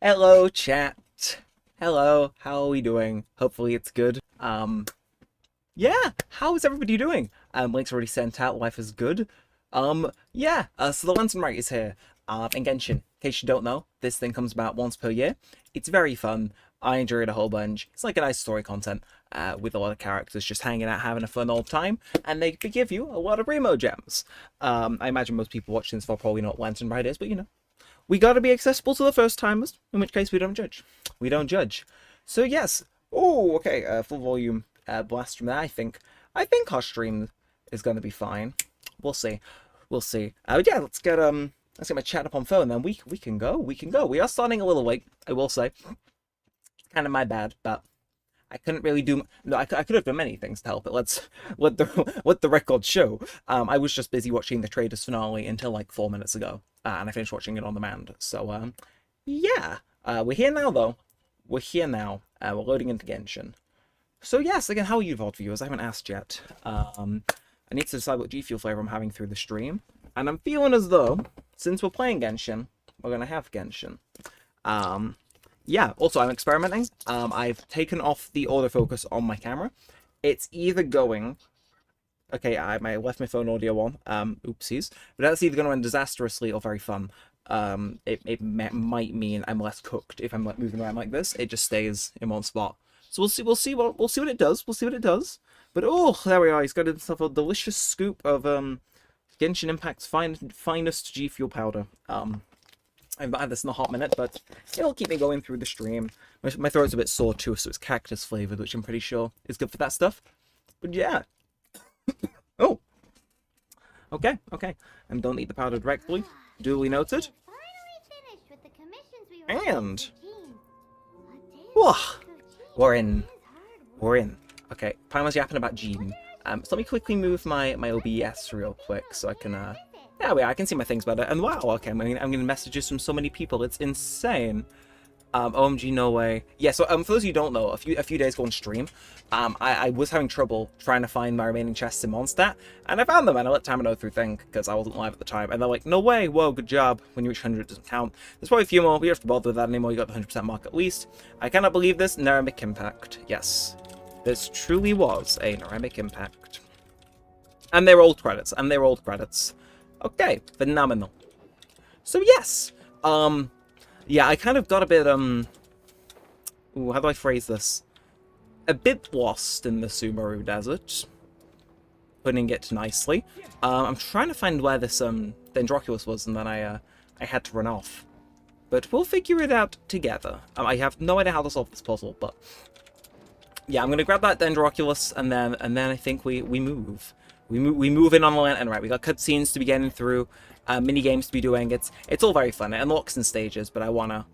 Hello, chat. Hello, how are we doing? Hopefully it's good. Yeah, how is everybody doing? Link's already sent out, life is good. So the Lantern Rite is here. In Genshin, in case you don't know, this thing comes about once per year. It's very fun. I enjoy it a whole bunch. It's like a nice story content, with a lot of characters just hanging out, having a fun old time, and they give you a lot of Remo gems. I imagine most people watching this will probably know what Lantern Rite is, but you know. We gotta be accessible to the first timers, in which case we don't judge. We don't judge. So yes. Oh, okay. Full volume blast from there. I think our stream is gonna be fine. We'll see. We'll see. Yeah. Let's get my chat up on phone. Then we can go. We can go. We are starting a little late. I will say. Kind of my bad, but I couldn't really do. No, I could have done many things to help it. Let the record show. I was just busy watching the Traders finale until like 4 minutes ago, and I finished watching it on demand. So yeah, we're here now though. We're here now. We're loading into Genshin. So yes, again, how are you, VOD viewers? I haven't asked yet. I need to decide what G Fuel flavor I'm having through the stream, and I'm feeling as though since we're playing Genshin, we're gonna have Genshin. Yeah, also I'm experimenting. I've taken off the autofocus on my camera. It's either going... Okay, I left my phone audio on. Oopsies. But that's either going to end disastrously or very fun. It might mean I'm less cooked if I'm like moving around like this. It just stays in one spot. So we'll see what it does. We'll see what it does. But oh, there we are. He's got himself a delicious scoop of Genshin Impact's finest G Fuel powder. I've not had this in a hot minute, but it'll keep me going through the stream. My throat's a bit sore too, so it's cactus flavored, which I'm pretty sure is good for that stuff. But yeah. Oh. Okay. And don't eat the powder directly. Duly noted. And... Whoa. We're in. Okay, Prima's yapping about Jean. So let me quickly move my OBS real quick so I can... Yeah, I can see my things better. And wow, okay, I'm getting messages from so many people. It's insane. OMG, no way. Yeah, so for those of you who don't know, a few days ago on stream, I was having trouble trying to find my remaining chests in Mondstadt, and I found them, and I let Tamino know through thing, because I wasn't live at the time, and they're like, no way, whoa, good job. When you reach 100, it doesn't count. There's probably a few more. We don't have to bother with that anymore. You got the 100% mark at least. I cannot believe this. Neremik impact. Yes. This truly was a Neremik impact. And they're old credits. Okay, phenomenal. So yes, yeah, I kind of got a bit, ooh, how do I phrase this? A bit lost in the Sumeru Desert, putting it nicely. I'm trying to find where this, Dendroculus was, and then I had to run off. But we'll figure it out together. I have no idea how to solve this puzzle, but... Yeah, I'm gonna grab that Dendroculus, and then I think we move. We move in on the Lantern Rite. We got cutscenes to be getting through, mini games to be doing. It's all very fun. It unlocks in stages, but I wanna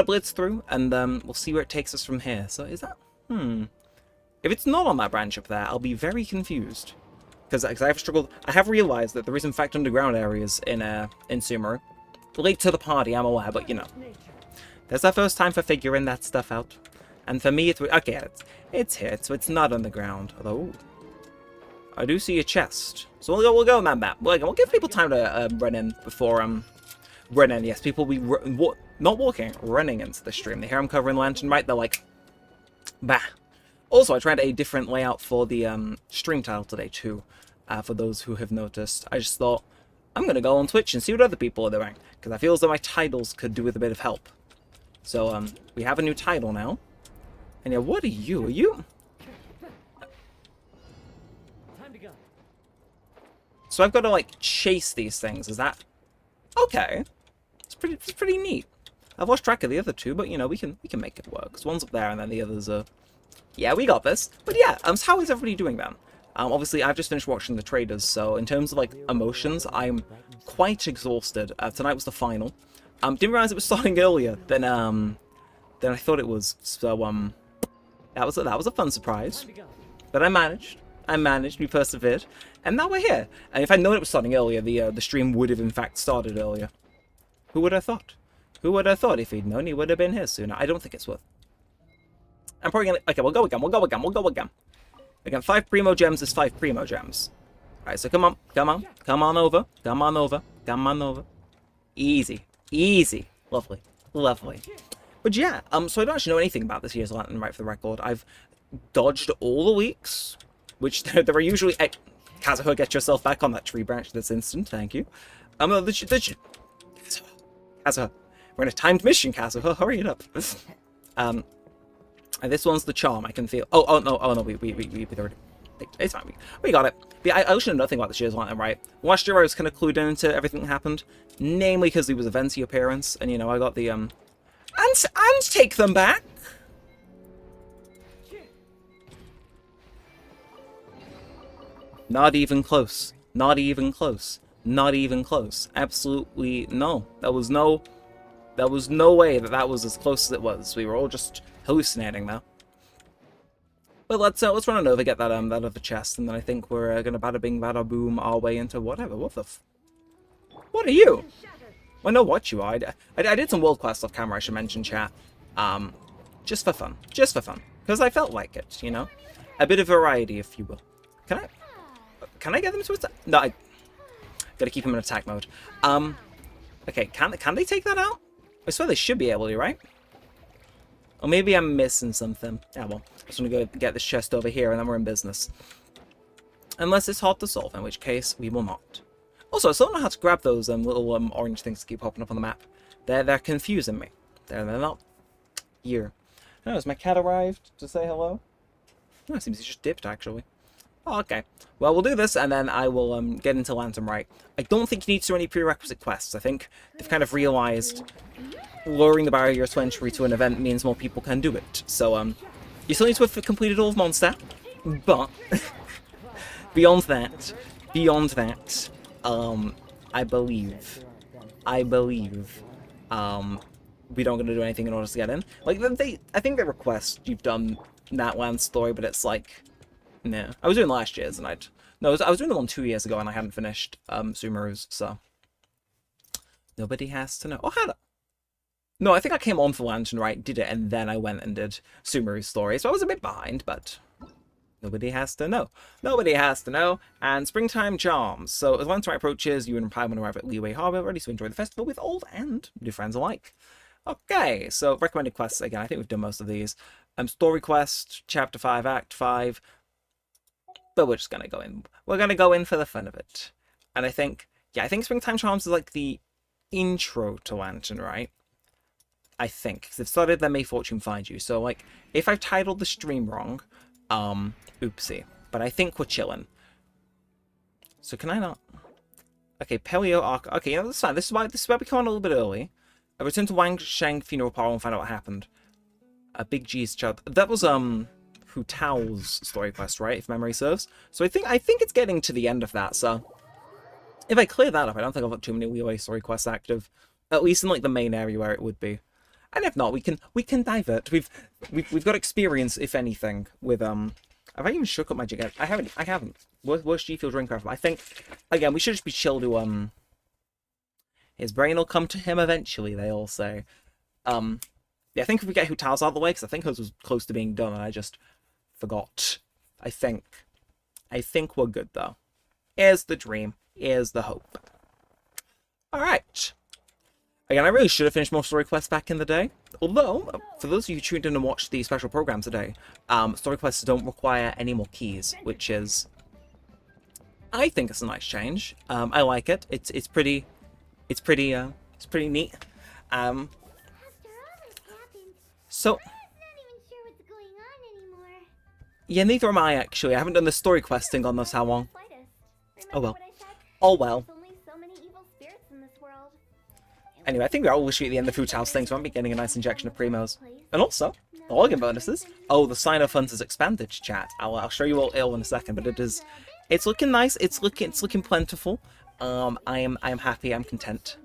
blitz through, and we'll see where it takes us from here. So is that if it's not on that branch up there, I'll be very confused because I've struggled. I have realized that there is in fact underground areas in Sumeru. Late to the party, I'm aware, but you know, there's our first time for figuring that stuff out. And for me, it's okay. It's here, so it's not underground. Although. I do see a chest. So we'll go on that map. We'll give people time to run in before run in. Yes, people will be not walking, running into the stream. They hear I'm covering Lantern Rite, they're like, bah. Also, I tried a different layout for the stream title today too. For those who have noticed, I just thought I'm gonna go on Twitch and see what other people are doing because I feel as though my titles could do with a bit of help. So we have a new title now. And yeah, what are you? Are you? So I've got to, like, chase these things. Is that... Okay. It's pretty neat. I've lost track of the other two, but, you know, we can make it work. So one's up there, and then the others are... Yeah, we got this. But yeah, so how is everybody doing, then? Obviously, I've just finished watching the Traders, so in terms of, like, emotions, I'm quite exhausted. Tonight was the final. Didn't realize it was starting earlier than I thought it was. So, that was a fun surprise. But I managed. We persevered, and now we're here. And if I'd known it was starting earlier, the stream would have in fact started earlier. Who would have thought? Who would have thought if he'd known he would have been here sooner? I don't think it's worth. I'm probably gonna... Okay, we'll go again. Again, 5 Primo Gems is 5 Primo Gems. Alright, so come on over. Easy. Lovely. Lovely. But yeah, so I don't actually know anything about this year's Lantern Rite for the record. I've dodged all the weeks, which there are usually... Kazuha, get yourself back on that tree branch this instant, thank you. Kazuha, we're in a timed mission, Kazuha, hurry it up. And this one's the charm, I can feel... Oh no, we already... It's fine, we got it. But yeah, I actually know nothing about this year's Lantern Rite. Last year I was kind of clued into everything that happened, namely because he was a Venti appearance, and you know, I got the, And take them back! Not even close. Not even close. Not even close. Absolutely no. There was no way that was as close as it was. We were all just hallucinating now. But let's run on over, get that other chest, and then I think we're gonna bada bing bada boom our way into whatever. What the What are you? I know what you are. I did some world quest off camera, I should mention, chat. Just for fun. Just for fun. Because I felt like it, you know? A bit of variety, if you will. Can I get them to attack? No, I gotta keep him in attack mode. Okay, can they take that out? I swear they should be able to, right? Or maybe I'm missing something. Yeah, well, I'm just gonna go get this chest over here, and then we're in business. Unless it's hard to solve, in which case we will not. Also, I still don't know how to grab those little orange things that keep popping up on the map. They're confusing me. They're not here. Oh, has my cat arrived to say hello? No, it seems he's just dipped, actually. Oh, okay. Well, we'll do this, and then I will get into Lantern Rite. I don't think you need to do any prerequisite quests. I think they've kind of realized lowering the barrier to entry to an event means more people can do it. So, you still need to have completed all of Mondstadt, but beyond that, I believe, we don't gonna do anything in order to get in. Like, I think they request you've done that land story, but it's like, no. I was doing last year's, and I was doing the one 2 years ago, and I hadn't finished Sumeru's, so nobody has to know. Oh, had I? No, I think I came on for Lantern Rite, did it, and then I went and did Sumeru's story, so I was a bit behind, but nobody has to know. Nobody has to know. And Springtime Charms. So as Lantern Rite approaches, you and Paimon arrive at Liyue Harbor, ready to enjoy the festival with old and new friends alike. Okay, so recommended quests again. I think we've done most of these. Story quest, Chapter 5, Act 5. But we're just gonna go in. We're gonna go in for the fun of it. And I think Springtime Charms is like the intro to Lantern Rite. I think. Because they've started their May Fortune Find You. So, like, if I've titled the stream wrong, oopsie. But I think we're chilling. So can I not? Okay, Paleo Arc. Okay, yeah, that's fine. This is why we come on a little bit early. I returned to Wang Shang Funeral Parlor and find out what happened. A Big G's child. That was Hu Tao's story quest, right? If memory serves. So I think it's getting to the end of that. So if I clear that up, I don't think I've got too many Liyue story quests active. At least in like the main area where it would be. And if not, we can divert. We've got experience, if anything, with Have I even shook up my jig? I haven't. Worst G Fuel drink ever. I think again we should just be chill to his brain will come to him eventually, they all say. Yeah, I think if we get Hu Tao's out of the way, because I think hers was close to being done and I just forgot. I think we're good though. Here's the dream. Here's the hope. Alright. Again, I really should have finished more story quests back in the day. Although, for those of you who tuned in and watched the special program today, story quests don't require any more keys, which is, I think it's a nice change. I like it. It's pretty neat. So, yeah, neither am I actually. I haven't done the story questing on this how long. Oh well. Oh well. Anyway, I think we're all literally at the end of the Food House thing, so I might be getting a nice injection of Primos. And also, the organ bonuses. Oh, the sign of funds has expanded, chat. I'll show you all ill in a second, but it's looking nice. It's looking plentiful. I am happy. I'm content.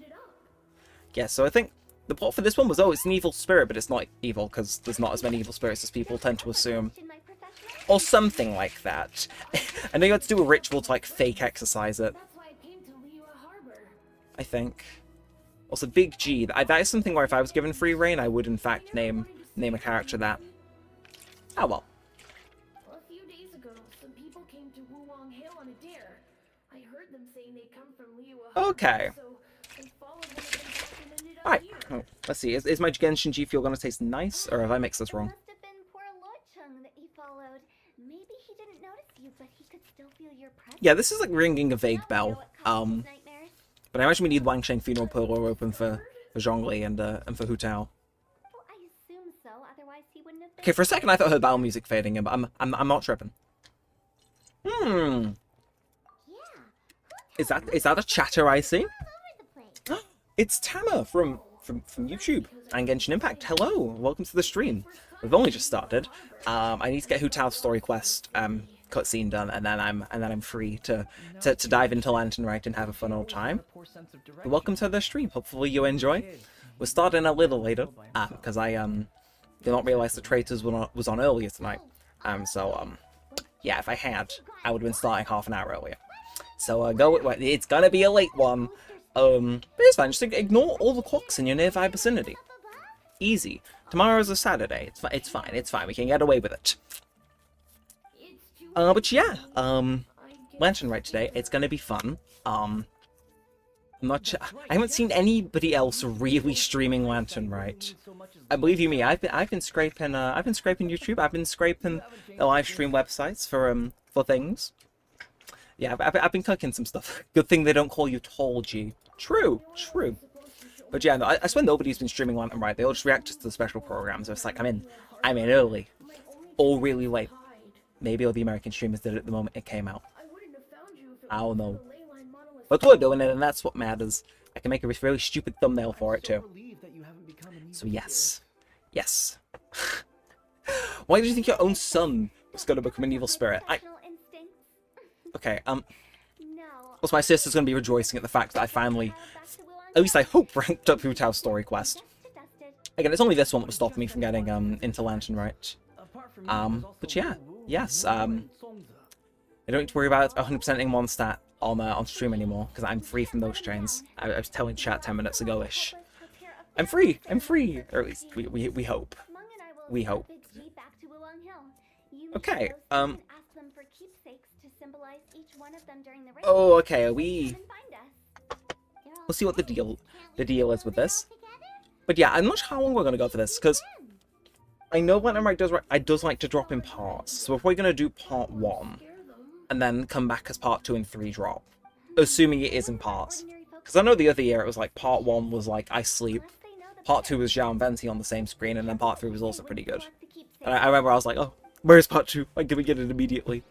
Yeah, so I think the plot for this one was, oh, it's an evil spirit, but it's not evil because there's not as many evil spirits as people tend to assume, or something like that. I know you had to do a ritual to like fake exercise it. I think. Also, Big G. That is something where if I was given free reign, I would in fact name a character that. Oh well. A few days ago, some people came to Wulong Hill on a dare. I heard them saying they come from Liyue. Okay. So I followed one of them back and ended up Alright. here. Oh, Let's see, is my Genshin G Fuel gonna taste nice, or have I mixed this wrong? Must have been poor Luocheng that he followed. Maybe he didn't notice you, but he could still feel your presence. Yeah, this is like ringing a vague Now we know bell. what caused his nightmares. But I imagine we need Wangsheng Funeral Parlor open for Zhongli and for Hu Tao. Well, I assume so. Otherwise, he wouldn't have been. Okay, for a second I thought I heard battle music fading in, but I'm not tripping. Yeah. Is that a chatter I see? All over the place. It's Tama from YouTube and Genshin Impact. Hello, welcome to the stream. We've only just started. I need to get Hu Tao's story quest cutscene done, and then I'm free to dive into Lantern Rite and have a fun old time. Welcome to the stream. Hopefully you enjoy. We're starting a little later because I did not realize the Traitors was on earlier tonight. Yeah, if I had, I would have been starting half an hour earlier. So it's gonna be a late one. But it's fine. Just ignore all the clocks in your nearby vicinity. Easy. Tomorrow's a Saturday. It's fine. It's fine. We can get away with it. But yeah. Lantern Rite today. It's gonna be fun. I'm not sure. I haven't seen anybody else really streaming Lantern Rite. I believe you me. I've been scraping YouTube. I've been scraping the live stream websites for things. Yeah, I've been cooking some stuff. Good thing they don't call you Tolgy. True. But yeah, no, I swear nobody's been streaming Lantern Rite. They all just react to the special programs. So it's like I'm in early, or really late. Maybe all the American streamers did it at the moment it came out. I don't know. But we're doing it, and that's what matters. I can make a really stupid thumbnail for it too. So yes. Why did you think your own son was going to become an evil spirit? Okay, No. also my sister's going to be rejoicing at the fact that I finally, at least I hope, ranked up Hu Tao's story quest. Again, it's only this one that was stopping me from getting into Lantern Rite. But yeah, yes, I don't need to worry about 100%ing one stat on stream anymore, because I'm free from those chains. I was telling chat 10 minutes ago-ish. I'm free, or at least we hope. We hope. Okay, oh, okay, are we... We'll see what the deal is with this. But yeah, I'm not sure how long we're going to go for this, because I know Lantern Rite does like to drop in parts, so we're probably going to do part 1, and then come back as part 2 and 3 drop, assuming it is in parts. Because I know the other year it was like part 1 was like I sleep, part 2 was Zhao and Venti on the same screen, and then part 3 was also pretty good. And I remember I was like, oh, where's part 2? Like, can we get it immediately?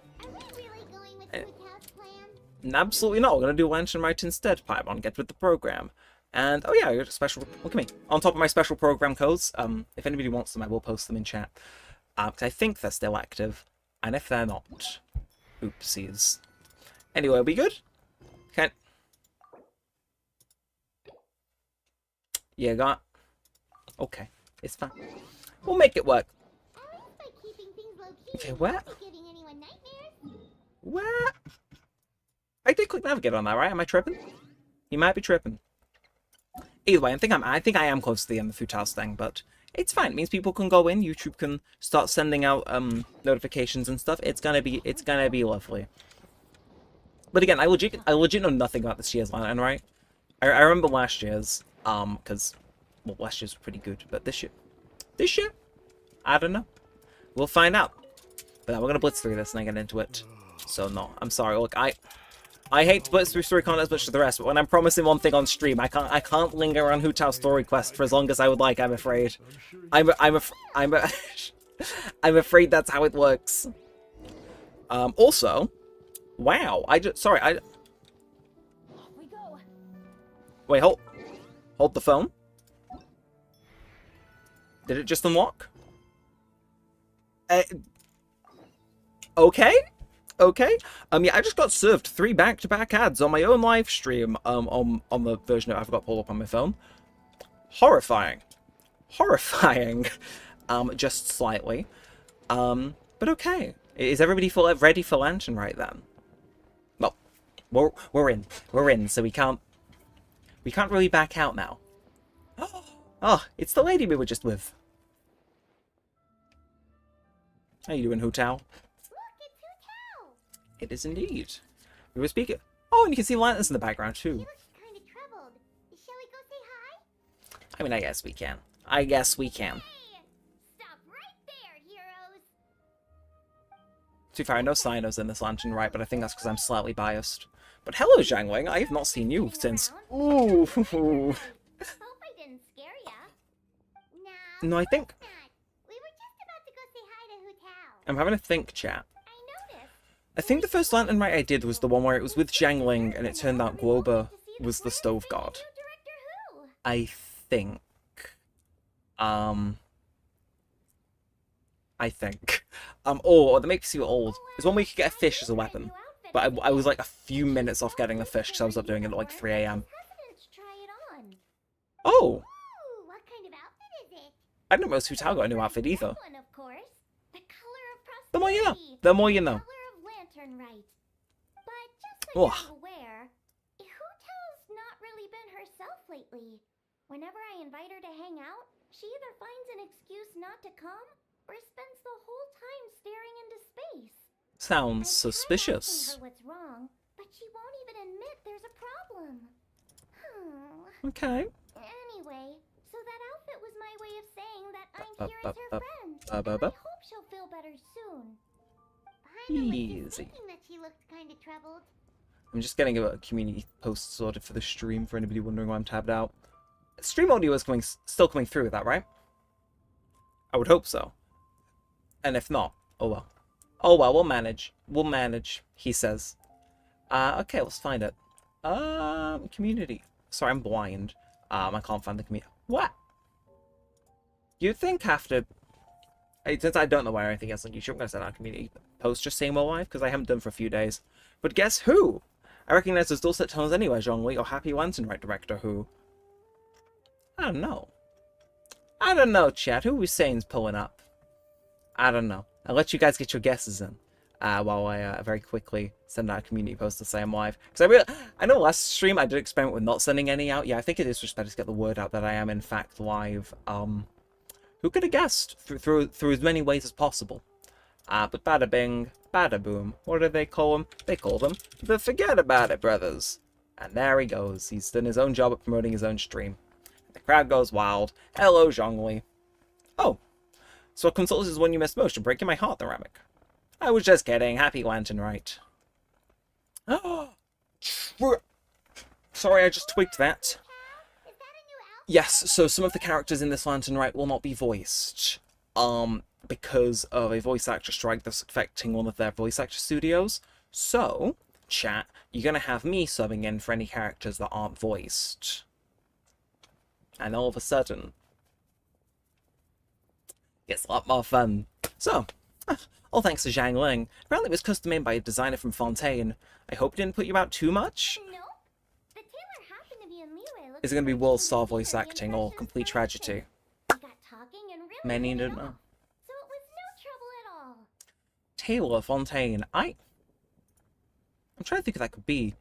Absolutely not. We're going to do Lantern Rite instead, Paimon. Get with the program. And, oh yeah, I got a special... Look at me. On top of my special program codes, if anybody wants them, I will post them in chat. Because I think they're still active. And if they're not... Oopsies. Anyway, we good? Okay. Yeah, got... Okay. It's fine. We'll make it work. Okay, where? Where? I did click navigate on that, right? Am I tripping? You might be tripping. Either way, I think I am close to the end of the Hu Tao's thing, but it's fine. It means people can go in, YouTube can start sending out notifications and stuff. It's gonna be lovely. But again, I legit know nothing about this year's Lantern, right? I remember last year's, because well, last year's was pretty good, but this year, I don't know. We'll find out. But now we're gonna blitz through this and then get into it. So no, I'm sorry. Look, I hate to blitz through story content as much as the rest, but when I'm promising one thing on stream, I can't linger around Hu Tao's story quest for as long as I would like. I'm afraid. I'm afraid that's how it works. Also, wow. Wait, hold the phone. Did it just unlock? Okay. Yeah, I just got served 3 back-to-back ads on my own live stream, on the version that I've got pulled up on my phone. Horrifying. Just slightly. But okay. Is everybody ready for Lantern Rite then? Well, we're in, so we can't really back out now. Oh, it's the lady we were just with. How you doing, Hu Tao? It is indeed. We were speaking. Oh, and you can see lanterns in the background too. He looks kind of troubled. Shall we go say I mean, I guess we can. I guess we can. Hey! Stop right there, heroes! To be fair, I know Sino's in this lantern, right? But I think that's because I'm slightly biased. But hello, Zhangling. I have not seen you since... Ooh. Hope I didn't scare ya. No, No, I think... not. We were just about to go say hi to Hu Tao. I'm having a think, chat. I noticed. I think the first lantern rite I did was the one where it was with Zhangling, and it turned out Guoba was the stove god. I think. I think. Or that makes you old. There's one where you could get a fish as a weapon. But I was like a few minutes off getting the fish because I was up doing it at like 3 AM. Oh! Ooh, what kind of outfit is it? I didn't know Hu Tao got a new outfit either. This one, of course. The color of The more you know. prosperity. The more you know. Color of lantern right. But just so Ugh. you're aware, Hu Tao's not really been herself lately. Whenever I invite her to hang out, she either finds an excuse not to come, or spends the whole time staring into space. Sounds I tried suspicious. asking her what's wrong, but she won't even admit there's a problem. Okay. Anyway, so that outfit was my way of saying that I'm here as her friend. ba- And I ba. hope she'll feel better soon. Easy. That she looked kind of troubled. I'm just getting a community post sorted for the stream for anybody wondering why I'm tabbed out. Stream audio is still coming through with that, right? I would hope so. And if not, oh well. Oh well, we'll manage. We'll manage, he says. Okay, let's find it. Community. Sorry, I'm blind. I can't find the community. What? You'd think after... Since I don't know where anything else on YouTube, I'm going to send out a community post just saying we're live, because I haven't done for a few days. But guess who? I recognize those dulcet tones anywhere, Zhongli, or Happy Lantern Rite Director who? I don't know. I don't know, chat. Who we saying's pulling up? I don't know. I'll let you guys get your guesses in. While I very quickly send out a community post to say I'm live. Because I know last stream I did experiment with not sending any out. Yeah, I think it is just better to get the word out that I am in fact live. Who could have guessed? Through as many ways as possible. But bada bing, bada boom. What do they call him? They call them the Forget About It Brothers. And there he goes. He's done his own job at promoting his own stream. The crowd goes wild. Hello, Zhongli. Oh. So what consoles is one you missed most? You're breaking my heart, Neremik. I was just kidding. Happy Lantern Rite. Oh. Sorry, I just tweaked that. Yes, so some of the characters in this Lantern Rite will not be voiced. Because of a voice actor strike that's affecting one of their voice actor studios. So, chat, you're gonna have me subbing in for any characters that aren't voiced. And all of a sudden, it's a lot more fun. So, all thanks to Zhang Ling. Apparently it was custom made by a designer from Fontaine. I hope it didn't put you out too much. No. The tailor happened to be a Liyue. Is it going to be world star voice acting or complete tragedy? We got talking and really Many hit it don't know. off. So it was no trouble at all. Taylor Fontaine. I'm trying to think who that could be.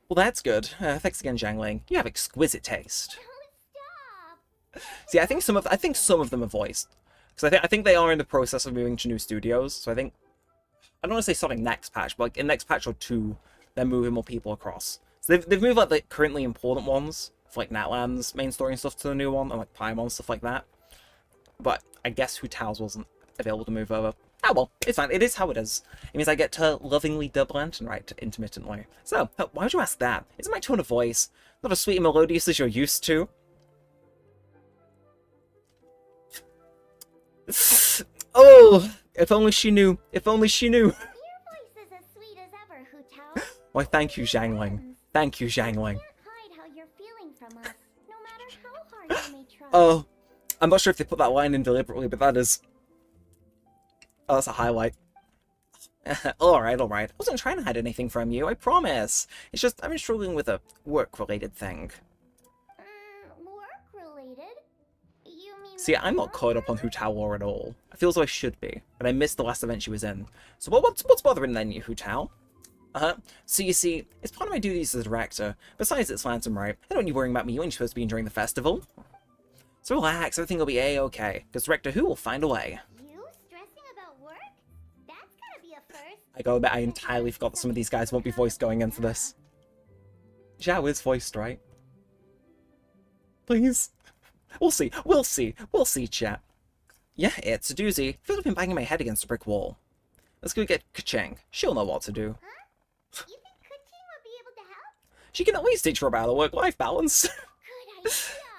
Well, that's good. Thanks again, Zhang Ling. You have exquisite taste. Oh, stop. See, I think some of them are voiced. Because I think they are in the process of moving to new studios. So I don't want to say starting next patch, but like in next patch or two, they're moving more people across. So they've moved like the currently important ones, for like Natlan's main story and stuff, to the new one, and like Paimon, stuff like that. But I guess Hu Tao's wasn't available to move over. Oh well, it's fine. It is how it is. It means I get to lovingly dub Lantern Rite intermittently. So, why would you ask that? Isn't my tone of voice not as sweet and melodious as you're used to? Oh, if only she knew. If only she knew. Your voice is as sweet as ever, Hu Tao. Why, thank you, Zhang Ling. Thank you, Zhang Ling. You can't hide how you're feeling from us, no matter how hard you may try. Oh, I'm not sure if they put that line in deliberately, but that is... Oh, that's a highlight. Alright. I wasn't trying to hide anything from you, I promise. It's just, I've been struggling with a work-related thing. Work-related? You mean... See, I'm not caught up on Hu Tao lore at all. I feel as though I should be, but I missed the last event she was in. So what's bothering then, you Hu Tao? So you see, it's part of my duties as a director. Besides, it's Lantern Rite. I don't want you worrying about me when you're supposed to be enjoying the festival. So relax, everything will be A-okay, because Director Who will find a way. You stressing about work? That's gotta be a first. I gotta admit, I entirely forgot that some of these guys won't be voiced going into this. Zhao is voiced, right? please. We'll see. We'll see. We'll see, chat. Yeah, it's a doozy. I feel like I've been banging my head against a brick wall. Let's go get Kacheng. She'll know what to do. Huh? You think Kuching will be able to help? She can at least teach her about a work-life balance. Good idea.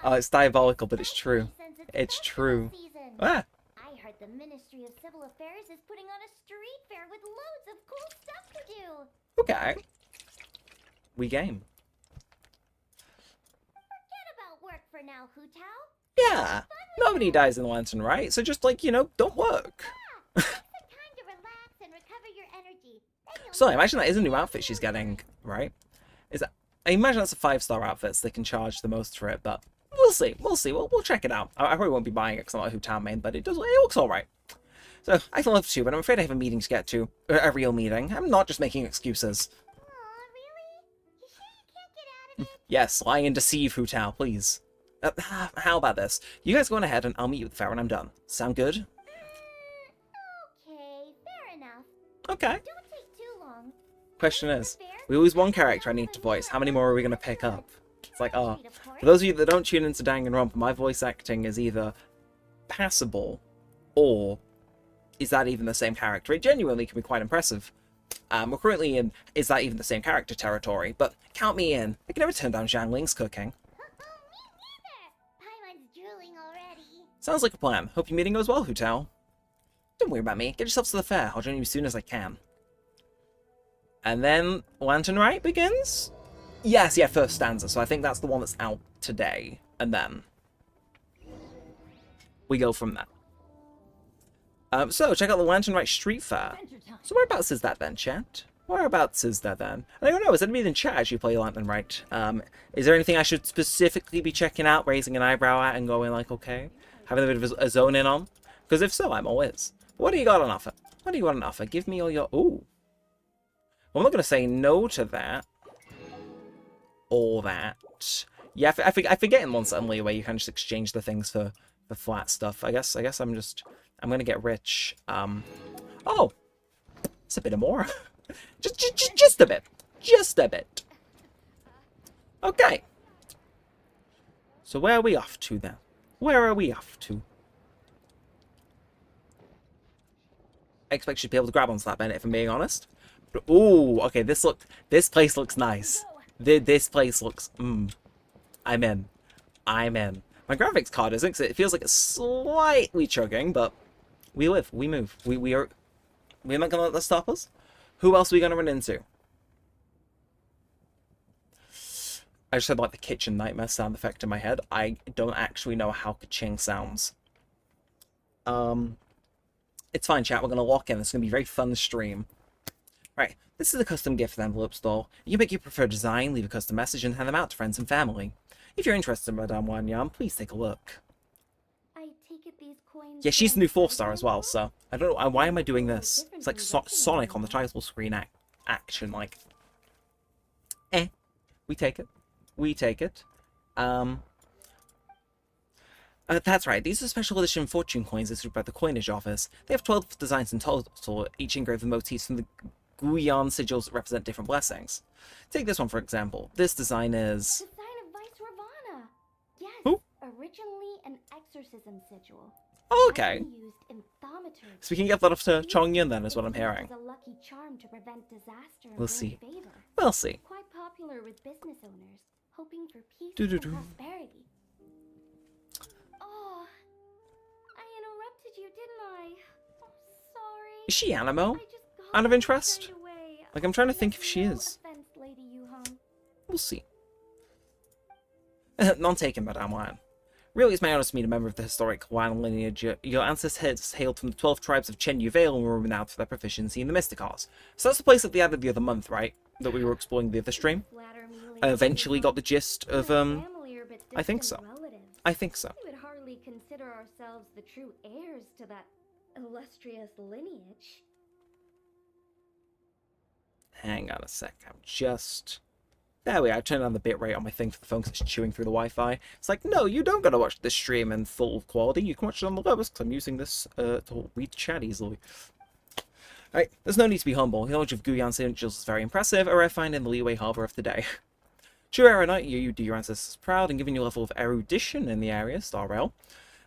Oh, it's diabolical, but it's true. Since It's festival true. season. Ah, I heard the Ministry of Civil Affairs is putting on a street fair with loads of cool stuff to do. okay. We game. Forget about work for now, Hu Tao. Yeah. Nobody dies in Lantern, right? So just, like, you know, don't work. It's the time to relax and recover your energy. Then you'll So I imagine that is a new outfit she's getting, right? Is that? I imagine that's a 5-star outfit, so they can charge the most for it, but we'll see. We'll see. We'll check it out. I probably won't be buying it because I'm not a Hu-Town main, but it looks alright. So I'd love to, but I'm afraid I have a meeting to get to. A real meeting. I'm not just making excuses. Aw, really? You sure you can't get out of it? Yes, lie and deceive, Hu-Tao, please. How about this? You guys go on ahead and I'll meet you at the fair when I'm done. Sound good? Okay, fair enough. Okay. Don't take too long. Question is, we lose one character I need to voice. How many more are we going to pick up? It's like, oh. Sweet, of course. For those of you that don't tune into Danganronpa, my voice acting is either passable or is that even the same character? It genuinely can be quite impressive. We're currently in is that even the same character territory, but count me in. I can never turn down Zhang Ling's cooking. Me neither. Paimon's drooling already. Sounds like a plan. Hope your meeting goes well, Hu-Tao. Don't worry about me. Get yourselves to the fair. I'll join you as soon as I can. And then Lantern Rite begins? Yes, yeah, first stanza. So I think that's the one that's out today. And then we go from there. So check out the Lantern Rite Street Fair. So whereabouts is that then, chat? Whereabouts is that then? And I don't know, is anybody in chat as you play Lantern Rite? Is there anything I should specifically be checking out, raising an eyebrow at and going like, okay? Having a bit of a zone in on? Because if so, I'm always. What do you got on offer? What do you got on offer? Give me all your... Ooh. Well, I'm not going to say no to that. Or that. Yeah, I forget in one suddenly where you can just exchange the things for flat stuff. I guess I'm going to get rich. Oh! It's a bit more. just a bit. Just a bit. Okay. So where are we off to then? Where are we off to? I expect you to be able to grab onto that Bennett, if I'm being honest. But, ooh, okay, this place looks nice. This place looks, I'm in. I'm in. My graphics card isn't, because it feels like it's slightly chugging, but we live, we move. We're not gonna let that stop us. Who else are we gonna run into? I just had like the kitchen nightmare sound effect in my head. I don't actually know how Kaching sounds. It's fine, chat. We're going to lock in. It's going to be a very fun stream. Right. This is a custom gift envelope store. You make your preferred design, leave a custom message, and hand them out to friends and family. If you're interested in Madame Wanyam, please take a look. I take it these coins. Yeah, she's the new 4-star as well, so I don't know. Why am I doing this? It's like Sonic on the title screen action, like. We take it. We take it. That's right, these are special edition fortune coins issued by the coinage office. They have 12 designs in total, each engraved with motifs from the Guyan sigils that represent different blessings. Take this one for example. This design is... Design of Vice Ravana. Yes, Who? originally an exorcism sigil. Okay. Often used in thaumaturgy. So we can get that off to Chongyun then, is what I'm hearing. It's a lucky charm to prevent disaster and We'll bring see. favor. We'll see. Quite popular with business owners, hoping for peace Do-do-do. and prosperity. Oh, I interrupted you, didn't I? Oh, sorry. Is she Animo? I just got Out of interest? carried away. Like, I'm trying to think No if she is. offense, Lady Yuhan. We'll see. None taken, Madame Wan. Really, it's my honor to meet a member of the historic Wan lineage. Your ancestors hailed from the 12 tribes of Chen Yuvale and were renowned for their proficiency in the mystic arts. So that's the place that they added the other month, right? That we were exploring the other stream. Flatter me, Lady I eventually Yuhan. got the gist of, My family are but I think distant so. relatives. I think so. We would hardly consider ourselves the true heirs to that illustrious lineage. Hang on a sec, I'm just... There we are, I turned on the bitrate on my thing for the phone because it's chewing through the Wi-Fi. It's like, no, you don't gotta watch this stream in full quality, you can watch it on the lowest because I'm using this to read chat easily. Alright, there's no need to be humble. The knowledge of Guyan sigils is very impressive, a rare find in the Leeway Harbour of the day. True erudite, you do your ancestors proud and giving you a level of erudition in the area, Star Rail.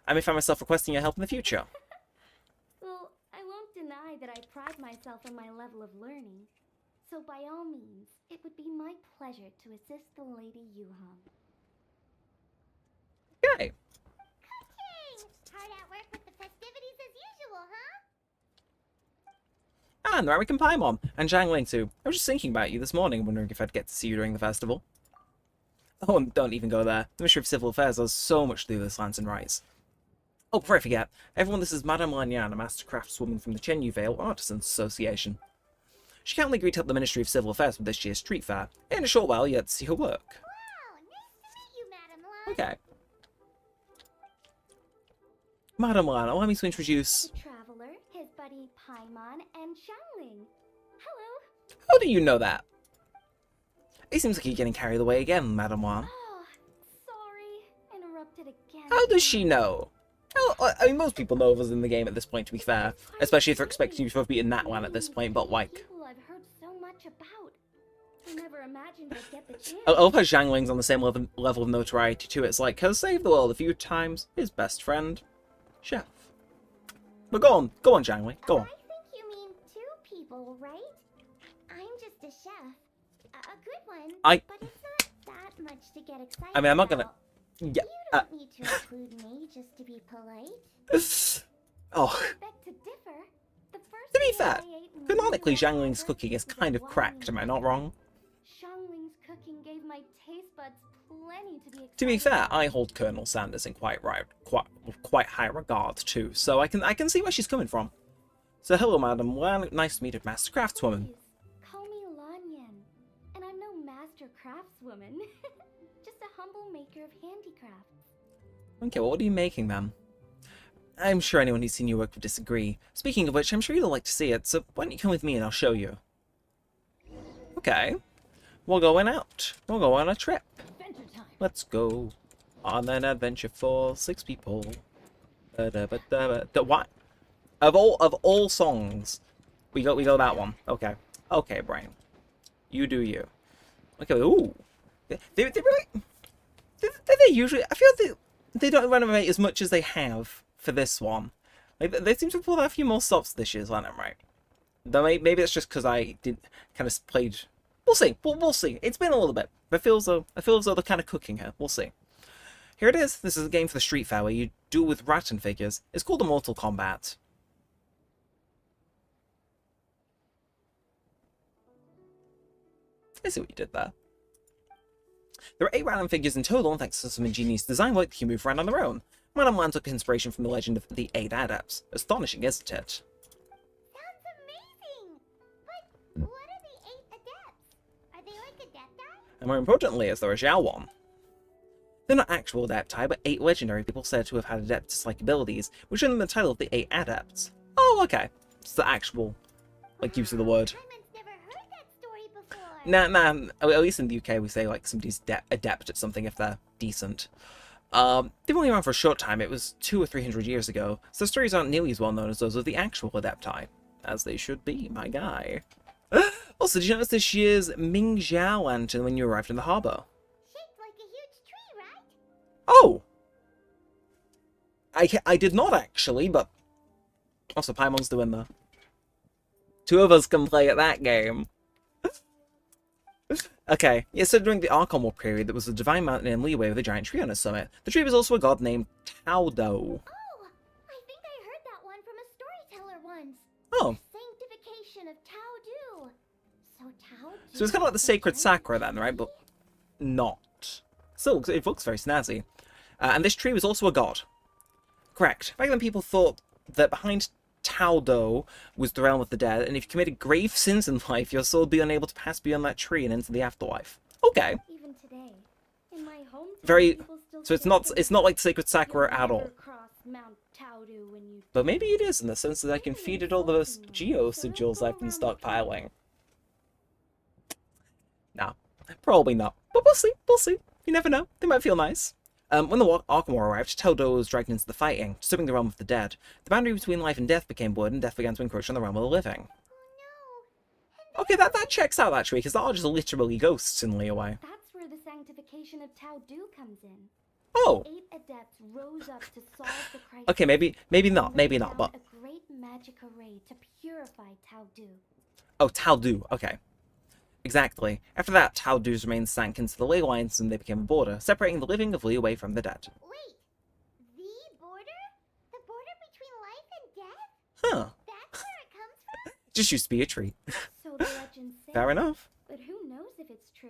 I may find myself requesting your help in the future. Well, I won't deny that I pride myself on my level of learning. So by all means, it would be my pleasure to assist the Lady Yuhong. Okay. Cooking! Hard at work with the festivities as usual, huh? Ah, and Neremik and Paimon, and Zhangling too. I was just thinking about you this morning, wondering if I'd get to see you during the festival. Oh, and don't even go there. The Ministry of Civil Affairs has so much to do with this Lance and Rite. Oh, before I forget, everyone, this is Madame Lanyan, a master craftswoman from the Chenyu Vale Artisans Association. She kindly agreed to help the Ministry of Civil Affairs with this year's street fair. In a short while, you had to see her work. Wow, nice to meet you, Madame Lan. Okay. Madame Lan, allow me to introduce... The Traveler, his buddy Paimon, and Xiangling. Hello. How do you know that? It seems like you're getting carried away again, Madame Lan. Oh, sorry. Interrupted again. How does she know? Oh, I mean, most people know of us in the game at this point, to be fair. Especially if they're expecting you to have beaten that one at this point, but like... People I've heard so much about. I never imagined I'd get the chance. I love how Zhangling's on the same level of notoriety too. It's like, has saved the world a few times, his best friend, Chef. But go on, Zhangling, go on. I think you mean two people, right? I'm just a chef. A good one, but it's not that much to get excited I mean, I'm not gonna... about. Yeah, You don't need to include me just to be polite. oh, I beg to differ. The first to be meal fair, I ate in canonically Wuhan Zhangling's ever cooking is was kind of wine. cracked, am I not wrong? Xiangling's cooking gave my taste buds plenty to be excited. To be fair, about. I hold Colonel Sanders in quite high regard too, so I can see where she's coming from. So hello, madam. Well, nice to meet you, Master Craftswoman. Please, call me Lanyan, and I'm no master craftswoman. Just a humble maker of handicrafts. Okay, well, what are you making, then? I'm sure anyone who's seen your work would disagree. Speaking of which, I'm sure you'd like to see it, so why don't you come with me and I'll show you. Okay. We're going out. We'll go on a trip. Let's go on an adventure for 6 people. What? Of all songs, we go that one. Okay. Okay, Brain. You do you. Okay. Ooh. They really. They usually. I feel they don't renovate as much as they have for this one. Like they seem to have pulled out a few more stops this year's lineup, right? Though maybe it's just because I did kind of played. We'll see. We'll see. It's been a little bit. But I feel as though they're kind of cooking here. We'll see. Here it is. This is a game for the Street Fair where you duel with Rattan figures. It's called Immortal Kombat. I see what you did there. There are 8 Rattan figures in total, and thanks to some ingenious design work, they can move around on their own. Madame Lan took inspiration from the legend of the 8 Adepts. Astonishing, isn't it? Sounds amazing! But what are the 8 adepts? Are they like adepti? And more importantly, is there a Zhao one. They're not actual adepti, but 8 legendary people said to have had adeptus-like abilities, which earned them the title of the 8 Adepts. Oh, okay. It's the actual, like, use of the word. Paimon's never heard that story before. Nah, at least in the UK we say, like, somebody's adept at something if they're decent. They've only been around for a short time. It was 200 or 300 years ago, so the stories aren't nearly as well known as those of the actual adepti. As they should be, my guy. Also, did you notice this year's Ming Xiao lantern when you arrived in the harbour? Shaped like a huge tree, right? Oh! I did not actually, but... Also, Paimon's doing the... 2 of us can play at that game. Okay, yeah, so during the Archon War period, there was a divine mountain in Liyue with a giant tree on its summit. The tree was also a god named Tao Do. Oh, I think I heard that one from a storyteller once. Oh. The sanctification of Tao Do. So Tao Do. So it's kind of like the sacred Sakura then, right? But not. Still, it looks very snazzy. And this tree was also a god. Correct. Back then people thought that behind Tao Do was the realm of the dead, and if you committed grave sins in life, your soul would be unable to pass beyond that tree and into the afterlife. Okay. Even today, in my hometown, Very. people still So it's say not like the sacred Sakura you'll at all. never cross Mount Taudu when you But maybe it is in the sense that I can feed it all those Geo sigils I've been stockpiling. Nah, probably not. But we'll see. We'll see. You never know. They might feel nice. When the Arkham War arrived, Tao Do was dragged into the fighting, disturbing the realm of the dead. The boundary between life and death became blurred, and death began to encroach on the realm of the living. Oh Okay, that checks out actually, because there are just literally ghosts in Liyue. no! That's where the sanctification of Tao Du comes in. Oh, 8 adepts rose up to solve the crisis. okay, maybe not, and maybe laid not, down but... a great magic array to purify Tao Du. Oh, Tao Du, okay. Exactly. After that, Tao Du's remains sank into the ley lines and they became a border, separating the living of Liyue from the dead. Wait, the border? The border between life and death? Huh. That's where it comes from? Just used to be a tree. So the legend says. Fair enough. But who knows if it's true?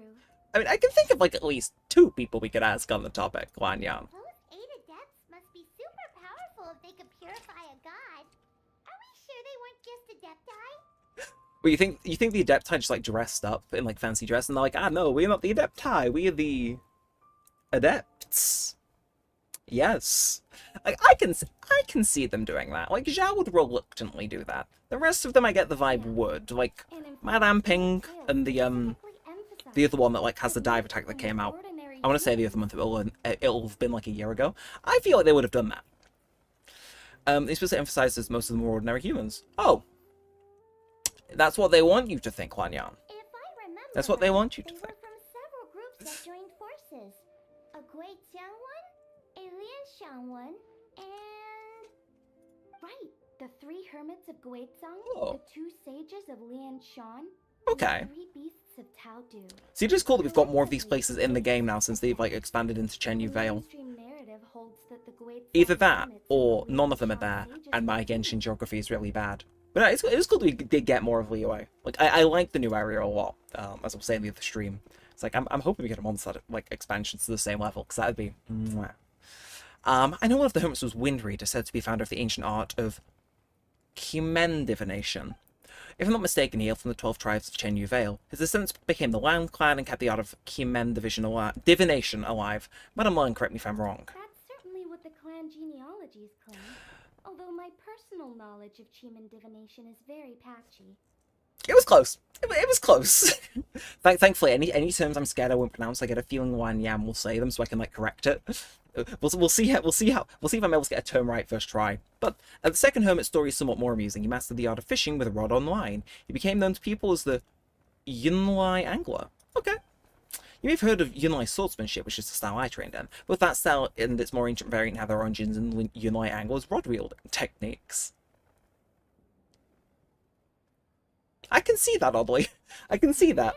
I mean, I can think of like at least 2 people we could ask on the topic, Guan Yan. Those 8 adepts must be super powerful if they could purify a god. Are we sure they weren't just adepti? Well, you think the Adepti just like dressed up in like fancy dress and they're like, ah no, we're not the Adepti, we are the Adepts. Yes. Like I can see them doing that. Like Zhao would reluctantly do that. The rest of them I get the vibe would. Like Madame Ping and the other one that like has the dive attack that came out. I want to say the other month it'll have been like a year ago. I feel like they would have done that. They supposed to emphasize as most of them were ordinary humans. Oh. That's what they want you to think, Huan Yan. If I remember, That's what they want you to they think. were from several groups that joined forces. A Gui Xiang one, a Lian Xiang one, and... Right, the 3 hermits of Guizhang, Oh. the 2 sages of Lian Shan, Okay. and the 3 beasts of Tao Du. See, just cool that we've got more of these places in the game now since they've like expanded into Chenyu Vale. The Livestream narrative holds that the Guizhang Either that, hermits or and the none of them are Lian there, Shan sages and my were Genshin geography is really bad. But no, it was cool that we did get more of Liyue. Like, I like the new area a lot, as I was saying in the other stream. It's like, I'm hoping we get a monster, like, expansions to the same level, because that would be... Mwah. I know one of the hermits was Wind Reader, said to be founder of the ancient art of Qimen divination. If I'm not mistaken, he hailed from the 12 tribes of Chenyu Vale. His descendants became the Land Clan and kept the art of Qimen divination alive. Madame Lan, correct me if I'm wrong. That's certainly what the clan genealogies claim. Although my personal knowledge of Qimen divination is very patchy. It was close. It was close. Thankfully, any terms I'm scared I won't pronounce, I get a feeling Wan Yam will say them, so I can like correct it. We'll see if I'm able to get a term right first try. But the second hermit story is somewhat more amusing. He mastered the art of fishing with a rod on line. He became known to people as the Yunlai angler. Okay. You may have heard of Yunlai swordsmanship, which is the style I trained in. Both that style and its more ancient variant have their origins in Yunlai anglers' rod wielding techniques. I can see that, oddly. I can see that.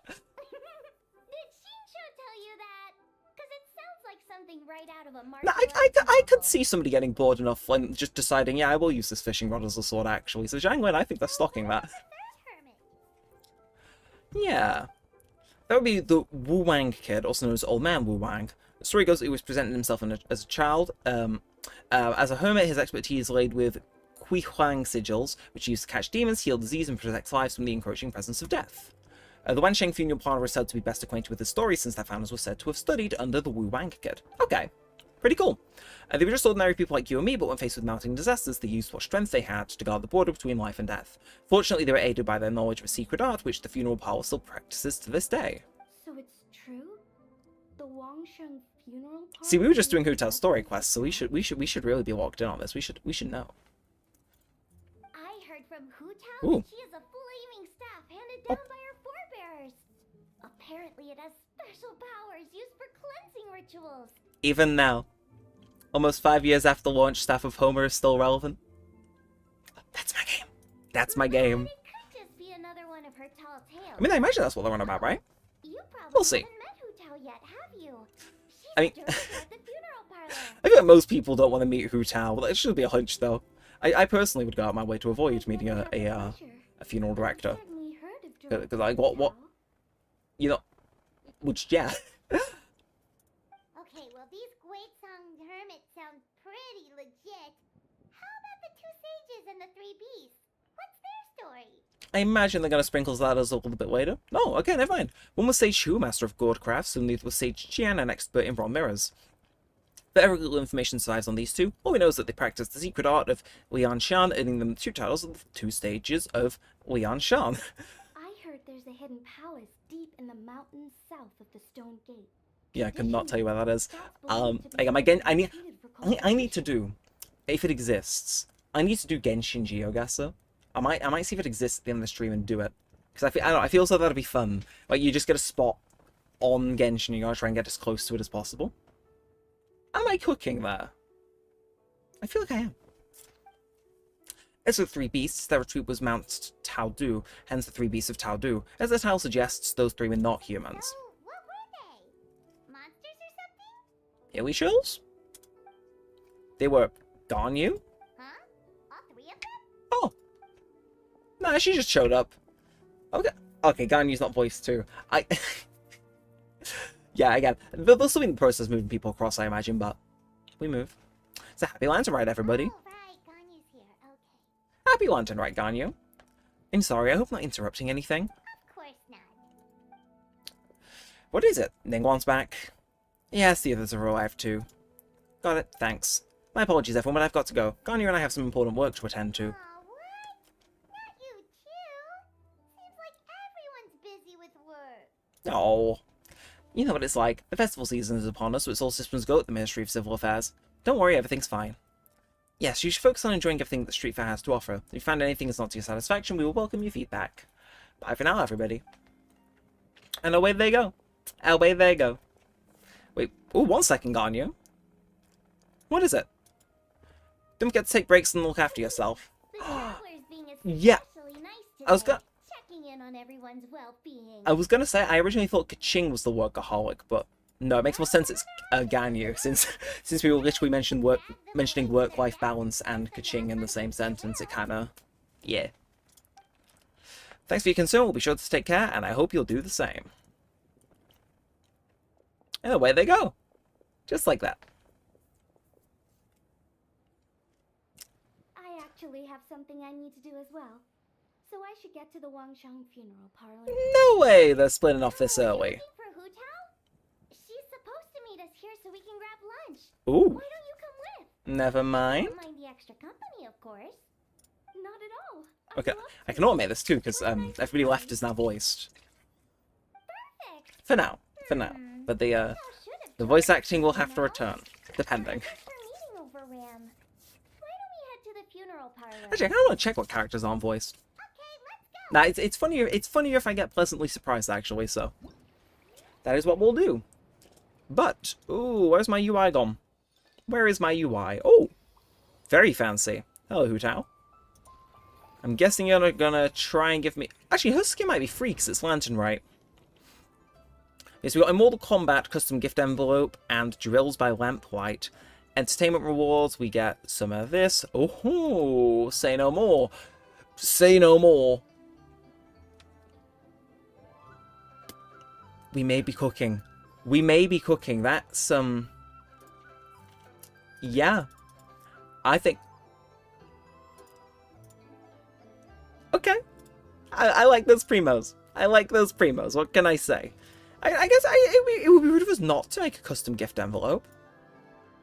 Did Shinsho tell you that? Because it sounds like something right out of a martial No, arts I could novel. see somebody getting bored enough and just deciding, yeah, I will use this fishing rod as a sword, actually. So Zhang Wen, I think they're stocking that. Third hermit. Yeah. That would be the Wu Wang kid, also known as Old Man Wu Wang. The story goes that he was presenting himself as a child. As a hermit, his expertise laid with Kui Huang sigils, which he used to catch demons, heal disease, and protect lives from the encroaching presence of death. The Wansheng funeral parlor is said to be best acquainted with the story since their founders were said to have studied under the Wu Wang kid. Okay, pretty cool. They were just ordinary people like you and me, but when faced with mounting disasters, they used what strength they had to guard the border between life and death. Fortunately, they were aided by their knowledge of a secret art, which the funeral parlor still practices to this day. So it's true? The Wangsheng funeral parlor? See, we were just doing Hu Tao's story quest, so we should really be locked in on this. We should know. I heard from Hu Tao Ooh. that she has a flaming staff handed down by her forebears. Apparently it has special powers used for cleansing rituals. Even now, almost 5 years after launch, Staff of Homer is still relevant. That's my game. That's my game. It could just be another one of her tall tales. I mean, I imagine that's what they're on about, right? You probably We'll see. haven't met Hu Tao yet, have you? She's I mean- director at the funeral parlor. I feel like most people don't want to meet Hu Tao, but that should be a hunch, though. I personally would go out my way to avoid meeting a funeral director. Certainly heard of director Because, like, what, Hu Tao. you know, which, yeah. Okay, well these Guizhang hermits sound pretty legit. How about the 2 sages and the 3 beasts? What's their story? I imagine they're going to sprinkle that as a little bit later. No, okay, never mind. One was Sage Hu, master of gourd crafts, and the other was Sage Qian, an expert in bronze mirrors. Very little information survives on these two. All we know is that they practice the secret art of Lian Shan, earning them 2 titles of the 2 stages of Lian Shan. I heard there's a hidden palace deep in the mountains south of the Stone Gate. Yeah, I could not tell you where that is. That's believed to be Again, something I need repeated for I need to cultivation. do, if it exists, I need to do Genshin GeoGuessr. I might see if it exists at the end of the stream and do it. Because I don't know, I feel so that'd be fun. Like, you just get a spot on Genshin, you gotta try and get as close to it as possible. Am I cooking there? I feel like I am. As for the three beasts, their retreat was Mount Taldu, hence the three beasts of Taldu. As the title suggests, those three were not humans. So, what were they? Monsters or something? Illy-shills? They were Ganyu? Huh? All three of them? Oh. Nah, she just showed up. Okay. Okay, Ganyu's not voiced too. Yeah, again, there'll still be in the process of moving people across, I imagine, but we move. It's a happy lantern ride, everybody. Oh, right. Ganyu's here. Okay. Happy lantern ride, Ganyu. I'm sorry, I hope I'm not interrupting anything. Of course not. What is it? Ningguang's back. Yes, the others are alive too. Got it, thanks. My apologies, everyone, but I've got to go. Ganyu and I have some important work to attend to. Aw, what? Not you too? Seems like everyone's busy with work. Oh. You know what it's like. The festival season is upon us, so it's all systems go at the Ministry of Civil Affairs. Don't worry, everything's fine. Yes, you should focus on enjoying everything that Street Fair has to offer. If you find anything that's not to your satisfaction, we will welcome your feedback. Bye for now, everybody. And away they go. Away they go. Wait, oh, 1 second, Ganyu. What is it? Don't forget to take breaks and look after yourself. The traveler's being Yeah. especially nice today. I was gonna... Checking in on everyone's well-being. I was gonna say, I originally thought Kaching was the workaholic, but no, it makes more sense it's Ganyu, since we were literally mentioning work-life balance and Kaching in the same sentence, it kinda... yeah. Thanks for your concern, we'll be sure to take care, and I hope you'll do the same. And away they go. Just like that. I actually have something I need to do as well. So I should get to the Wangsheng funeral parlor. No way they're splitting off this Oh, you're early. looking for Hu Tao? She's supposed to meet us here so we can grab lunch. Ooh, Why don't you come with? never mind. Don't mind the extra company, of course. Not at all. Okay, I'd love I to. can automate this too, because everybody left is now voiced. Perfect. For now. But Hu Tao should have the told voice us, acting will have to you know? return, depending. Our meeting overran. Why don't we head to the funeral parlor? Actually, I kind of want to check what characters aren't voiced. Okay, let's go. Nah, it's funnier. It's funnier if I get pleasantly surprised, actually. So that is what we'll do. But ooh, where's my UI gone? Where is my UI? Oh, very fancy. Hello, Hu Tao. I'm guessing you're gonna try and give me. Actually, her skin might be free because it's Lantern, right? Yes, we got Immortal Combat, Custom Gift Envelope, and Drills by Lamplight. Entertainment rewards, we get some of this. Oh, say no more. Say no more. We may be cooking. We may be cooking. That's, yeah. I think... Okay. I like those primos. I like those primos. What can I say? I guess it would be rude of us not to make a custom gift envelope.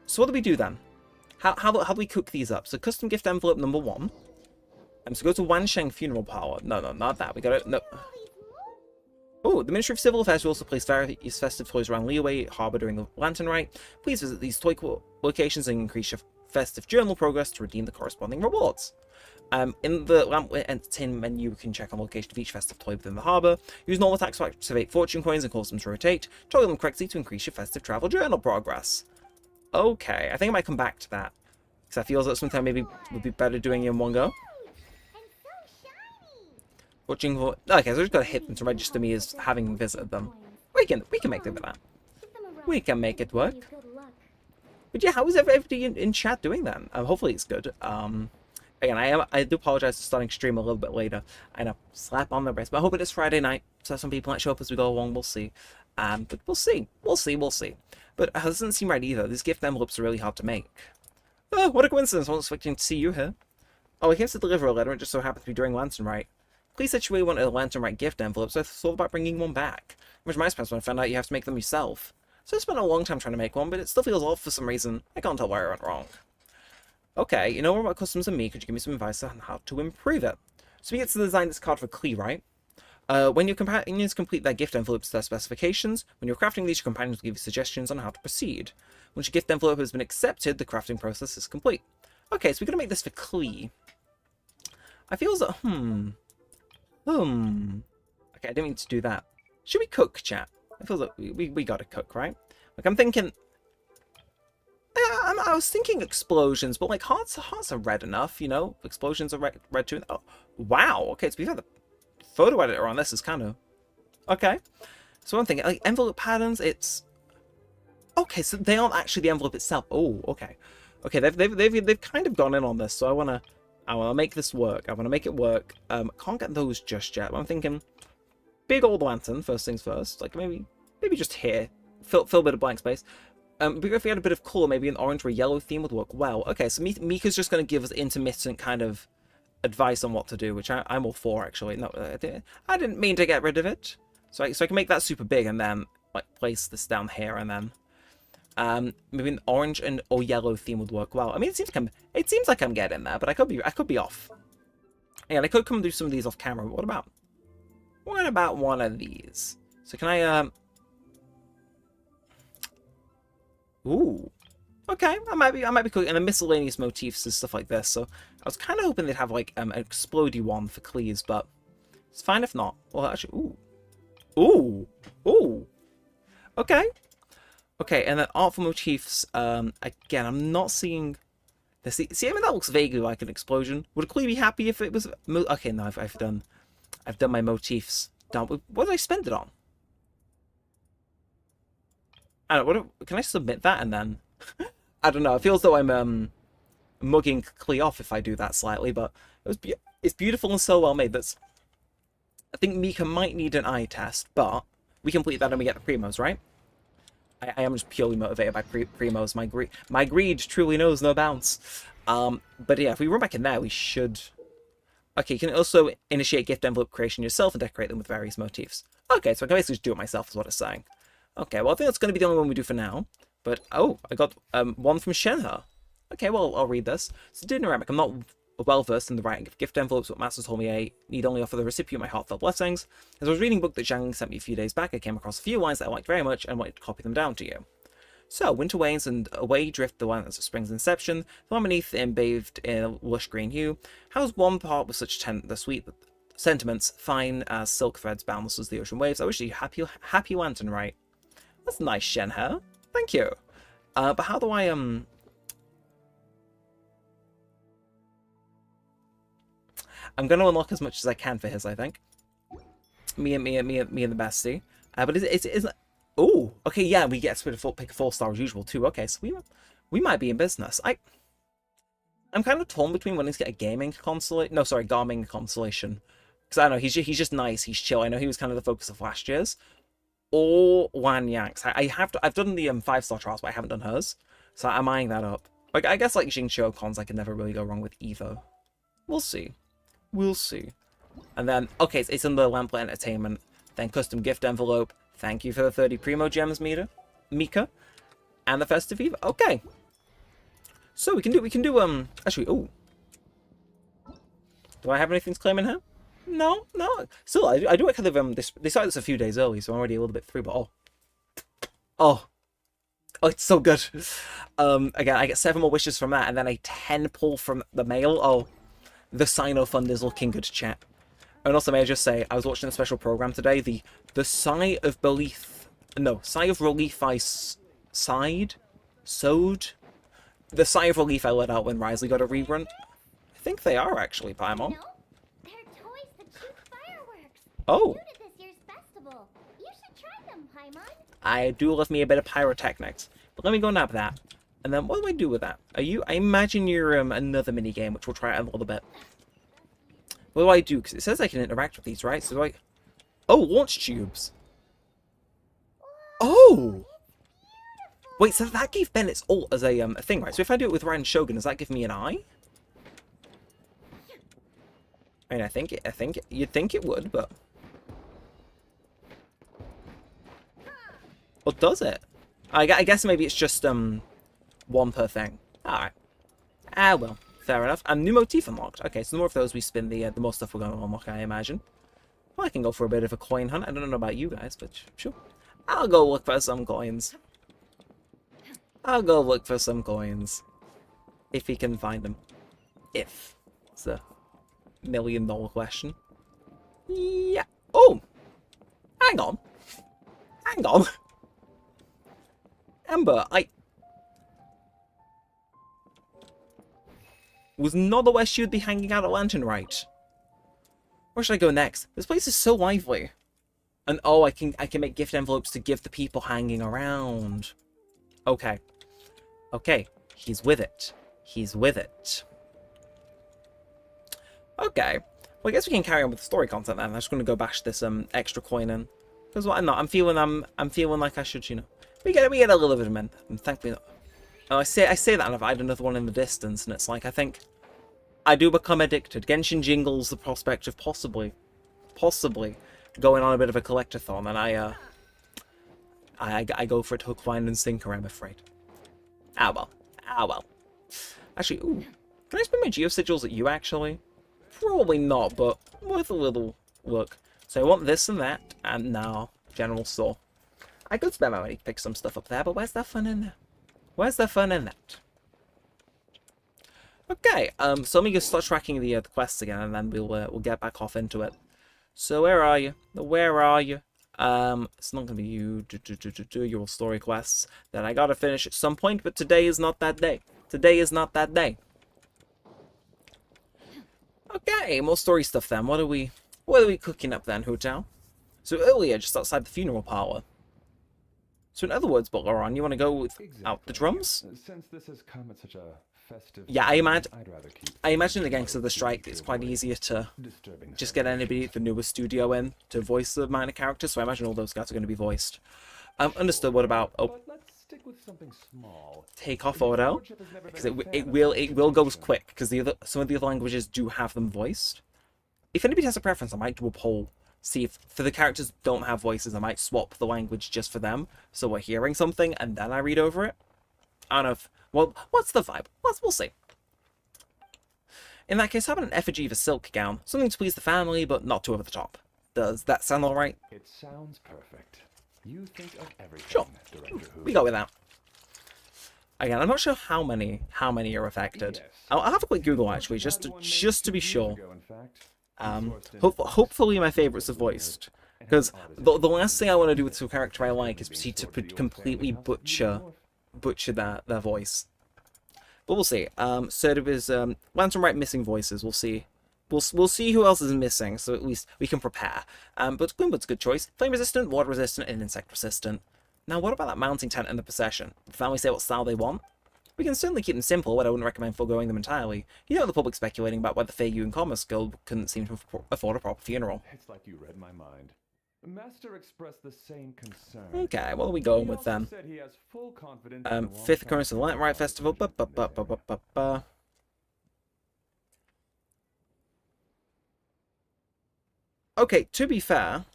So what do we do then? How do we cook these up? So custom gift envelope number 1. So go to Wansheng Funeral Parlor. No, not that. We got it. No. Oh, the Ministry of Civil Affairs will also place various festive toys around Liyue Harbor during the Lantern Rite. Please visit these toy locations and increase your festive journal progress to redeem the corresponding rewards. In the Lamplight Entertainment menu, you can check on the location of each festive toy within the harbour. Use normal attacks to activate fortune coins and cause them to rotate. Toggle them correctly to increase your festive travel journal progress. Okay, I think I might come back to that. Because I feel that something maybe would be better doing in one go. And so shiny. Watching for... Okay, so I just gotta hit them to register me as having visited them. We can make it with that. Give them a rub. We can make it It'll work. give you good luck. But yeah, how is everybody in chat doing then? Hopefully it's good. Again, I do apologize for starting stream a little bit later. I know, slap on the wrist, but I hope it is Friday night, so some people might show up as we go along. We'll see. But we'll see. We'll see. But it doesn't seem right either. These gift envelopes are really hard to make. Oh, what a coincidence! I wasn't expecting to see you here. Oh, I came to deliver a letter. It just so happened to be during Lantern Rite. Please said you really wanted a Lantern Rite gift envelope, so I thought about bringing one back. Which my surprise when I found out you have to make them yourself. So I spent a long time trying to make one, but it still feels off for some reason. I can't tell where I went wrong. Okay, you know more about customs than me. Could you give me some advice on how to improve it? So we get to design this card for Klee, right? When your companions complete their gift envelopes to their specifications, when you're crafting these, your companions will give you suggestions on how to proceed. Once your gift envelope has been accepted, the crafting process is complete. Okay, so we're going to make this for Klee. I feel as though... Okay, I didn't mean to do that. Should we cook, chat? It feels like we gotta cook, right? Like, I'm thinking... I was thinking explosions, but, like, hearts are red enough, you know? Explosions are red too. Oh, wow. Okay, to be fair, the photo editor on this is kind of... Okay. So I'm thinking, like, envelope patterns, it's... Okay, so they aren't actually the envelope itself. Oh, okay. Okay, they've kind of gone in on this, so I wanna make this work. I wanna make it work. Can't get those just yet, but I'm thinking big old lantern, first things first. Like, maybe just here. Fill a bit of blank space. But if we had a bit of colour, maybe an orange or a yellow theme would work well. Okay, so Mika's just going to give us intermittent kind of advice on what to do, which I'm all for, actually. No, I didn't mean to get rid of it. So I can make that super big and then, like, place this down here and then... maybe an orange or yellow theme would work well. I mean, it seems like I'm getting there, but I could be off. And I could come do some of these off camera. But what about one of these? So can I Ooh. Okay, I might be cooking. And the miscellaneous motifs and stuff like this. So I was kind of hoping they'd have like an explodey one for Cleese, but it's fine if not. Well, actually, ooh. Okay. Okay, and then artful motifs. Again, I'm not seeing. See, I mean, that looks vaguely like an explosion. Would Clee be happy if it was? Okay, no, I've done my motifs. Done. What did I spend it on? I don't know. Can I submit that and then? I don't know. It feels though I'm mugging Clee off if I do that slightly, but it's beautiful and so well made. I think Mika might need an eye test, but we complete that and we get the primos, right? I am just purely motivated by primos. My greed truly knows no bounds. But yeah, if we run back in there, we should... Okay, you can also initiate gift envelope creation yourself and decorate them with various motifs. Okay, so I can basically just do it myself is what it's saying. Okay, well, I think that's going to be the only one we do for now. But, oh, I got one from Shenhe. Okay, well, I'll read this. So, dear Neremik, I'm not well-versed in the writing of gift envelopes, but Master told me I need only offer the recipient my heartfelt blessings. As I was reading a book that Zhang sent me a few days back, I came across a few lines that I liked very much and wanted to copy them down to you. So, winter wanes and away drift the lanterns of spring's inception, the one beneath bathed in a lush green hue. How's one part with such the sweet sentiments, fine as silk threads, boundless as the ocean waves? I wish you happy lantern, right? That's nice, Shenhe. Thank you. But how do I, I'm going to unlock as much as I can for his, I think. Me and the bestie. But it's oh, okay, yeah, we get to pick a 4-star as usual too. Okay, so we might be in business. I'm kind of torn between wanting to get a gaming constellation. No, sorry, gaming constellation. Because I don't know, he's just nice, he's chill. I know he was kind of the focus of last year's. Or Wan Yang's. I've done the 5-star trials, but I haven't done hers. So I'm eyeing that up. Like I guess like Xingqiu cons, I can never really go wrong with either. We'll see. We'll see. And then, okay, it's in the Lamplight Entertainment. Then custom gift envelope. Thank you for the 30 Primo Gems, Mika. And the Festive Eve. Okay. So we can do actually, ooh. Do I have anything to claim in here? No. Still, I do like how they started this a few days early, so I'm already a little bit through, but oh, it's so good. Again, I get 7 more wishes from that, and then a 10 pull from the mail. Oh, the Sino Fund is looking good, chat. And also, may I just say, I was watching a special program today. The sigh of relief I sewed. The sigh of relief I let out when Risley got a rerun. I think they are actually, Paimon. No, they're toys that shoot fireworks. Oh. New to this year's festival. You should try them, Paimon. I do love me a bit of pyrotechnics. But let me go nab that. And then what do I do with that? I imagine you're another mini game, which we'll try out a little bit. What do I do? Because it says I can interact with these, right? So oh, launch tubes. Oh! Wait, so that gave Ben its ult as a thing, right? So if I do it with Ryan Shogun, does that give me an eye? I mean, I think you'd think it would, but... Or does it? I guess maybe it's just, one per thing. Alright. Ah, well. Fair enough. And new motif unlocked. Okay, so the more of those we spin, the more stuff we're going to unlock, I imagine. Well, I can go for a bit of a coin hunt. I don't know about you guys, but sure. I'll go look for some coins. If we can find them. If. It's a $1 million question. Yeah. Oh! Hang on. Hang on. Amber, was not aware she would be hanging out at Lantern Rite. Where should I go next? This place is so lively. And oh, I can make gift envelopes to give the people hanging around. Okay. Okay. He's with it. He's with it. Okay. Well, I guess we can carry on with the story content then. I'm just going to go bash this extra coin in. Because why not? I'm feeling like I should, you know. We get a little bit of men. And thankfully not. Oh, I say that and I've had another one in the distance, and it's like I think I do become addicted. Genshin jingles the prospect of possibly going on a bit of a collectathon, and I go for it hook, line, and sinker, I'm afraid. Ah well. Actually, ooh, can I spend my geosigils at you, actually? Probably not, but worth a little look. So I want this and that, and now, general store. I could spend my money to pick some stuff up there, but where's the fun in there? Where's the fun in that? Okay, so let me just start tracking the quests again, and then we'll get back off into it. So where are you? Where are you? It's not gonna be you. Do your story quests that I gotta finish at some point, but today is not that day. Today is not that day. Okay, more story stuff then. What are we cooking up then, Hotel? So earlier, just outside the funeral parlor. So in other words, Butleron, you want to go without the drums? Since this has come at such a festive Yeah, I imagine the against the strike, it's quite easier to just get anybody at the newer studio in to voice the minor characters. So I imagine all those guys are going to be voiced. Understood. What about let's stick with something small. take off auto? Because it will go as quick because some of the other languages do have them voiced. If anybody has a preference, I might do a poll. See if for the characters that don't have voices, I might swap the language just for them, so we're hearing something and then I read over it. I don't know if, well, what's the vibe? We'll see. In that case, how about an effigy of a silk gown? Something to please the family, but not too over the top. Does that sound alright? It sounds perfect. You think of everything, Sure. Director Who. We go with that. Again, I'm not sure how many are affected. Yes. I'll have a quick Google actually, just About one to be made 2 years sure. ago, in fact. Hopefully my favorites are voiced. Because the last thing I want to do with a character I like is proceed to completely butcher their voice. But we'll see. So there is Lantern Rite missing voices. We'll see. We'll see who else is missing, so at least we can prepare. But Gwynble's a good choice. Flame resistant, water resistant, and insect resistant. Now, what about that mounting tent and the procession? The family say what style they want? We can certainly keep them simple, but I wouldn't recommend foregoing them entirely. You know the public speculating about whether Feiyu and Commerce Guild couldn't seem to afford a proper funeral. It's like you read my mind. Master expressed the same concern. Okay, what are we going with then? Said he has full confidence in the 5th occurrence of the Light Rite Festival. Okay, to be fair,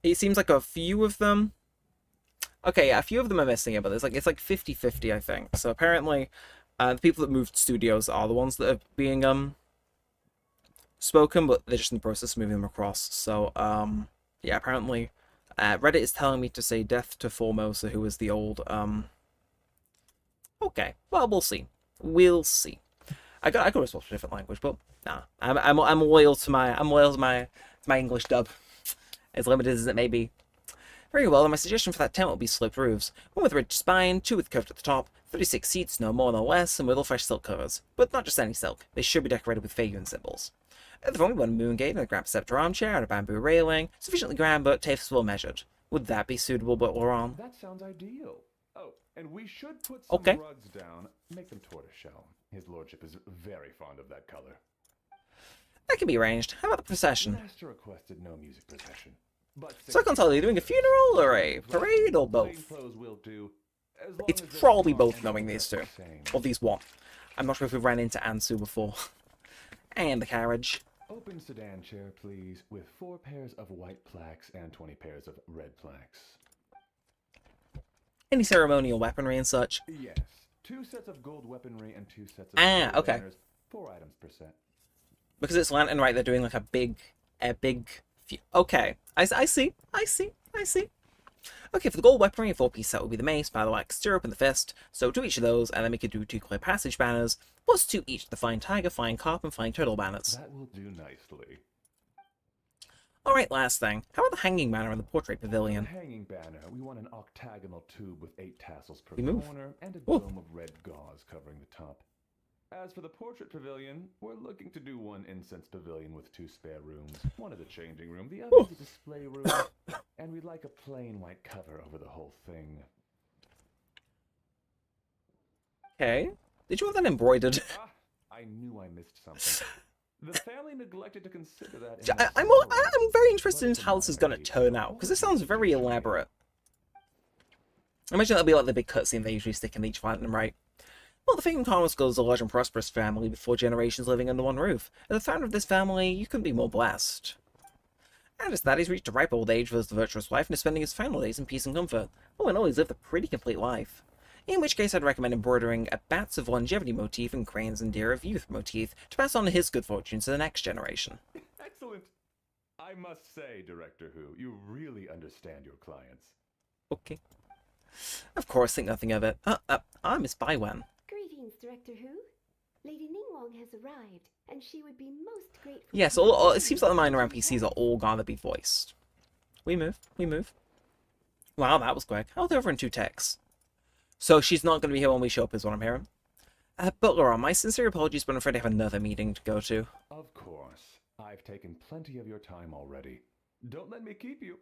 it seems like a few of them. Okay, yeah, a few of them are missing it, but it's like 50-50, I think. So apparently, the people that moved studios are the ones that are being spoken, but they're just in the process of moving them across. So yeah, apparently, Reddit is telling me to say death to Formosa, who is the old Okay, well, we'll see. We'll see. I could have swapped a different language, but nah, I'm loyal to my English dub, as limited as it may be. Very well, and my suggestion for that tent will be sloped roofs. 1 with ridged spine, 2 with curved at the top, 36 seats, no more nor less, and with all fresh silk covers. But not just any silk, they should be decorated with Feiyu symbols. At the front, 1 moon gate and a grand scepter armchair and a bamboo railing, sufficiently grand but tastes well measured. Would that be suitable, but Laurent? That sounds ideal. Oh, and we should put some rugs down. Make them tortoiseshell. His lordship is very fond of that color. That can be arranged. How about the procession? Master requested no music procession. So I can't tell, are you doing a funeral or a parade or both? It's probably both, knowing these two. Or these one. I'm not sure if we've ran into Ansu before. And the carriage. Open sedan chair, please, with 4 pairs of white plaques and 20 pairs of red plaques. Any ceremonial weaponry and such? Yes. 2 sets of gold weaponry and 2 sets of okay. banners, 4 items per set. Because it's Lantern Rite, they're doing like a big okay. I see. Okay, for the gold weaponry, a 4-piece set will be the mace, battle axe, stirrup, and the fist. So 2 each of those, and then we could do 2 clear passage banners, plus 2 each the flying tiger, flying carp, and flying turtle banners. That will do nicely. Alright, last thing. How about the hanging banner in the portrait The pavilion? hanging banner, we want an octagonal tube with 8 tassels per We move. corner and a Ooh. dome of red gauze covering the top. As for the portrait pavilion, we're looking to do one incense pavilion with 2 spare rooms. One is a changing room, the other is a display room, and we'd like a plain white cover over the whole thing. Okay. Did you want that embroidered? Ah, I knew I missed something. The family neglected to consider that. Yeah, I'm very interested in how this is going to turn out, because this sounds very elaborate. I imagine that'll be like the big cutscene they usually stick in each Phantom Rite. Well, the Phantom Chronicles is a large and prosperous family with 4 generations living under one roof. As the founder of this family, you couldn't be more blessed. And as that, he's reached a ripe old age with the virtuous wife and is spending his final days in peace and comfort. All in all, he's lived a pretty complete life. In which case, I'd recommend embroidering a Bats of Longevity motif and Cranes and Deer of Youth motif to pass on his good fortune to the next generation. Excellent. I must say, Director Who, you really understand your clients. Okay. Of course, think nothing of it. I'm Miss Baiwen. Greetings, Director Who. Lady Ningguang has arrived, and she would be most grateful. Yes, it seems like the minor NPCs are all gonna be voiced. We move. Wow, that was quick. I'll over in 2 ticks. So she's not going to be here when we show up is what I'm hearing. But Laura, my sincere apologies, but I'm afraid I have another meeting to go to. Of course. I've taken plenty of your time already. Don't let me keep you.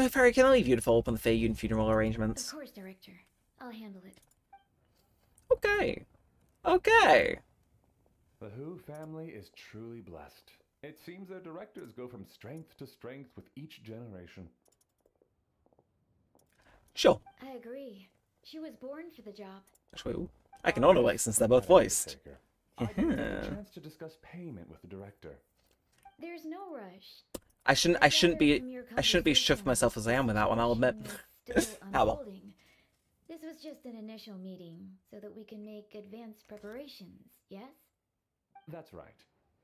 Fairy, can I leave you to follow up on the Feyun funeral arrangements? Of course, Director. I'll handle it. Okay. Okay. The Who family is truly blessed. It seems their directors go from strength to strength with each generation. Sure. I agree. She was born for the job. Actually, ooh, I can honor it since they're both voiced. I'd like a chance to discuss payment with the director. There's no rush. I shouldn't be shoved myself as I am with that one, I'll admit. Still Ah, well. unfolding. This was just an initial meeting, so that we can make advanced preparations, yes? That's right.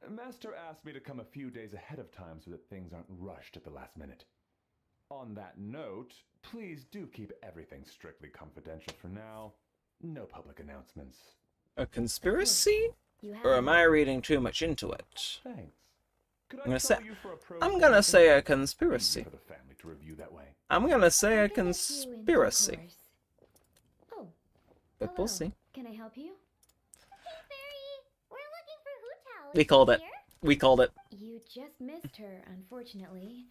Master asked me to come a few days ahead of time so that things aren't rushed at the last minute. On that note, please do keep everything strictly confidential for now. No public announcements. A conspiracy? You have Or am I reading too much into it? Thanks. Could I'm gonna I say- trouble you for a pro I'm gonna say a conspiracy. for the family to review that way. I'm gonna say a I'll get back to you in due conspiracy. course. Oh, But hello. we'll see. Can I help you? Hey, Fairy! We're looking for Hu Tao. We Is called she it. here? We called it. You just missed her, unfortunately.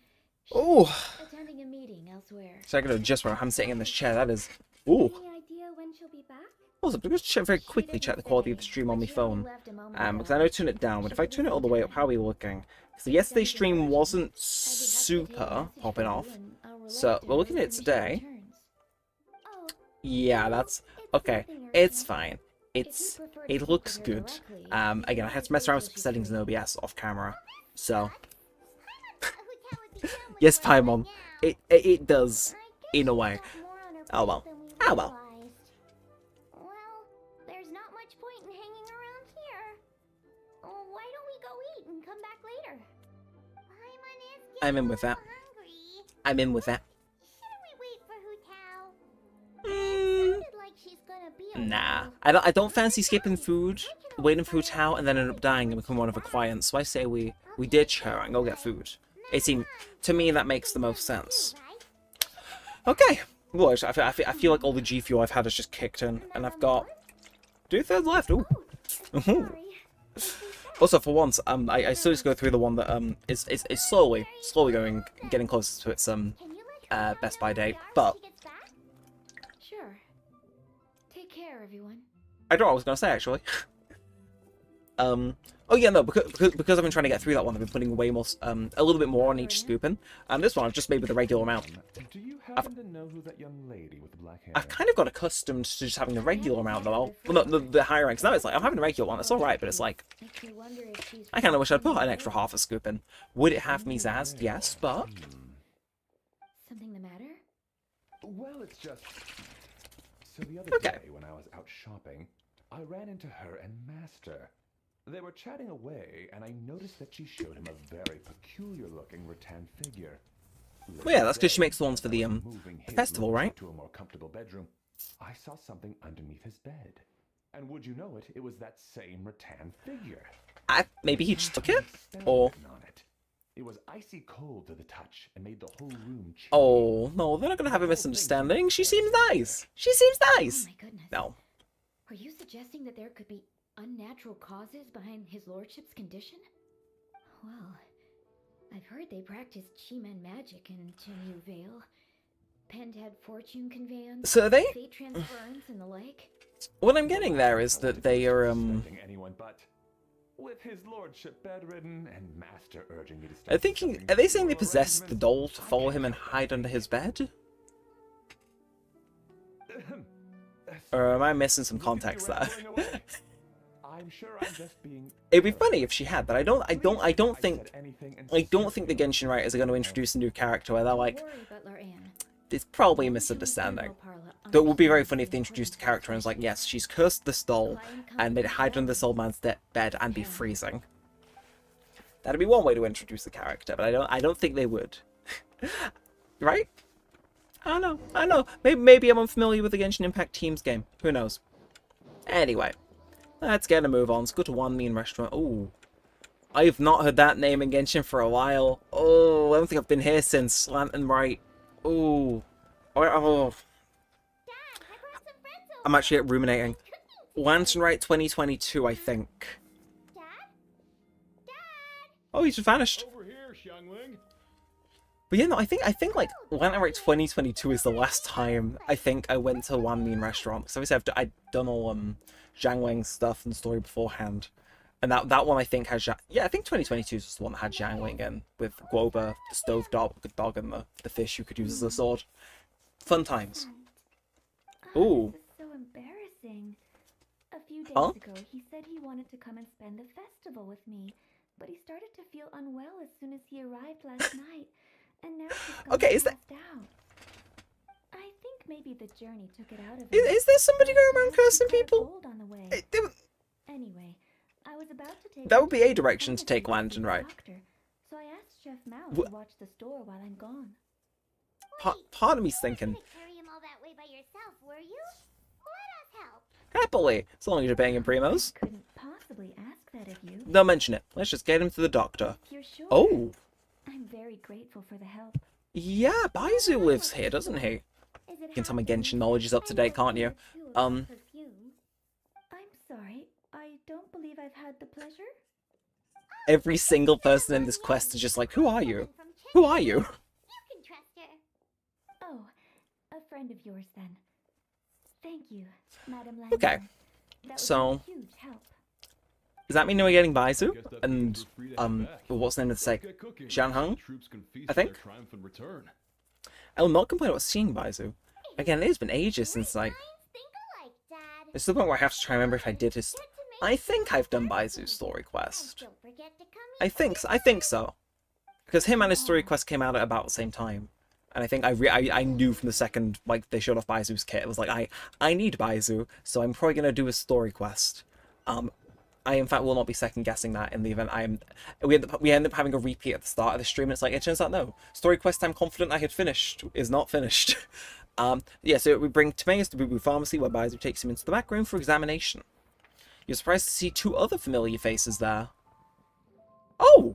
Ooh. Attending a meeting elsewhere. So I gotta adjust where I'm sitting in this chair, that is... Ooh. Any idea when she'll be back? Also, I'm going to very quickly check the quality of the stream on my phone. Because I know to turn it down, but if I turn it all the way up, how are we looking? So yesterday's stream wasn't super popping off. So, we're looking at it today. Oh, Yeah, that's... Okay, it's fine. It looks good. Again, I had to mess around with settings in OBS off camera. So, Hu Tao would be done with yes, her right Paimon, now. it does, I guess in a she's way. got more on her Oh, well. plate than we Oh, well. realized. Well, there's not much point in hanging around here. Why don't we go eat and come back later? Paimon is getting I'm in with a that. little hungry. I'm in with that. Shouldn't we wait for Hu Tao? Mm, Sounded like she's gonna be a nah, while. I don't fancy skipping food, waiting for Tao, and then end up dying and become one of her clients. So I say we ditch her and go get food. It seems to me that makes the most sense. Okay. Well, I feel like all the G fuel I've had has just kicked in, and I've got 2/3 left. Ooh. Ooh. Also, for once, I still just go through the one that is slowly getting closer to its Best Buy date, but Sure. Take care, everyone. I don't know what I was gonna say actually. Oh yeah, no, because I've been trying to get through that one, I've been putting way more, a little bit more on each scooping. And this one I've just made with a regular amount. Do you happen to know who that young lady with the black hair? I've kind of got accustomed to just having the regular amount though. Well, no, the higher ranks. Now it's like I'm having a regular one. It's all right, but it's like Makes me wonder if she's I kind of wish I'd put an extra half a scoop in. Would it have me zazzed? Yes, but Something the matter? Well, it's just... So the other Okay. day when I was out shopping, I ran into her and Master. They were chatting away, and I noticed that she showed him a very peculiar-looking rattan figure. Well, yeah, that's 'cause she makes the ones for the, Moving his festival, looks right? To a more comfortable bedroom, I saw something underneath his bed. And would you know it was that same rattan figure. maybe he just took it, Spell or written on it. It was icy cold to the touch and made the whole room chilly. Oh, no, they're not gonna have a misunderstanding. She seems nice. She seems Oh nice. my goodness. No. Are you suggesting that there could be unnatural causes behind his lordship's condition? Well, I've heard they practice Chi-Men magic in Chenyu Vale. Pentad fortune conveyance, So are they? fate transference, and the like. What I'm getting there is that they are, Suspecting anyone but. With his lordship bedridden and master urging me to start are they saying they possessed the doll to follow him and hide under his bed? Or am I missing some context there? I'm sure I'm just being. It'd be funny if she had, but I don't think the Genshin writers are going to introduce a new character where they're like, Don't worry, Butler Ann. it's probably a misunderstanding. Though it would be very funny if they introduced a character and was like, yes, she's cursed this doll and made it hide under this old man's bed and be freezing. That'd be one way to introduce the character, but I don't think they would. Right? I don't know. Maybe I'm unfamiliar with the Genshin Impact Teams game. Who knows? Anyway, let's get a move on. Let's go to One Mean Restaurant. Ooh. I've not heard that name in Genshin for a while. Oh, I don't think I've been here since Lantern Rite. Ooh. Oh. I'm actually ruminating. Lantern Rite 2022, I think. Dad? Dad? Oh, he's just vanished. Over here, Xiangling. But yeah, no, I think like Lantern Rite 2022 is the last time I think I went to One Mean Restaurant. Because obviously I'd done all Zhang Weng's stuff and story beforehand. And that one I think has yeah, I think 2022 is just the one that had Zhang Weng in with Guoba, the stove dog, and the fish you could use as a sword. Fun times. Ooh. This is so embarrassing. A few days Huh? ago, he said he wanted to come and spend the festival with me, but he started to feel unwell as soon as he arrived last night, and now he's gone Okay, is that- passed out. I think maybe the journey took it out of him. Is there somebody going around cursing He got a people? cold on the way. Anyway, I was about to take That would be a him direction to to take see Lantern the Rite. doctor, so I asked Chef Mao Wha- to watch the store while I'm gone. Part of me's You thinking, weren't gonna carry him all that way by yourself, were you? Let us help. happily, as long as you're paying him primos. Couldn't possibly ask that of you. Don't mention it. Let's just get him to the doctor. If you're sure. Oh, I'm very grateful for the help. yeah, Baizu lives here, doesn't he? Is You can tell my Genshin knowledge is up to date, can't you? I'm sorry, I don't believe I've had the pleasure. Every single person in this quest is just like, who are you? Who are you? You can trust her. Oh, a friend of yours then. Thank you, Madame Okay, Langdon. That was so- a huge help. Does that mean we're getting Baizu? Guess that And, means we're free to head back. what's the name of the sake? Get cooking. Zhanheng? Troops can feast I for their think. triumphant return. I will not complain about seeing Baizu. Again, it has been ages since, like, Minds think alike, Dad. it's the point where I have to try and remember if I did his... Get to make I think I've done Baizu's story And quest. don't forget to come I think so. Because him and his story quest came out at about the same time. And I think I knew from the second, like, they showed off Baizu's kit, it was like, I need Baizu, so I'm probably going to do a story quest. I, in fact, will not be second-guessing that in the event we end up having a repeat at the start of the stream, and it's like, it turns out, no. Story quest I'm confident I had finished is not finished. Yeah, so we bring Timaeus to Boo Boo Pharmacy, where Baizu takes him into the back room for examination. You're surprised to see two other familiar faces there. Oh!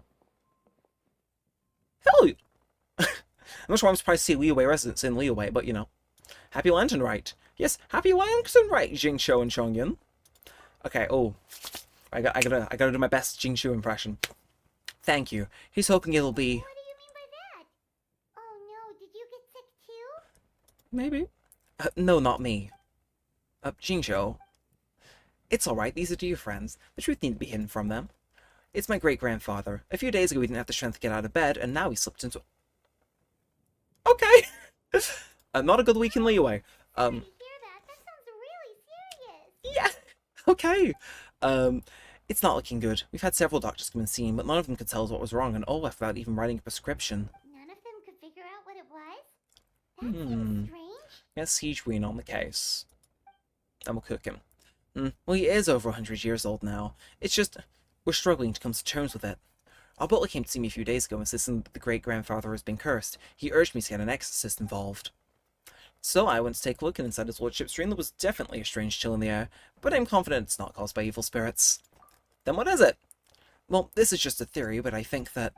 Hell! I'm not sure I'm surprised to see Liyue residents in Liyue, but you know. Happy Lantern Rite. Yes, Happy Lantern Rite, Jingshou and Chongyun. Okay, oh. I gotta do my best Jingshu impression. Thank you. He's hoping it'll be... What do you mean by that? Oh no, did you get sick too? Maybe. No, not me. Jingshu. It's alright, these are dear friends. The truth needn't be hidden from them. It's my great-grandfather. A few days ago he didn't have the strength to get out of bed, and now he slipped into... Okay! Not a good week in Liyue. Did you hear that? That sounds really serious. Yeah! Okay! It's not looking good. We've had several doctors come and see him, but none of them could tell us what was wrong, and all left without even writing a prescription. None of them could figure out what it was? That seems strange. Get Siege Queen on the case. And we'll cook him. Well, he is over 100 years old now. It's just, we're struggling to come to terms with it. Our butler came to see me a few days ago, insisting that the great-grandfather has been cursed. He urged me to get an exorcist involved. So I went to take a look, and inside his lordship's dream there was definitely a strange chill in the air, but I'm confident it's not caused by evil spirits. Then what is it? Well, this is just a theory, but I think that...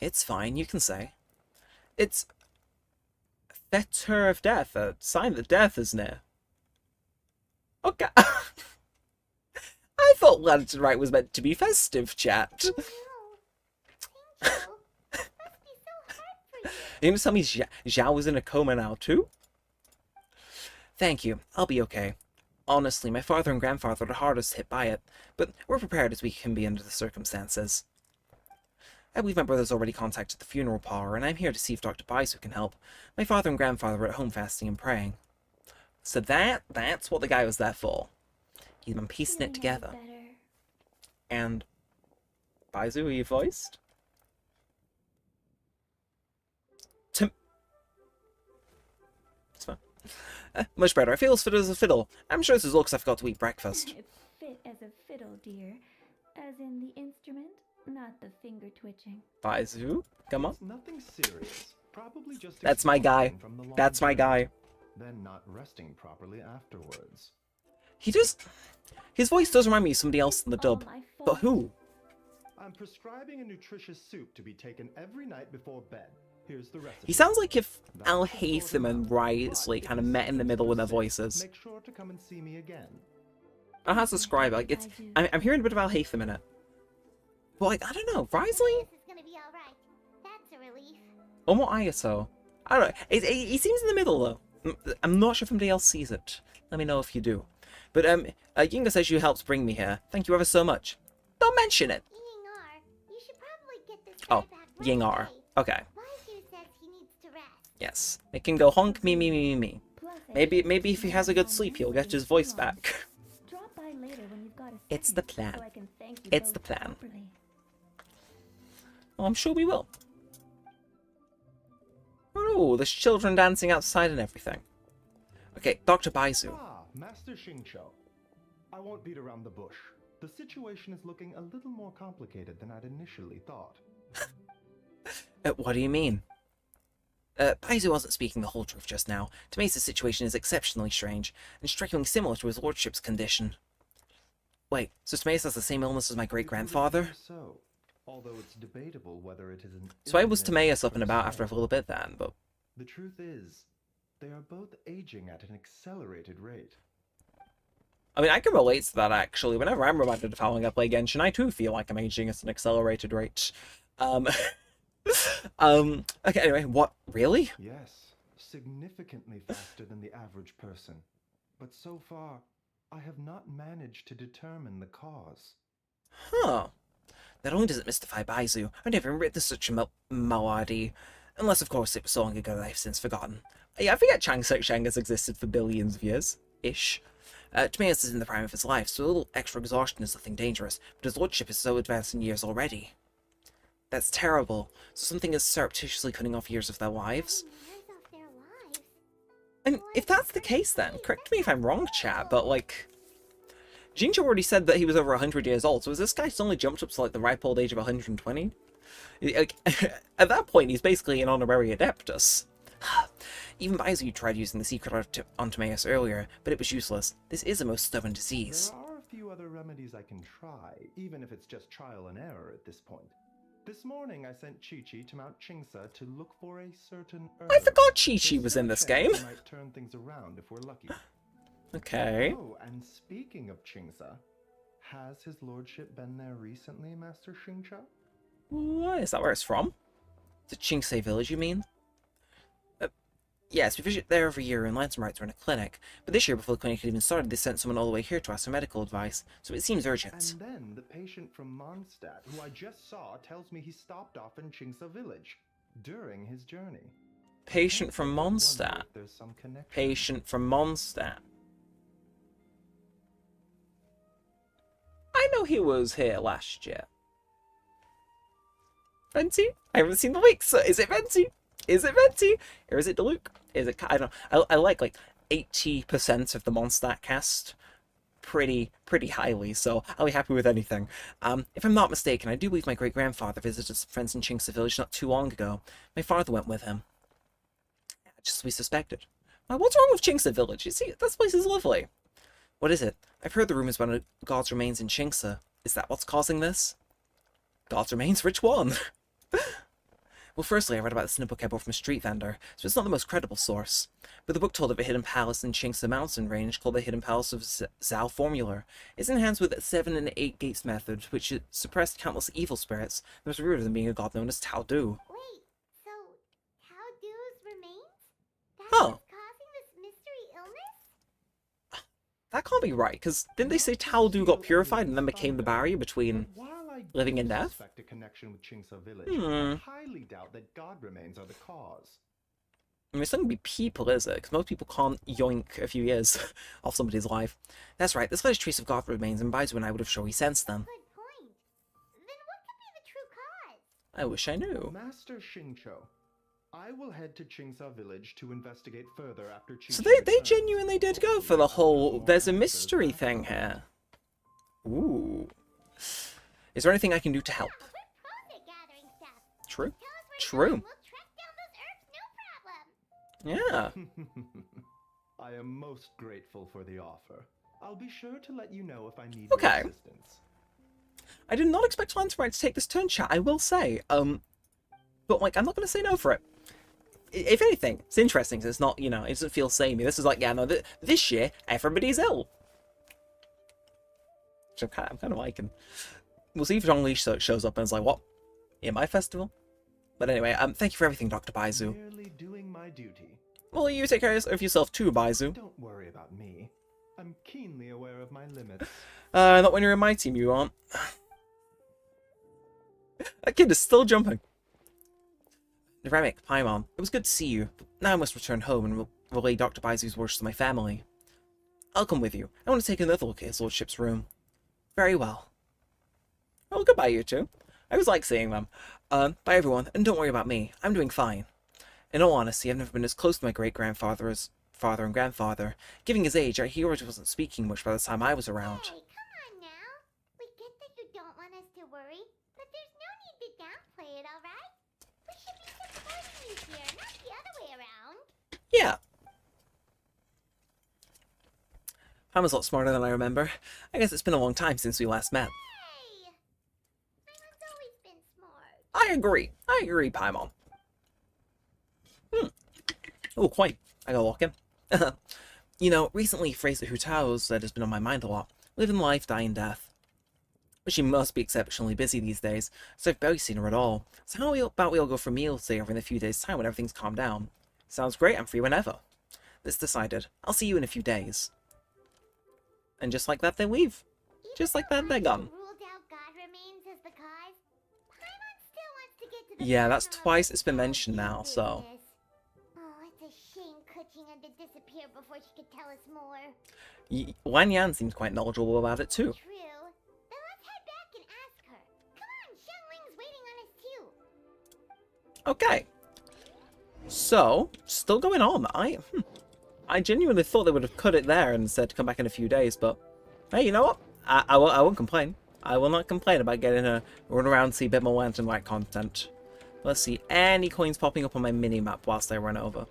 It's fine, you can say. It's fetter of death, a sign that death is near. Okay. I thought Lantern Rite was meant to be festive, chat. Oh, no. Thank you. Must be so hard for you. You gonna tell me Zhao is in a coma now, too? Thank you. I'll be okay. Honestly, my father and grandfather are the hardest hit by it, but we're prepared as we can be under the circumstances. I believe my brother's already contacted the funeral parlor, and I'm here to see if Dr. Baisu can help. My father and grandfather are at home fasting and praying. So that's what the guy was there for. He's been piecing it together. Better. And Baisu, are you voiced? It's fine. Much better. I feel as fit as a fiddle. I'm sure this is all because I forgot to eat breakfast. It's fit as a fiddle, dear. As in the instrument, not the finger twitching. Baisu, come on. It's nothing serious. Probably just That's my guy. exhaustion from the long That's my journey, guy. Then not resting properly afterwards. His voice does remind me of somebody else in the dub. All my But fault. who? I'm prescribing a nutritious soup to be taken every night before bed. Here's the recipe. He sounds like if That's Al the sort Hatham and amount. Risley But kind of if met in the middle with their symptoms voices. Make sure to come and see me again. I have to describe it. Like it's. I'm hearing a bit of Al Hatham in it. But like I don't know, Risley? This is gonna be alright. That's a relief. Or more ISO. I don't know. He seems in the middle though. I'm not sure if anybody else sees it. Let me know if you do. But Yinga says you helped bring me here. Thank you ever so much. Don't mention it. Yingar, you should probably get this Oh, guy back right Yingar. away. Okay. Baisu says he needs to rest. Yes. It can go honk me me me me me. Plus, I Maybe think if he has a good sleep, he'll get his voice back. Drop by later when you've got a It's the second, plan. So I can thank you It's both the plan. properly. Well, I'm sure we will. Oh, there's children dancing outside and everything. Okay, Dr. Baisu. Ah, Master Xingqiu. I won't beat around the bush. The situation is looking a little more complicated than I'd initially thought. What do you mean? Baisu wasn't speaking the whole truth just now. Tomesa's situation is exceptionally strange, and strikingly similar to his lordship's condition. Wait, so Tomesa has the same illness as my great-grandfather? So, although it's debatable whether it is an So I was illness Timaeus up and per about se. after a little bit then, but... The truth is, they are both aging at an accelerated rate. I mean, I can relate to that, actually. Whenever I'm reminded of how long I play Genshin, I too feel like I'm aging at an accelerated rate. Okay, anyway, what? Really? Yes, significantly faster than the average person. But so far, I have not managed to determine the cause. Huh. Not only does it mystify Baisu, I've never written such a malady. Unless, of course, it was so long ago that I've since forgotten. Yeah, I forget Chang Sheng has existed for billions of years. Ish. Timaeus is in the prime of his life, so a little extra exhaustion is nothing dangerous, but his lordship is so advanced in years already. That's terrible. So something is surreptitiously cutting off years of their lives? Years off their lives. And if that's the case then, correct me if I'm wrong, chat, but like... Jinja already said that he was over 100 years old, so has this guy suddenly jumped up to like the ripe old age of 120? Like, at that point, he's basically an honorary adeptus. Even Baisu tried using the secret on Timaeus earlier, but it was useless. This is a most stubborn disease. There are a few other remedies I can try, even if it's just trial and error at this point. This morning I sent Chi-Chi to Mount Chingsa to look for a certain herb. I forgot Chi-Chi There's was still in a this chance game. we might turn things around if we're lucky. Okay. Oh, and speaking of Chingsa, has his lordship been there recently, Master Xingqiu? What? Is that where it's from? Is it Chingsei Village, you mean? Yes, we visit there every year and Lantern Rites are in a clinic, but this year before the clinic had even started, they sent someone all the way here to ask for medical advice, so it seems urgent. And then the patient from Mondstadt, who I just saw, tells me he stopped off in Chingsa Village during his journey. Patient from I wonder Mondstadt. if there's some connection. Patient from Mondstadt. I know he was here last year. Venti? I haven't seen the leaks. Is it Venti? Is it Venti? Or is it Deluke? Is it... I don't know. I like 80% of the Mondstadt cast pretty highly, so I'll be happy with anything. If I'm not mistaken, I do believe my great-grandfather visited some friends in Chingsa Village not too long ago. My father went with him. Just as we suspected. What's wrong with Chingsa Village? You see, this place is lovely. What is it? I've heard the rumors about a god's remains in Chingsa. Is that what's causing this? God's remains? Which one? Well, firstly, I read about this in a book I bought from a street vendor, so it's not the most credible source. But the book told of a hidden palace in Chingsa mountain range called the Hidden Palace of Zhao Formula. It's enhanced with a 7 and 8 gates method, which suppressed countless evil spirits. There's a root of them being a god known as Tao Du. Wait, so Tao Du's remains? That's Huh. what's causing this mystery illness? That can't be right, because didn't they say Tao Du got purified and then became the barrier between... While I living do and death? suspect a connection with Chingsa village, Hmm. I highly doubt that god remains are the cause. I mean, it's not going to be people, is it? Because most people can't yoink a few years off somebody's life. That's right, this latest trace of god remains, and Baizu and I would have surely sensed them. Good point. Then what could be the true cause? I wish I knew. Master Xingqiu, I will head to Chingsa village to investigate further after Chi. So they genuinely did go for the whole, there's a mystery thing here. Ooh. Is there anything I can do to help? We're profit gathering stuff. True. Tell us where True. you're going, we'll track down those herbs, no problem. Yeah. I am most grateful for the offer. I'll be sure to let you know if I need Okay. your assistance. I did not expect Landsprite to take this turn, chat, I will say. But, like, I'm not going to say no for it. If anything, it's interesting, because it's not, you know, it doesn't feel samey. This is like, yeah, no, this year, everybody's ill. Which I'm kind of liking. We'll see if Zhongli shows up and is like, what? In my festival? But anyway, thank you for everything, Dr. Baizu. Merely doing my duty. Well, you take care of yourself too, Baizu. Don't worry about me. I'm keenly aware of my limits. Not when you're in my team, you aren't. That kid is still jumping. Neremik, Paimon, it was good to see you. Now I must return home and relay Dr. Baizu's words to my family. I'll come with you. I want to take another look at his lordship's room. Very well. Well, goodbye, you two. I always like seeing them. Bye, everyone, and don't worry about me. I'm doing fine. In all honesty, I've never been as close to my great-grandfather as father and grandfather. Given his age, he already wasn't speaking much by the time I was around. Hey, come on now. We get that you don't want us to worry, but there's no need to downplay it, alright? We should be supporting you here, not the other way around. Yeah. Paimon's a lot smarter than I remember. I guess it's been a long time since we last met. Hey! Paimon's always been smart. I agree, Paimon. Oh, quite. I gotta walk in. You know, recently Fraser Hutao's that has been on my mind a lot. Live in life, die in death. But she must be exceptionally busy these days, so I've barely seen her at all. So how about we all go for meals together in a few days' time when everything's calmed down? Sounds great, I'm free whenever. This decided. I'll see you in a few days. And just like that, they leave. Just like that, they're gone. Ruled out God remains as the cause. Paimon still wants to get to the Yeah, that's bottom of twice this it's been mentioned now, business. so... Oh, it's a shame Kuching had to disappear before she could tell us more. Wan Yan seems quite knowledgeable about it too. True. Then let's head back and ask her. Come on, Xiangling's waiting on us too. Okay. So, still going on. I genuinely thought they would have cut it there and said to come back in a few days, but hey, you know what? I won't complain. I will not complain about getting a run around, see a bit more Lantern Light content. Let's see, any coins popping up on my mini-map whilst I run over.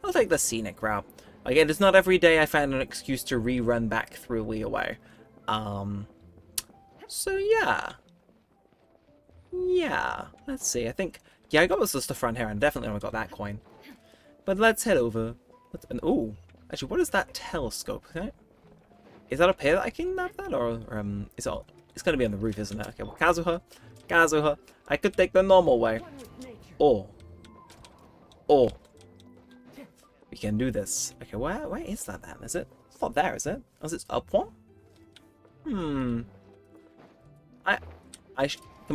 I'll take the scenic route. Again, it's not every day I find an excuse to rerun back through Leeway. So yeah. Yeah, let's see, I think... Yeah, I got this stuff around here, and definitely only got that coin. But let's head over. Ooh, actually, what is that telescope? Okay. Is that up here that I can map that, or it's going to be on the roof, isn't it? Okay, well, Kazuha, I could take the normal way. Or, we can do this. Okay, where is that then? Is it? It's not there, is it? Is it up one? Come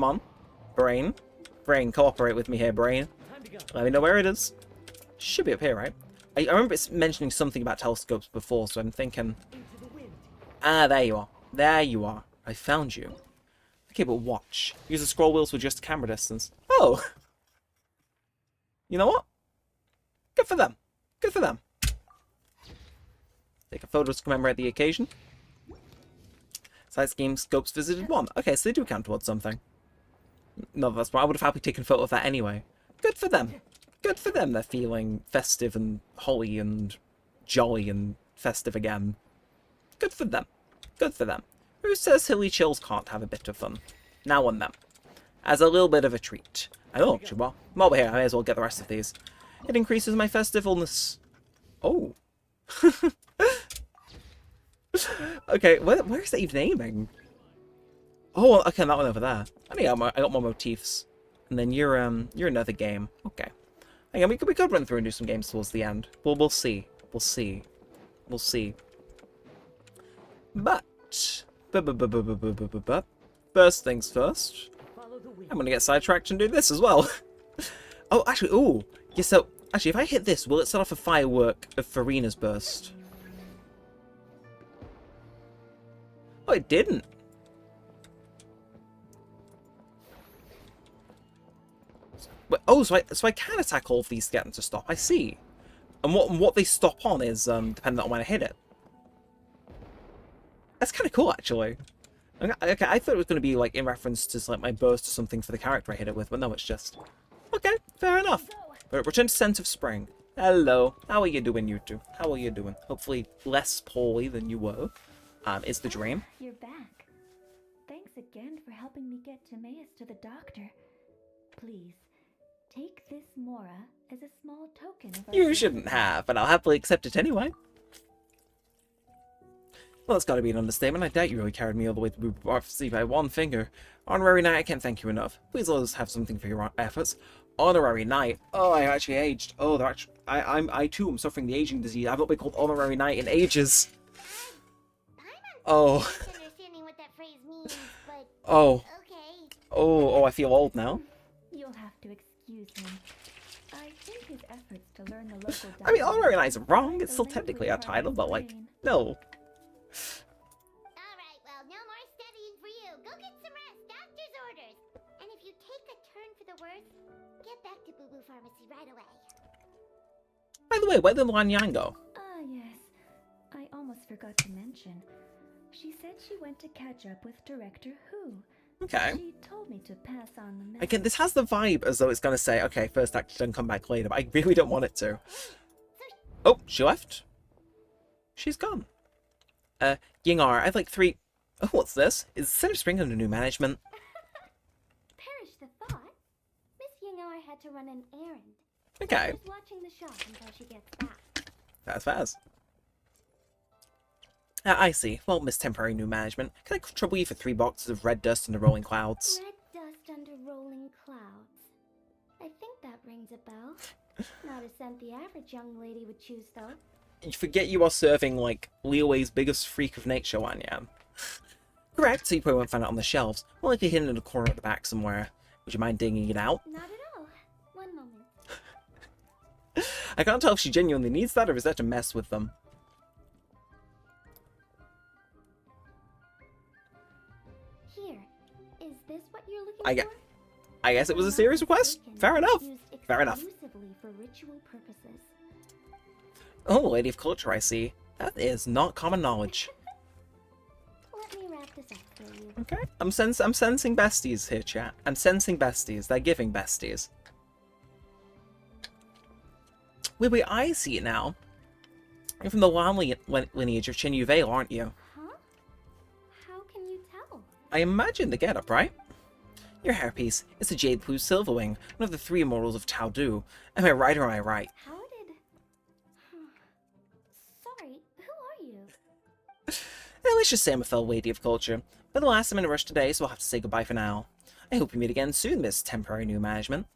on, brain, cooperate with me here, brain. Let me know where it is. Should be up here, right? I remember it's mentioning something about telescopes before, so I'm thinking... Ah, there you are. There you are. I found you. Okay, but watch. Use the scroll wheels for just camera distance. Oh! You know what? Good for them. Good for them. Take a photo to commemorate the occasion. Side scheme scopes visited 1. Okay, so they do count towards something. No, that's why I would have happily taken a photo of that anyway. Good for them. Good for them. They're feeling festive and holly and jolly and festive again. Good for them. Good for them. Who says Hilly Chills can't have a bit of fun? Now on them. as a little bit of a treat. Oh, well, while we're here, I may as well get the rest of these. It increases my festivalness. Oh. Okay, where's that even aiming? Oh, okay, that one over there. I think I got more motifs. And then you're another game. Okay. Again, we could run through and do some games towards the end. Well, we'll see. We'll see. We'll see. But first things first. I'm gonna get sidetracked and do this as well. Oh, actually, ooh. Yeah, so actually, if I hit this, will it set off a firework of Farina's burst? Oh, it didn't. But, oh, so I can attack all of these to get them to stop. I see. And what they stop on is dependent on when I hit it. That's kind of cool, actually. Okay, I thought it was going to be like in reference to like my burst or something for the character I hit it with, but no, it's just okay. Fair enough. But return to Scent of Spring. Hello. How are you doing, you two? How are you doing? Hopefully less poorly than you were. Is the dream. You're back. Thanks again for helping me get Timaeus to the doctor. Please, take this Mora as a small token of our You shouldn't have, but I'll happily accept it anyway. Well, that's got to be an understatement. I doubt you really carried me all the way to Bubarfsea by one finger. Honorary Knight, I can't thank you enough. Please let us have something for your efforts. Honorary Knight. Oh, I actually aged. Oh, they're actually, I too am suffering the aging disease. I've not been called Honorary Knight in ages. Oh. Understanding what that phrase means, but Oh. okay. Oh, I feel old now. You'll have to excuse him. I think his efforts to learn the local I mean, dialect Honorary Knight's wrong. It's the still technically our language title, but like, brain. no. Alright, well, no more studying for you. Go get some rest. Doctor's orders. And if you take a turn for the worse, get back to Boo Boo Pharmacy right away. By the way, where did Lanyang go? Ah, yes. I almost forgot to mention. She said she went to catch up with Director Who. Okay. She told me to pass on the message. Again, this has the vibe as though it's going to say, okay, first act, then come back later, but I really don't want it to. Oh, she left? She's gone. Yingar, I'd like 3... Oh, what's this? Is Center Spring under new management? Perish the thought. Miss Yingar had to run an errand. Okay. She's watching the shop until she gets back. That's fast. I see. Well, Miss Temporary New Management, can I trouble you for 3 boxes of red dust under rolling clouds? Red dust under rolling clouds. I think that rings a bell. Not a scent the average young lady would choose, though. You forget you are serving, like, Leeway's biggest freak of nature, Wanyan. Correct, so you probably won't find it on the shelves. More likely hidden in a corner at the back somewhere. Would you mind digging it out? Not at all. One moment. I can't tell if she genuinely needs that or is that to mess with them. Here. Is this what you're looking I for? guess it was a serious request. Fair enough. Fair enough. Exclusively for ritual purposes. Oh, Lady of Culture, I see. That is not common knowledge. Let me wrap this up for you. Okay. I'm sensing besties here, chat. I'm sensing besties. They're giving besties. Wait, I see it now. You're from the long lineage of Chen Yuvei, aren't you? Huh? How can you tell? I imagine the getup, right? Your hairpiece is a Jade Blue Silverwing, one of the 3 immortals of Taodu. Am I right or am I right? How did... Sorry, who are you? Let's just say I'm a fellow Lady of Culture. But alas, I'm in a rush today, so I'll have to say goodbye for now. I hope we meet again soon, Miss Temporary New Management.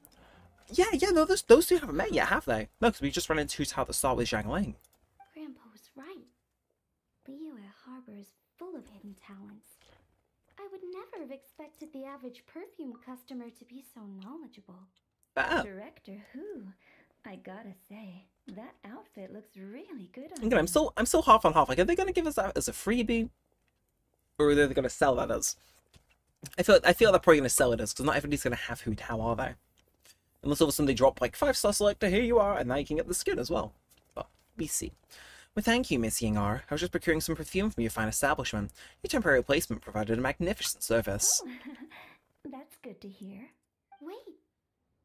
Yeah, no, those 2 haven't met yet, have they? No, because we just run into Tao at the start with Zhang Ling. Grandpa was right. Liyue Harbor is full of hidden talents. I would never have expected the average perfume customer to be so knowledgeable. Ah. Director Who? I gotta say, that outfit looks really good on Again, you. I'm still half on half. Like, are they going to give us that as a freebie? Or are they going to sell that as... I feel they're probably going to sell it as, because not everybody's going to have Hu Tao, are they? Unless all of a sudden they drop like 5-star selector, here you are, and now you can get the skin as well. But we see. Well, thank you, Miss Yingar. I was just procuring some perfume from your fine establishment. Your temporary replacement provided a magnificent service. Oh, that's good to hear. Wait,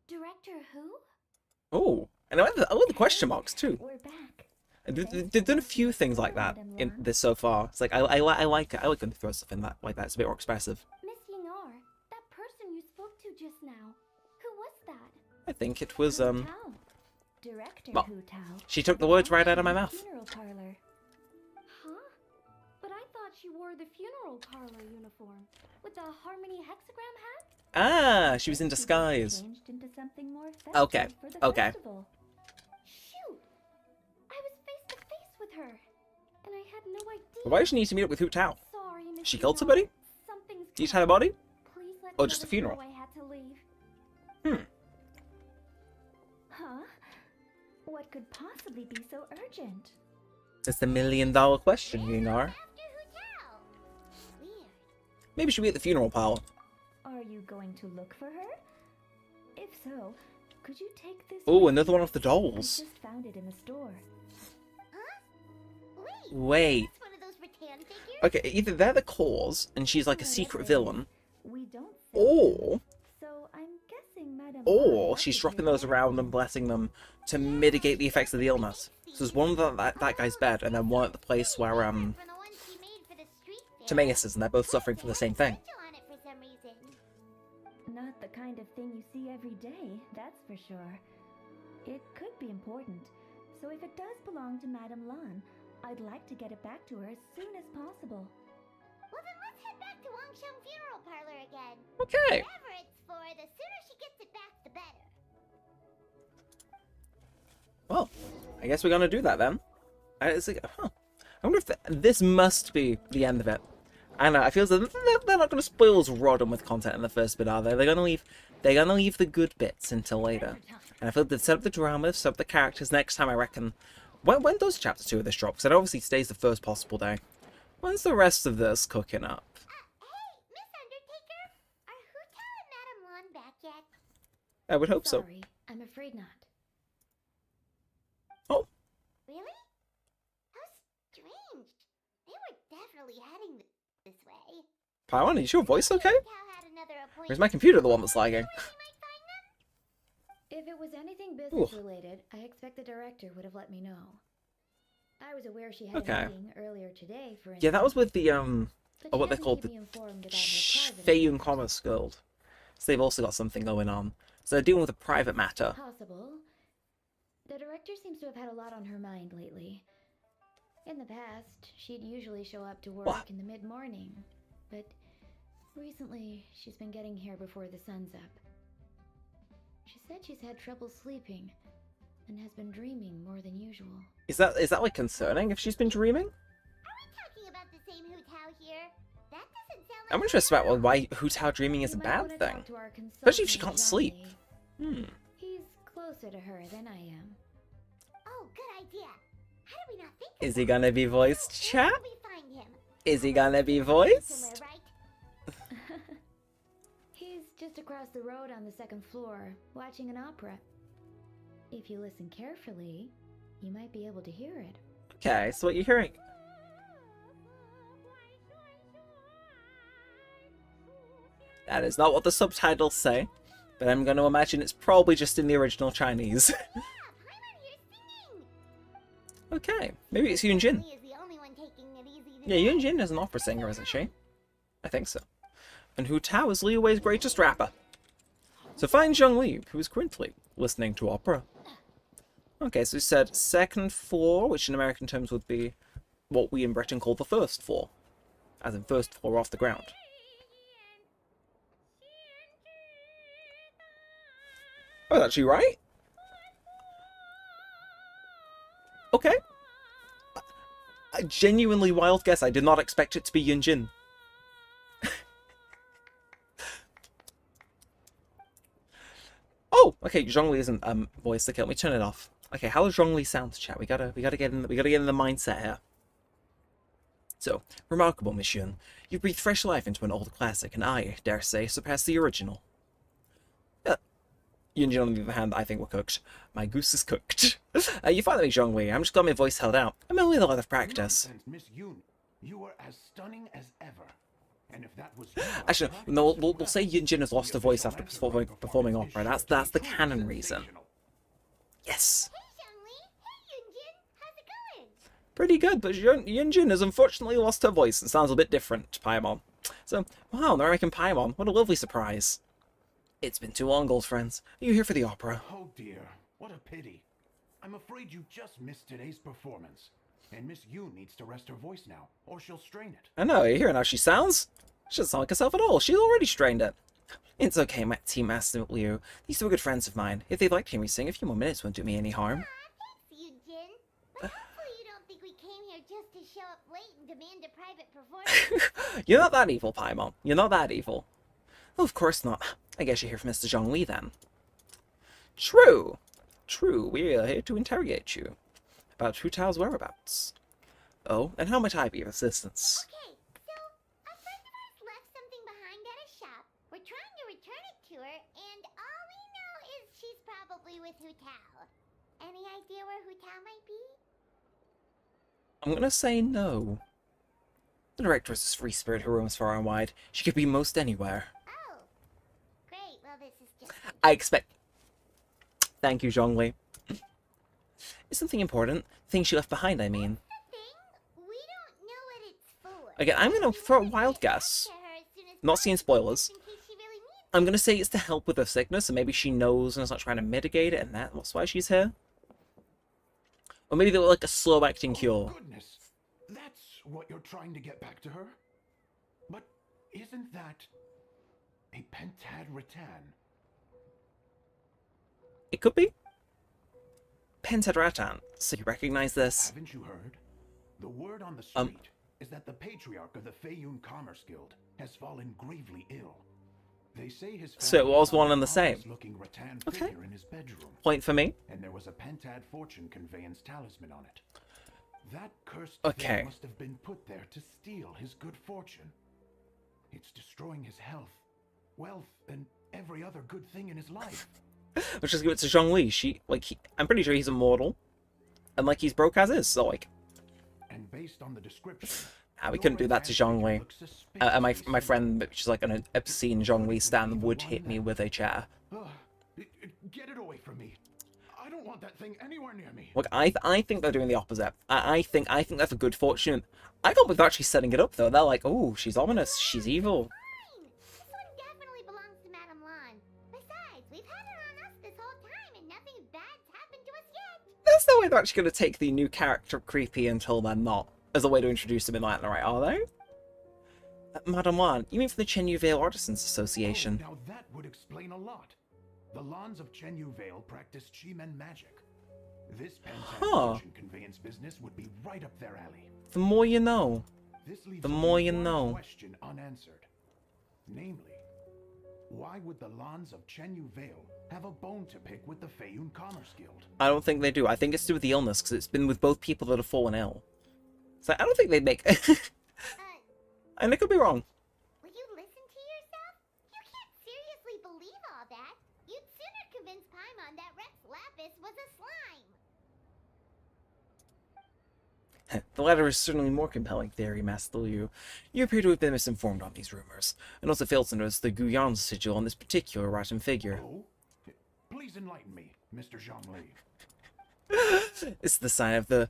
Director Who? Oh, and I like the question marks too. We're back. They've done a few things like that in this so far. It's like I like it. I like when they throw stuff in that like that. It's a bit more expressive. Miss Yingar, that person you spoke to I think it was, Hu Tao. Director well, Hu Tao. she took the words right out of my The mouth. Funeral parlor. Huh? But I thought she wore the funeral parlor uniform with the Harmony hexagram hat? Ah, she was in She just disguise. changed into something more Okay, festive for the okay. festival. Shoot! I was face to face with her, and I had no idea. Why does she need to meet up with Hu Tao? Sorry, Miss She killed Yuno. somebody? Something's Did she have a body? Please let Or the just a others funeral? know I had to leave. Hmm. Huh? What could possibly be so urgent? It's the $1,000,000 question, Yunar. After Hu Tao. Weird. Maybe she'll be at the funeral parlor. Are you going to look for her? If so, could you take this? Oh, with another you? one of the dolls. I just found it in the store. Wait. Wait. That's one of those rattan figures? Okay, either they're the cause, and she's like a Whatever secret it is, villain, We don't sell or them, so I'm guessing Madame or Wang she's is dropping your those around and blessing them to mitigate the effects of the illness. So there's one that guy's bed, and then one at the place where From the ones she made for the street fair. Timaeus is, and they're both suffering from the same thing. On it for some reason. Not the kind of thing you see every day, that's for sure. It could be important, so if it does belong to Madame Lan, I'd like to get it back to her as soon as possible. Well then let's head back to Wangsheng Funeral Parlor again. Okay. Whatever it's for, the sooner she gets it back, the better. Well, I guess we're gonna do that then. It's like, huh. I wonder if this must be the end of it. I know. I feel as though they're not gonna spoil us rotten with content in the first bit, are they? They're gonna leave the good bits until later. And I feel they've set up the drama, set up the characters. Next time, I reckon. When does chapter 2 of this drop? Because it obviously stays the first possible day. When's the rest of this cooking up? Hey, Miss Undertaker! Are Hu Tao and Madame Lan back yet? I would hope so. Sorry, I'm afraid not. Oh, Really? How strange. They were definitely heading this way. Paimon, is your voice okay? Hu Tao had another Or is appointment. my computer the one that's lagging? Where we might find them? If it was anything business Ooh. related, I expect the director would have let me know. I was aware she had Okay. a meeting earlier today, for Yeah, that was with the but oh, she what they doesn't called keep the me informed about her private Feiyun affairs. Commerce Guild. So they've also got something going on. So they're dealing with a private matter. Possible. The director seems to have had a lot on her mind lately. In the past, she'd usually show up to work What? in the mid-morning, but recently she's been getting here before the sun's up. She said she's had trouble sleeping and has been dreaming more than usual. Is that like concerning if she's been dreaming? Are we talking about the same Hu Tao here? That doesn't sound like I'm interested about why Hu Tao dreaming is a You might bad wanna thing. talk to our Especially if she consultant, can't sleep. Johnny. Hmm. He's closer to her than I am. Oh, good idea. How did we not think Is of he that? gonna be voiced, So, chat? where do we find him? Is he gonna be Somewhere, voiced? right? He's just across the road on the second floor, watching an opera. If you listen carefully, you might be able to hear it. Okay, so what you're hearing? That is not what the subtitles say, but I'm going to imagine it's probably just in the original Chinese. Yeah, Paimon here's singing. Okay, maybe it's Yunjin. He is the only one taking it easy Yeah, today. Yunjin is an opera singer, isn't she? I think so. And Hu Tao is Li Wei's greatest rapper. So find Zhongli, who is currently listening to opera. Okay, so he said second floor, which in American terms would be what we in Britain call the first floor. As in first floor off the ground. Oh, that's you right? Okay. A genuinely wild guess. I did not expect it to be Yunjin. Oh, okay. Zhongli isn't voice. Okay, let me turn it off. Okay, how does Zhongli sound, chat? We gotta get in the mindset here. So, remarkable, Miss Yun. You breathed fresh life into an old classic, and I dare say surpassed the original. Yunjin, on the other hand, I think we're cooked. My goose is cooked. You finally make Zhongli. I'm just got my voice held out. I'm only a lot of practice. Nonsense, Miss Yun. You were as stunning as ever. And if that was you, Actually, no, we'll say Yunjin has lost her voice after performing opera. That's the canon reason. Yes. Hey, Zhongli. Hey, Yunjin. How's it going? Pretty good, but Yunjin has unfortunately lost her voice and sounds a bit different to Paimon. So, wow, Neremik and Paimon, what a lovely surprise. It's been too long, old friends. Are you here for the opera? Oh dear, what a pity. I'm afraid you just missed today's performance. And Miss Yoon needs to rest her voice now, or she'll strain it. I know, you hear how she sounds? She doesn't sound like herself at all. She's already strained it. It's okay, my team Master Liu. These two are good friends of mine. If they'd like to hear me sing, a few more minutes won't do me any harm. Thanks, Yujin. But hopefully you don't think we came here just to show up late and demand a private performance. You're not that evil, Paimon. You're not that evil. Oh, of course not. I guess you're here for Mr. Zhongli, then. True. True, we're here to interrogate you. About Hu Tao's whereabouts. Oh, and how might I be of assistance? Okay, so a friend of ours left something behind at a shop. We're trying to return it to her, and all we know is she's probably with Hu Tao. Any idea where Hu Tao might be? I'm gonna say no. The director is a free spirit who roams far and wide. She could be most anywhere. Oh, great. Well, this is just... I expect... Thank you, Zhongli. Is something important? Things she left behind, I mean. the thing. We don't know what it's for. Again, I'm gonna throw a wild guess. Not seeing spoilers. I'm gonna say it's to help with her sickness, and maybe she knows and is not trying to mitigate it, and that's why she's here. Or maybe they were like a slow-acting cure. Goodness, that's what you're trying to get back to her? But isn't that a pentad rattan? It could be. Pentad Rattan. So you recognize this? Haven't you heard? The word on the street is that the patriarch of the Feiyun Commerce Guild has fallen gravely ill. They say his So it was one and the same. looking rattan Okay. figure in his bedroom, Point for me. and there was a pentad fortune conveyance talisman on it. That cursed Okay. thing must have been put there to steal his good fortune. It's destroying his health, wealth, and every other good thing in his life. Let's just give it to Zhongli. I'm pretty sure he's immortal. And like he's broke as is, so like... And based on the description, we couldn't do that to Zhongli. My friend, which is like an obscene Zhongli stan, would hit me with a chair. Get it away from me. I don't want that thing anywhere near me. Look, I think they're doing the opposite. I think they're for good fortune. I can't believe they're actually setting it up though. They're like, oh, she's ominous, she's evil. Fine. This one definitely belongs to Madame Lan. Besides, we've had her on us this whole time, and nothing bad's happened to us yet. There's no way they're actually going to take the new character creepy until they're not, as a way to introduce them in Latin, right? Are they? Madame Lan, you mean from the Chenyu Vale Artisans Association? Oh, now that would explain a lot. The Lans of Chenyu Vale practice Chi-Men magic. This pentad fortune conveyance business would be right up their alley. The more you know. This leaves The more only you one know. question unanswered. Namely, why would the Lans of Chenyu Vale have a bone to pick with the Feiyun Commerce Guild? I don't think they do. I think it's to do with the illness, because it's been with both people that have fallen ill. So I don't think they'd make... And I could be wrong. Will you listen to yourself? You can't seriously believe all that. You'd sooner convince Paimon that Rex Lapis was a slime. The latter is certainly more compelling theory, Master Liu. You appear to have been misinformed on these rumors, and also failed to notice the Guyan sigil on this particular Ratten figure. Oh? Please enlighten me, Mr. Zhongli. It's the sign of the...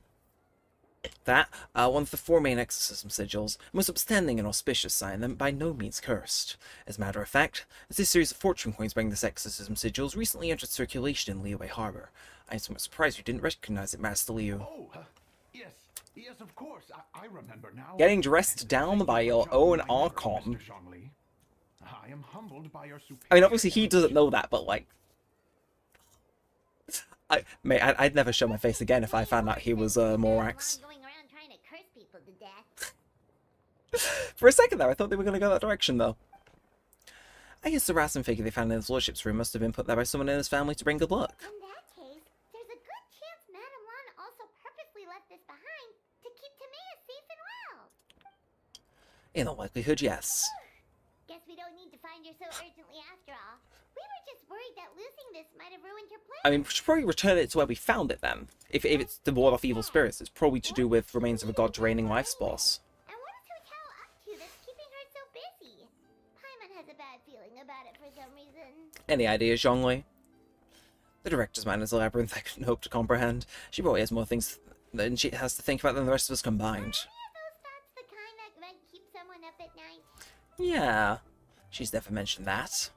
one of the 4 main exorcism sigils, a most upstanding and auspicious sign, and by no means cursed. As a matter of fact, as this series of fortune coins bearing this exorcism sigils recently entered circulation in Liyue Harbor. I am somewhat surprised you didn't recognize it, Master Liu. Oh, yes, of course. I remember now. Getting dressed down by your own Archon. Mr. Zhongli. I am humbled by your superior. I mean, obviously he doesn't know that, but like... I'd never show my face again if I found out he was Morax. Going around trying to curse people to death. For a second there, I thought they were going to go that direction, though. I guess the Rassen figure they found in his lordship's room must have been put there by someone in his family to bring good luck. In that case, there's a good chance Madame Lan also purposely left this behind to keep Tamea safe and well. In all likelihood, yes. Guess we don't need to find her so urgently after all. We were just worried that losing this might have ruined her plan. I mean, we should probably return it to where we found it then. If it's to ward off evil spirits, it's probably to do with remains of a god draining life source. And what is Hu Tao up to that's keeping her so busy? Paimon has a bad feeling about it for some reason. Any ideas, Zhongli? The director's mind is a labyrinth I couldn't hope to comprehend. She probably has more things than she has to think about than the rest of us combined. Are those thoughts the kind that might keep someone up at night? Yeah, she's never mentioned that.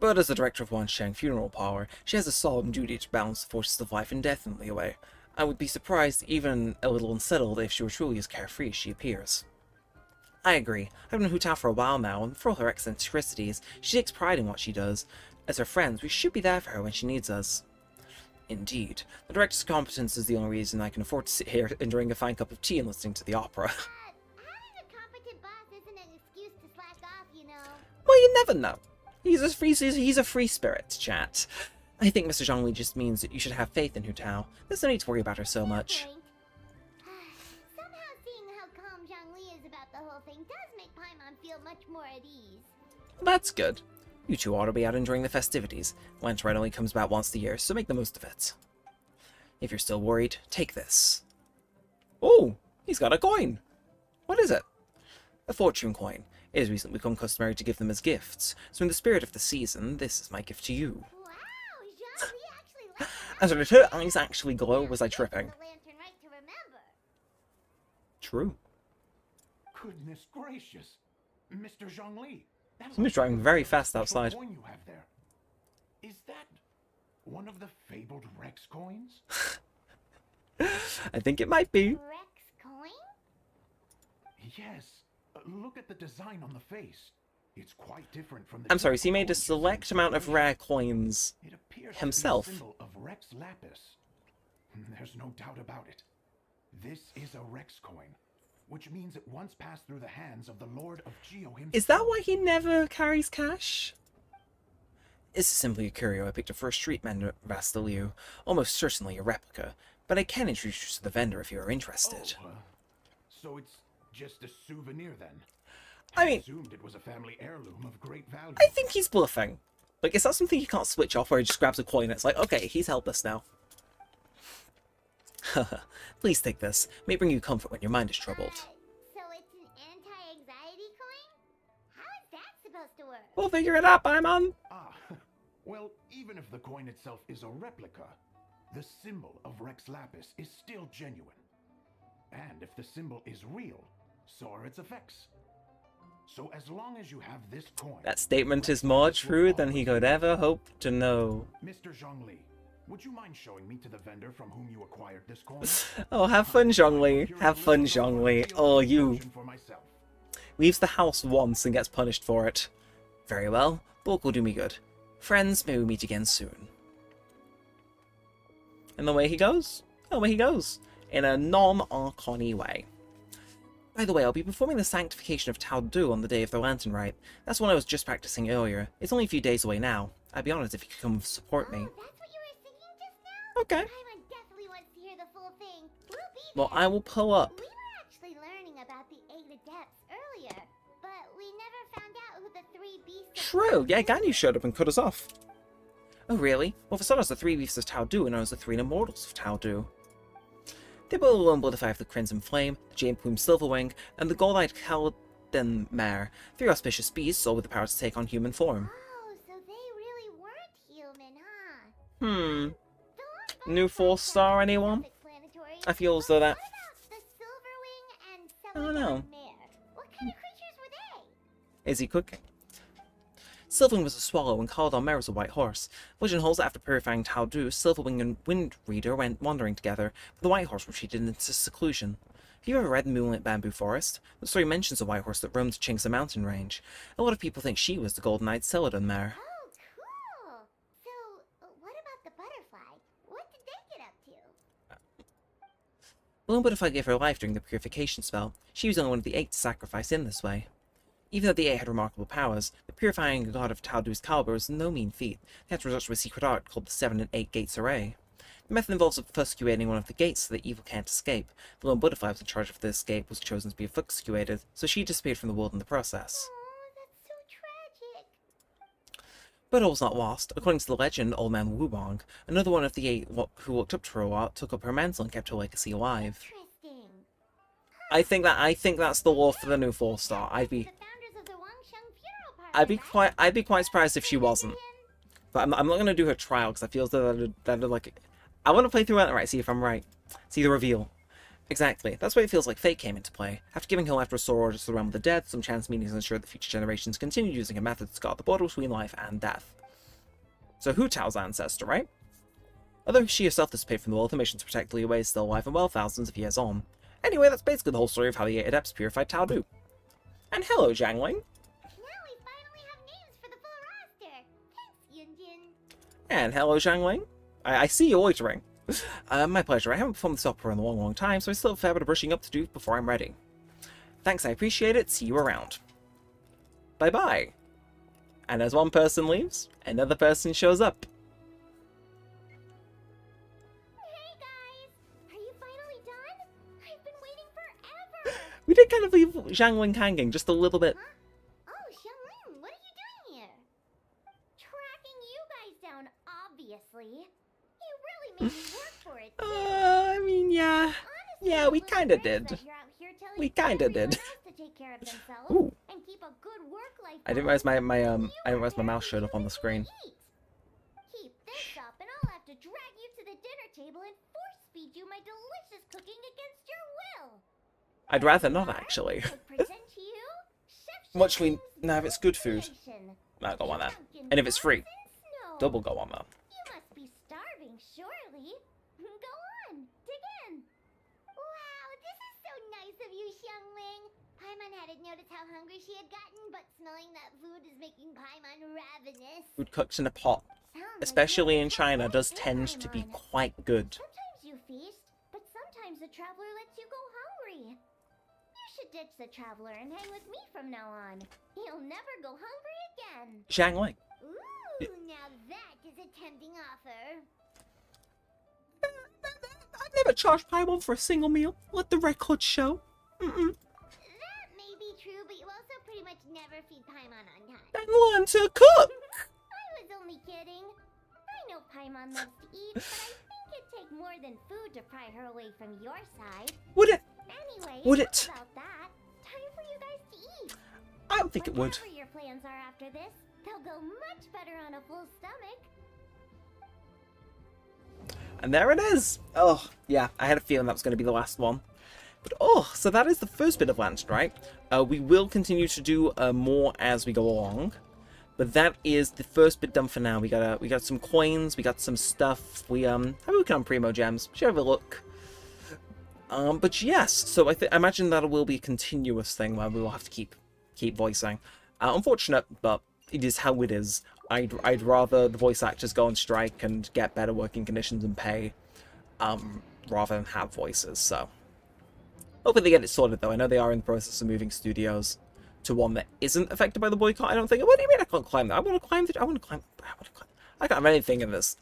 But as the director of Wansheng Funeral Parlor, she has a solemn duty to balance the forces of life and death in Liyue. I would be surprised, even a little unsettled, if she were truly as carefree as she appears. I agree. I've known Hu Tao for a while now, and for all her eccentricities, she takes pride in what she does. As her friends, we should be there for her when she needs us. Indeed. The director's competence is the only reason I can afford to sit here enjoying a fine cup of tea and listening to the opera. Having a competent boss isn't an excuse to slack off, you know. Well, you never know. He's a free spirit, chat. I think Mr. Zhongli just means that you should have faith in Hu Tao. There's no need to worry about her so much. Point. Somehow seeing how calm Zhongli is about the whole thing does make Paimon feel much more at ease. That's good. You two ought to be out enjoying the festivities. Lantern Rite only comes about once a year, so make the most of it. If you're still worried, take this. Oh, he's got a coin. What is it? A fortune coin. It has recently become customary to give them as gifts, so in the spirit of the season, this is my gift to you. Wow, Zhongli actually likes As in, did her eyes actually glow, or was I tripping? the Lantern Rite to remember. True. Goodness gracious. Mr. Zhongli. Somebody's driving very fast outside. Coin you have there. Is that one of the fabled Rex coins? I think it might be. Rex coin? Yes. Look at the design on the face. It's quite different from the I'm sorry, so he made a typical select coins amount of used. rare coins It appears himself. to be a symbol of Rex Lapis. There's no doubt about it. This is a Rex coin, which means it once passed through the hands of the Lord of Geo himself. Is that why he never carries cash? This is simply a curio I picked up for a street vendor at Vastiliu. Almost certainly a replica, but I can introduce you to the vendor if you are interested. Oh, so it's just a souvenir then? I mean, assumed it was a family heirloom of great value. I think he's bluffing. Like, is that something you can't switch off where he just grabs a coin and it's like, okay, he's helpless now. Please take this. May bring you comfort when your mind is troubled. So it's an anti-anxiety coin? How is that supposed to work? We'll figure it out, Paimon. Ah, well, even if the coin itself is a replica, the symbol of Rex Lapis is still genuine. And if the symbol is real, so are its effects. So as long as you have this coin... That statement is more true than he could ever hope to know. Mr. Zhongli, would you mind showing me to the vendor from whom you acquired this coin? Oh, have fun, Zhongli. Have fun, Zhongli. Oh, you. For myself. Leaves the house once and gets punished for it. Very well. Book will do me good. Friends, may we meet again soon. And away he goes. Away he goes. In a non-Archon-y way. By the way, I'll be performing the Sanctification of Tao Du on the day of the Lantern Rite. That's one I was just practicing earlier. It's only a few days away now. I'd be honoured if you could come support me. Oh, that's what you were singing just now? Okay. Paimon definitely wants to hear the full thing. We'll be Well, there. I will pull up. We were actually learning about the 8 Adepts earlier, but we never found out who the 3 beasts... True, yeah, Ganyu showed up and cut us off. Oh, really? Well, for starters, the 3 Beasts of Tao Du are known as the 3 Immortals of Tao Du. They were the Lone Bloodify of the Crimson Flame, the Jade Plume Silverwing, and the Gold-Eyed Kalden Mare, 3 auspicious beasts, all with the power to take on human form. Oh, so they really weren't human, huh? Hmm. New 4-star, anyone? I feel as though that... What about the Silverwing and I don't know. Mare? What kind of creatures were they? Is he cooking? Silverwing was a swallow and Caledon Mare was a white horse. Legend holds that after purifying Tao Du, Silverwing and Wind Reader went wandering together, but the white horse retreated into seclusion. Have you ever read Moonlit Bamboo Forest? The story mentions a white horse that roamed Chingsa mountain range. A lot of people think she was the golden-eyed Celadon Mare. Oh, cool! So, what about the butterfly? What did they get up to? The Lone Butterfly gave her life during the purification spell. She was only one of the 8 to sacrifice in this way. Even though the 8 had remarkable powers, the purifying god of Tao Du's caliber was no mean feat. They had to resort to a secret art called the 7 and 8 Gates Array. The method involves obfuscating one of the gates so that evil can't escape. The Lone Butterfly was in charge of this escape was chosen to be obfuscated, so she disappeared from the world in the process. Oh, that's so tragic. But all was not lost. According to the legend, Old Man Wubong, another one of the 8 who looked up to her a lot, took up her mantle and kept her legacy alive. Interesting. I think that's the lore for the new 4-star. I'd be The founders of the Wangsheng funeral party, I'd be quite surprised if she wasn't. But I'm not gonna do her trial because I feel that like I want to play through it right, see if I'm right. See the reveal. Exactly. That's why it feels like fate came into play. After giving her life to restore order to the realm of the dead, some chance meetings ensured that future generations continued using a method to guard the border between life and death. So Hu Tao's ancestor, right? Although she herself disappeared from the world, her mission to protect Liyue is still alive and well thousands of years on. Anyway, that's basically the whole story of how the 8 Adepts purified Tao Du. And hello, Jiangling. Now we finally have names for the full roster. Thanks, Yunjin. And hello, Jiangling. I see you loitering. My pleasure. I haven't performed this opera in a long, long time, so I still have a fair bit of brushing up to do before I'm ready. Thanks, I appreciate it. See you around. Bye-bye. And as one person leaves, another person shows up. Hey guys! Are you finally done? I've been waiting forever! We did kind of leave Jiangling hanging just a little bit. Huh? Oh, Xiangling, what are you doing here? Tracking you guys down, obviously. You really made me work for it, too. I mean, yeah. Honestly, Yeah, I'm we a little kinda crazy did. that you're out here telling We kinda everyone did. else to take care of themselves Ooh. and keep a good work-life I didn't balance. realize my You I didn't are realize my here mouse so showed you up on can the screen. eat. Keep this up and I'll have to drag you to the dinner table and force-feed you my delicious cooking against your will. I'd rather Here we not, are. actually. I present to you Chef Much we Xiangling's now if it's good food, creation. I'll go on that. Pumpkin And if it's free, buns and snow. double go on that. You must be starving, surely. Go on, dig in. Wow, this is so nice of you, Xiangling. Paimon hadn't noticed how hungry she had gotten, but smelling that food is making Paimon ravenous. Food cooked in a pot, Sounds like especially you in have China, quite does good, tend to be Paimon. quite good. Sometimes you feast, but sometimes the traveler lets you go hungry. You should ditch the traveler and hang with me from now on. You'll never go hungry again. Jiangling. Ooh, now that is a tempting offer. I've never charged Paimon for a single meal. Let the record show. That may be true, but you also pretty much never feed Paimon on time. Then learn to cook. I was only kidding. I know Paimon loves to eat, but I think it'd take more than food to pry her away from your side. Would it? Anyway, Would enough it? about that. Time for you guys to eat. I don't think it would. Whatever your plans are after this, they'll go much better on a full stomach. And there it is. Oh, yeah, I had a feeling that was going to be the last one. But oh, so that is the first bit of Lantern, right? We will continue to do more as we go along. But that is the first bit done for now. We got some coins, we got some stuff. We have a look on Primo Gems. Should have a look. But yes, so I imagine that will be a continuous thing where we will have to keep voicing. Unfortunate, but it is how it is. I'd rather the voice actors go on strike and get better working conditions and pay, rather than have voices. So hopefully they get it sorted, though. I know they are in the process of moving studios to one that isn't affected by the boycott. I don't think. What do you mean I can't climb that? I want to climb. I can't have anything in this.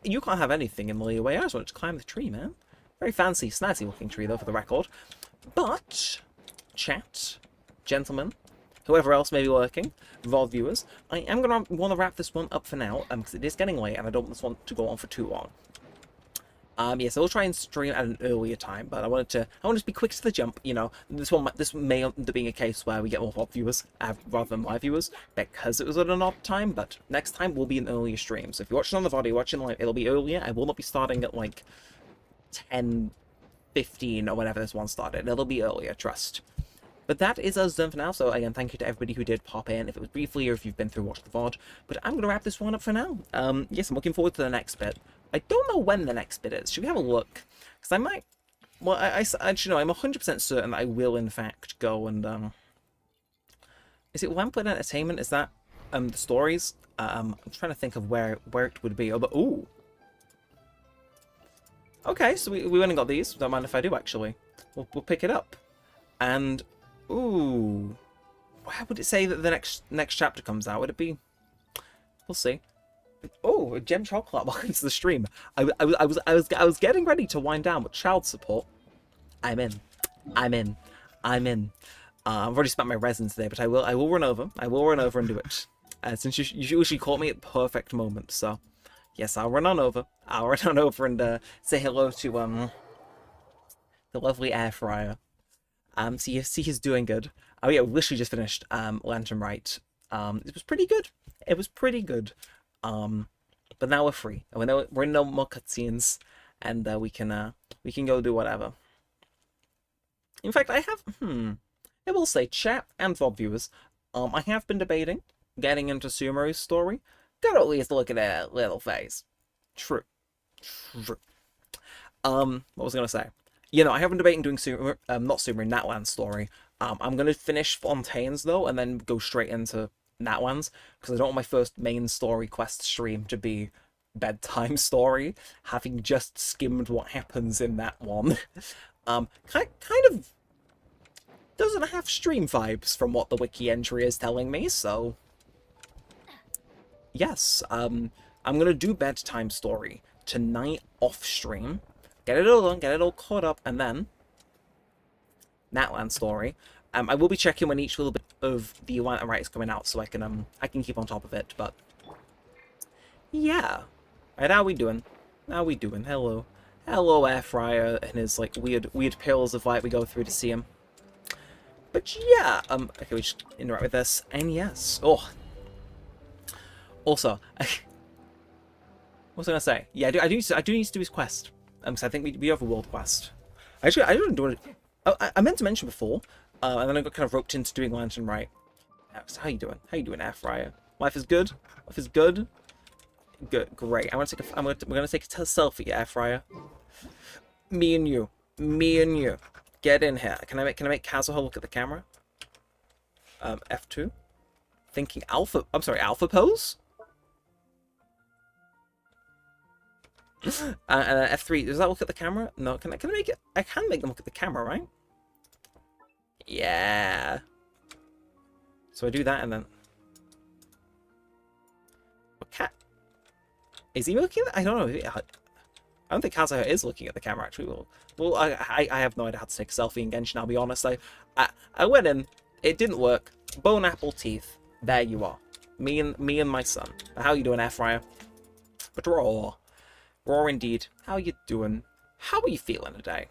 You can't have anything in Liyue. I just want to climb the tree, man. Very fancy, snazzy looking tree, though, for the record. But chat, gentlemen, whoever else may be lurking, VOD viewers, I am going to want to wrap this one up for now, because it is getting late, and I don't want this one to go on for too long. Yes, I will try and stream at an earlier time, but I wanted to be quick to the jump. You know, this may end up being a case where we get more VOD viewers rather than live viewers because it was at an odd time. But next time will be an earlier stream. So if you're watching on the VOD, watching live, it'll be earlier. I will not be starting at like 10:15 or whenever this one started. It'll be earlier, trust. But that is us done for now, so again, thank you to everybody who did pop in, if it was briefly or if you've been through watching the VOD. But I'm going to wrap this one up for now. Yes, I'm looking forward to the next bit. I don't know when the next bit is. Should we have a look? Because I might... Well, actually, no, I'm 100% certain that I will, in fact, go and... Is it Lamplight Entertainment? Is that the stories? I'm trying to think of where it would be. Oh, but... Ooh! Okay, so we went and got these. Don't mind if I do, actually. We'll pick it up. And... Ooh. Where would it say that the next chapter comes out? Would it be... We'll see. Oh, a gem chocolate. Welcome to the stream. I was getting ready to wind down, but child support. I'm in. I've already spent my resin today, but I will run over. I will run over and do it. Since you usually caught me at the perfect moment, so yes, I'll run on over. And say hello to the lovely air fryer. See he's doing good. Oh yeah, we literally just finished Lantern Rite. It was pretty good. But now we're free. We're in no more cutscenes, and we can go do whatever. In fact, I will say, chat and VOD viewers, I have been debating getting into Sumeru's story. Gotta at least look at her little face. True. True. What was I gonna say? You know, I have been debating doing not Sumer, Natlan's story. I'm gonna finish Fontaine's though, and then go straight into Natlan's, because I don't want my first main story quest stream to be bedtime story, having just skimmed what happens in that one. Kind of doesn't have stream vibes from what the wiki entry is telling me, so yes, I'm gonna do bedtime story tonight off stream, get it all done, get it all caught up, and then Natlan story. I will be checking when each little bit of the Rite is coming out, so I can keep on top of it. But yeah, right, how we doing? How we doing? Hello, Air Fryer and his like weird pills of light we go through to see him. But yeah, okay, we just interact with this, and yes, oh. Also, what was I gonna say? Yeah, I do need to do his quest. Because I think we have a world quest. Actually, I didn't do it. I meant to mention before, and then I got kind of roped into doing Lantern Rite. How you doing? How you doing, Air Fryer? Life is good. Life is good. Good, great. We're gonna take a selfie, Air Fryer. Me and you. Get in here. Can I make Kazuha look at the camera? F2. Thinking alpha. I'm sorry, alpha pose. And F3, does that look at the camera? No, can I make it? I can make them look at the camera, right? Yeah. So I do that and then... Cat... Is he looking at... I don't know. I don't think Kazuha is looking at the camera, actually. Well, I have no idea how to take a selfie in Genshin, I'll be honest. I went in, it didn't work. Bone apple teeth. There you are. Me and my son. How you doing, Air Fryer? But raw indeed. How you doing? How are you feeling today?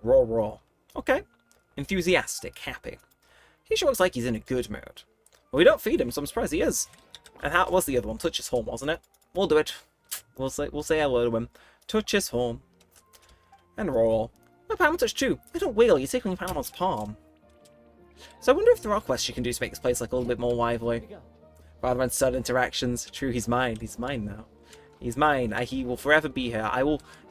Raw. Okay. Enthusiastic, happy. He sure looks like he's in a good mood. Well, we don't feed him, so I'm surprised he is. And how was the other one? Touch his home, wasn't it? We'll do it. We'll say hello to him. Touch his home. And raw. My palm touch too. I don't wiggle, you're tickling Palmer's palm. So I wonder if there are quests you can do to make this place like a little bit more lively. Rather than sudden interactions. True, he's mine. He's mine now. He's mine. He will forever be here.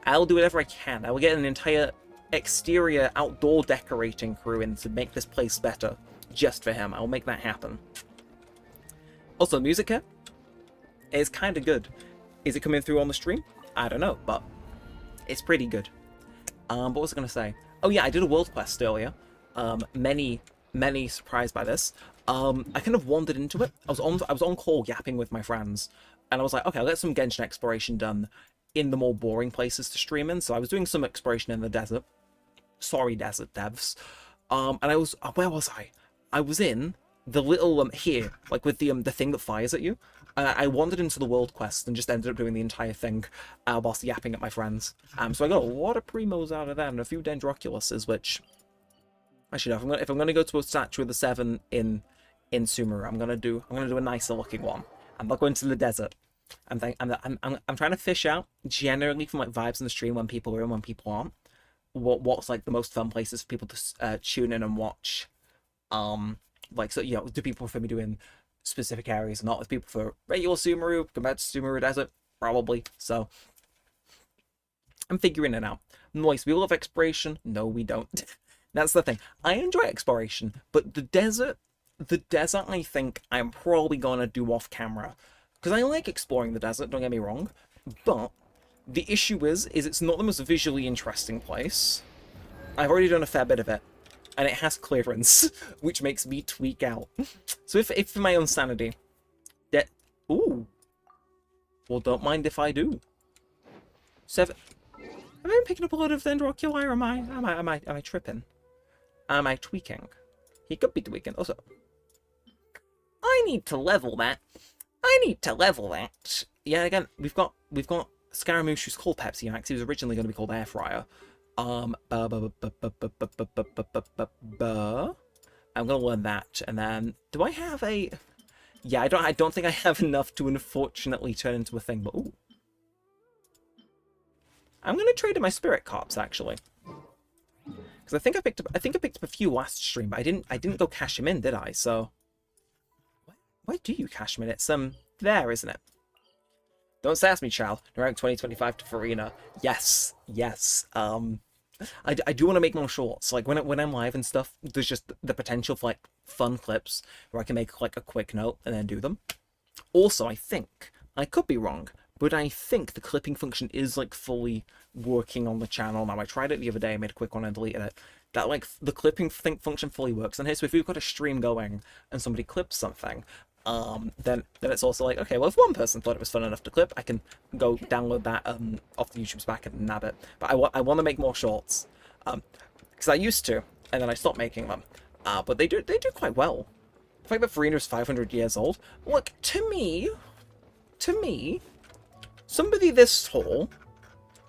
I'll do whatever I can. I will get an entire exterior outdoor decorating crew in to make this place better. Just for him. I will make that happen. Also, music here is kind of good. Is it coming through on the stream? I don't know, but it's pretty good. What was I going to say? Oh yeah, I did a world quest earlier. Many surprised by this. I kind of wandered into it. I was on call yapping with my friends, and I was like, okay, I'll get some Genshin exploration done in the more boring places to stream in. So I was doing some exploration in the desert. Sorry, desert devs. And I was, where was I? I was in the little here, like with the thing that fires at you. I wandered into the world quest and just ended up doing the entire thing whilst yapping at my friends. So I got a lot of primos out of that and a few dendroculuses, which I should have. If I'm gonna go to a statue of the 7 in Sumeru, I'm gonna do a nicer looking one. I'm not going to the desert. I'm trying to fish out generally from like vibes in the stream when people are in, when people aren't. What's like the most fun places for people to tune in and watch. Like, so, you know, do people prefer me doing specific areas or not? If people prefer regular Sumeru compared to Sumeru Desert, probably. So I'm figuring it out. Nice. We love exploration. No, we don't. That's the thing. I enjoy exploration, but the desert, I think I'm probably gonna do off camera. Because I like exploring the desert, don't get me wrong. But the issue is it's not the most visually interesting place. I've already done a fair bit of it. And it has clearance, which makes me tweak out. So if for my own sanity, ooh, well, don't mind if I do. 7. Am I picking up a lot of dendroculi, or am I tripping? Am I tweaking? He could be tweaking. Also, I need to level that. Yeah, again, we've got Scaramouche, who's called Pepsi Max. He was originally going to be called Air Fryer. I'm gonna learn that, and then do I have a? Yeah, I don't think I have enough to unfortunately turn into a thing. But ooh, I'm gonna trade in my spirit corpse actually, because I think I picked up a few last stream, but I didn't go cash him in, did I? So where do you cash him in? It's there, isn't it? Don't sass me, child. Neremik 2025 to Farina. Yes, yes. I do want to make more shorts. Like when I'm live and stuff, there's just the potential for like fun clips where I can make like a quick note and then do them. Also, I think I could be wrong, but I think the clipping function is like fully working on the channel now. I tried it the other day, I made a quick one and deleted it. That like the clipping function fully works. And here, so if you've got a stream going and somebody clips something, then it's also like, okay, well, if one person thought it was fun enough to clip, I can go download that off the YouTube's back and nab it. But I want to make more shorts, because I used to, and then I stopped making them. But they do quite well. The fact that Farina's 500 years old, look, to me, somebody this tall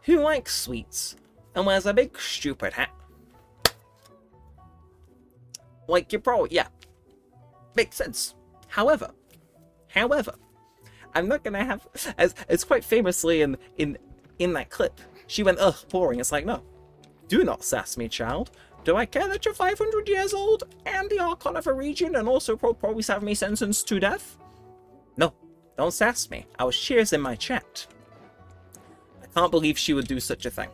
who likes sweets and wears a big stupid hat, like, you probably, yeah, makes sense. However, I'm not gonna have, as quite famously in that clip, she went, ugh, boring. It's like, no, do not sass me, child. Do I care that you're 500 years old and the Archon of a region and also probably have me sentenced to death? No, don't sass me. I was cheers in my chat. I can't believe she would do such a thing.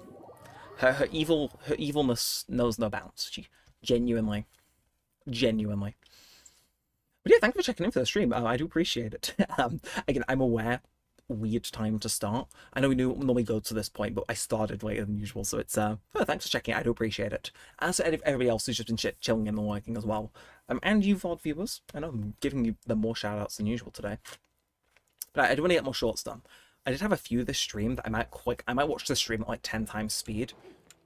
Her evilness knows no bounds. She genuinely. But yeah, thanks for checking in for the stream. I do appreciate it. Again, I'm aware, weird time to start. I know we normally go to this point, but I started later than usual, so it's thanks for checking in. I do appreciate it. As to everybody else who's just been chilling in and working as well, and you VOD viewers. I know I'm giving you them more shout outs than usual today. But I do want to get more shorts done. I did have a few this stream that I might watch the stream at like 10 times speed.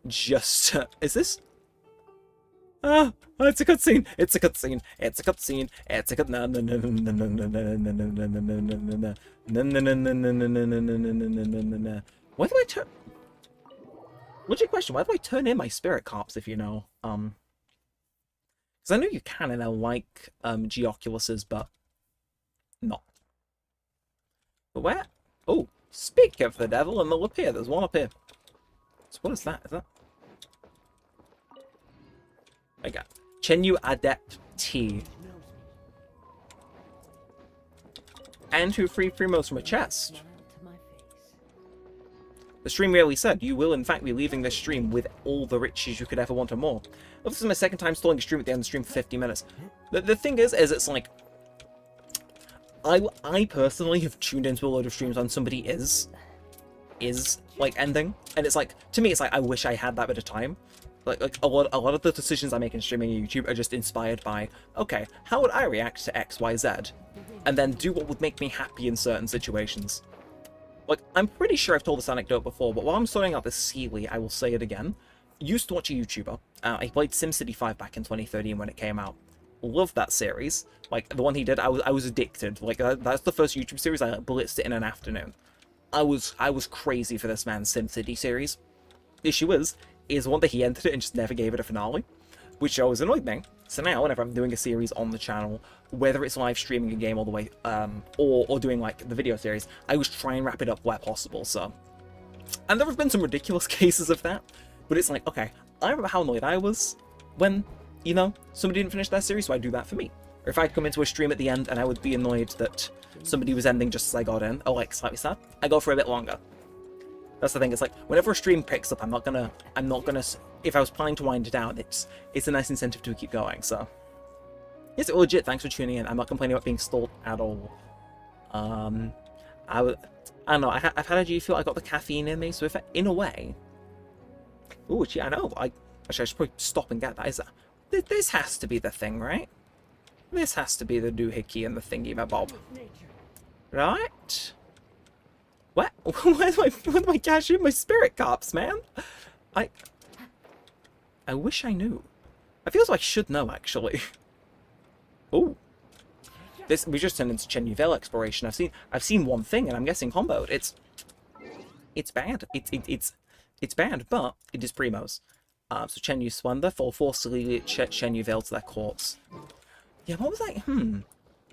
Just is this? Ah, it's a cutscene. It's a cutscene. It's a cutscene. It's a cut. No. Why do I turn? Legit question. Why do I turn in my spirit corpse if you know? Because I know you can, and I like Geoculuses, but not. But where? Oh, speak of the devil, and they'll appear. There's one up here. So what is that? Is that? I got Chenyu Adept T. And who free Primos from a chest. The stream really said, you will in fact be leaving this stream with all the riches you could ever want and more. Well, this is my second time stalling a stream at the end of the stream for 50 minutes. The thing is it's like, I personally have tuned into a load of streams when somebody is like ending, and it's like, to me it's like, I wish I had that bit of time. Like a lot of the decisions I make in streaming on YouTube are just inspired by, okay, how would I react to X, Y, Z? And then do what would make me happy in certain situations. Like, I'm pretty sure I've told this anecdote before, but while I'm sorting out this Sealy, I will say it again. Used to watch a YouTuber. I played SimCity 5 back in 2013 when it came out. Loved that series. Like, the one he did, I was addicted. Like, that's the first YouTube series I blitzed it in an afternoon. I was crazy for this man's SimCity series. Issue is one day he entered it and just never gave it a finale, which always annoyed me. So now, whenever I'm doing a series on the channel, whether it's live streaming a game all the way, or doing like the video series, I always try and wrap it up where possible. So, and there have been some ridiculous cases of that, but it's like, okay, I remember how annoyed I was when, you know, somebody didn't finish their series, so I do that for me. Or if I'd come into a stream at the end and I would be annoyed that somebody was ending just as I got in, or like slightly sad, I go for a bit longer. That's the thing, it's like, whenever a stream picks up, I'm not gonna, if I was planning to wind it down, it's a nice incentive to keep going, so. Yes, legit, thanks for tuning in. I'm not complaining about being stalled at all. I don't know, I've had a G feel I got the caffeine in me, so if in a way. Ooh, gee, I know, actually I should probably stop and get that. This has to be the thing, right? This has to be the doohickey and the thingy-mabob. Right? What? Where do I cash in my spirit corpse, man? I wish I knew. I feel as though I should know, actually. Ooh. We just turned into Chenyu Vale exploration. I've seen one thing, and I'm guessing comboed. It's bad. It's bad, but it is primos. So Chenyu Swander, fall forcibly Chenyu Vale to their courts. Yeah, what was that?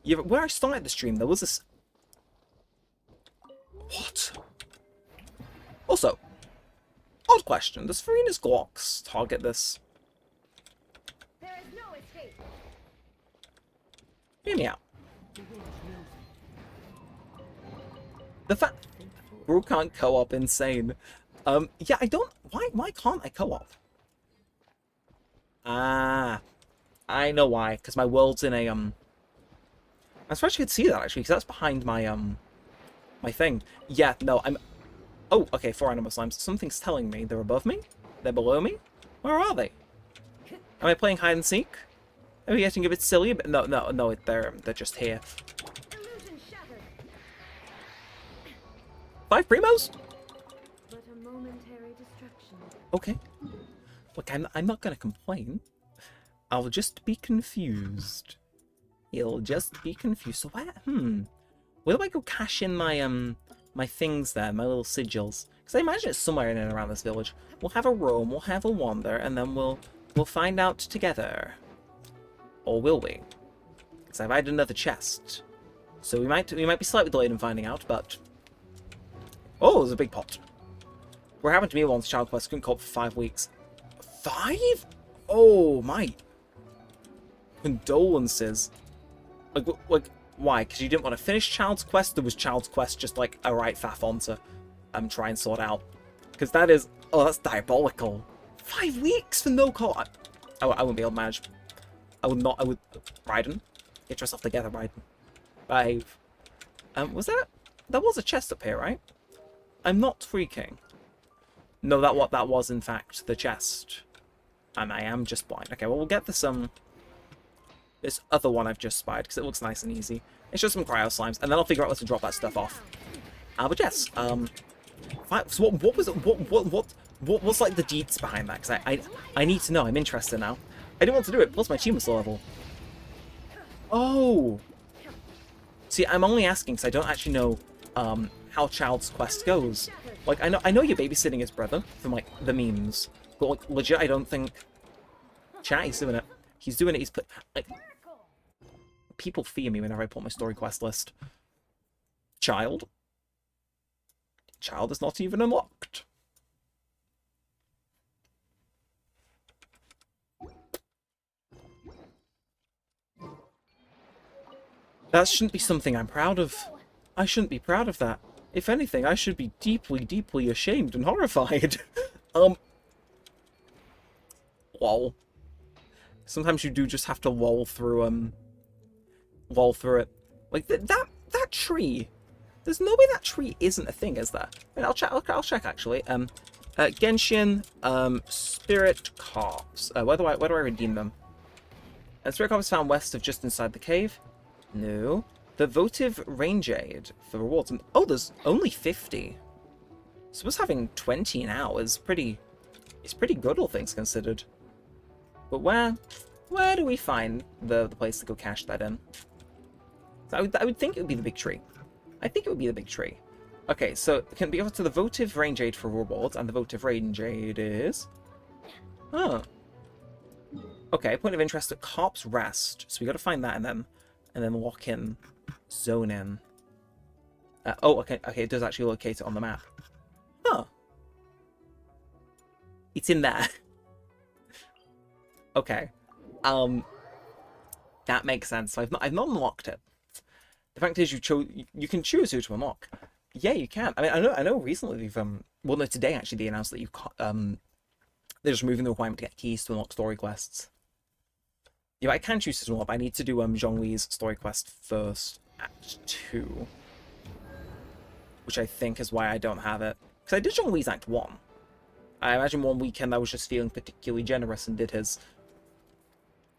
Yeah, where I started the stream, there was this. What? Also, odd question. Does Farina's Glocks target this? There is no escape. Hear me out. The fact Brew can't co-op, insane. Yeah, I don't... Why can't I co-op? Ah, I know why. Because my world's in a, I'm surprised you could see that, actually, because that's behind my, my thing. Yeah, no, I'm... Oh, okay, 4 animal slimes. Something's telling me they're above me? They're below me? Where are they? Am I playing hide and seek? Are we getting a bit silly? But no, they're just here. 5 primos? But a momentary destruction. Okay. Look, I'm not gonna complain. I'll just be confused. You'll just be confused. So where do I go cash in my my things there, my little sigils? Because I imagine it's somewhere in and around this village. We'll have a roam, we'll have a wander, and then we'll find out together. Or will we? Because I've added another chest. So we might be slightly delayed in finding out, but... Oh, there's a big pot. What happened to me once Child Quest couldn't co-op for 5 weeks. 5? Oh, my. Condolences. Like why? Because you didn't want to finish Child's Quest? There was Child's Quest just like a right faff on to try and sort out. Because that is... Oh, that's diabolical. 5 weeks for no co-op. I wouldn't be able to manage. I would not... I would... Raiden? Get yourself together, Raiden. Behave. Was that... There was a chest up here, right? I'm not freaking. No, that was in fact the chest. And I am just blind. Okay, well we'll get this this other one I've just spied, because it looks nice and easy. It's just some cryo slimes, and then I'll figure out where to drop that stuff off. But yes, so what was it, what was like the deets behind that? Because I need to know, I'm interested now. I didn't want to do it, plus my achievement's level. Oh! See, I'm only asking because I don't actually know how Child's Quest goes. Like, I know you're babysitting his brother from, like, the memes. But, like, legit, I don't think... Chat, he's doing it. He's doing it, he's put... Like... People fear me whenever I put my story quest list. Child? Child is not even unlocked. That shouldn't be something I'm proud of. I shouldn't be proud of that. If anything, I should be deeply, deeply ashamed and horrified. Lol. Sometimes you do just have to lol through it. Like that tree. There's no way that tree isn't a thing, is there? I mean, I'll check actually. Genshin, Spirit Corpse. Where do I redeem them? Spirit Corpse is found west of just inside the cave. No. The votive range aid for rewards. Oh, there's only 50. So us having 20 now is pretty good, all things considered. But where do we find the place to go cash that in? So I would think it would be the big tree. I think it would be the big tree. Okay, so it can be offered to the votive range aid for rewards, and the votive range aid is... Oh. Okay, point of interest at Corpse Rest. So we got to find that and then lock in, zone in. Oh, okay, it does actually locate it on the map. Huh. It's in there. Okay. That makes sense. So I've not unlocked it. The fact is, you can choose who to unlock. Yeah, you can. I mean, I know. Recently they've well, no, today actually they announced that they're just removing the requirement to get keys to unlock story quests. Yeah, I can choose to unlock. But I need to do Zhongli's story quest first, Act 2, which I think is why I don't have it. Because I did Zhongli's Act 1. I imagine one weekend I was just feeling particularly generous and did his.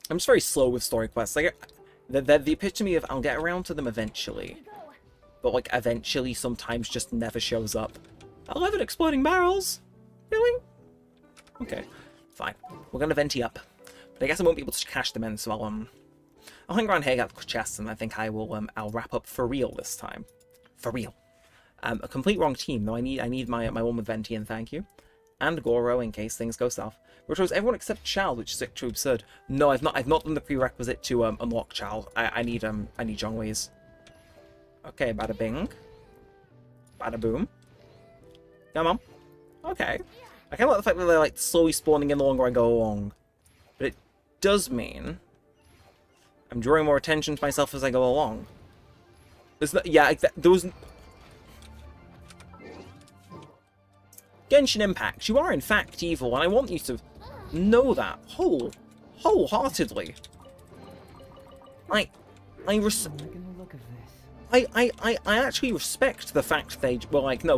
I'm just very slow with story quests. Like, they're the epitome of I'll get around to them eventually. But, like, eventually sometimes just never shows up. 11 exploding barrels? Really? Okay, fine. We're gonna venti up. But I guess I won't be able to cash them in, so I'll hang around here, get the chests, and I think I will, I'll wrap up for real this time. For real. A complete wrong team, though. I need my one with Venti, and thank you. And Goro in case things go south. Which was everyone except Child, which is actually absurd. No, I've not done the prerequisite to unlock Child. I need Zhongwei's. Okay, bada bing. Bada boom. Come on. Okay. I kind of like the fact that they're like slowly spawning in the longer I go along. But it does mean I'm drawing more attention to myself as I go along. There's no, yeah, there was. Genshin Impact, you are in fact evil, and I want you to know that wholeheartedly. I actually respect the fact they were like, no,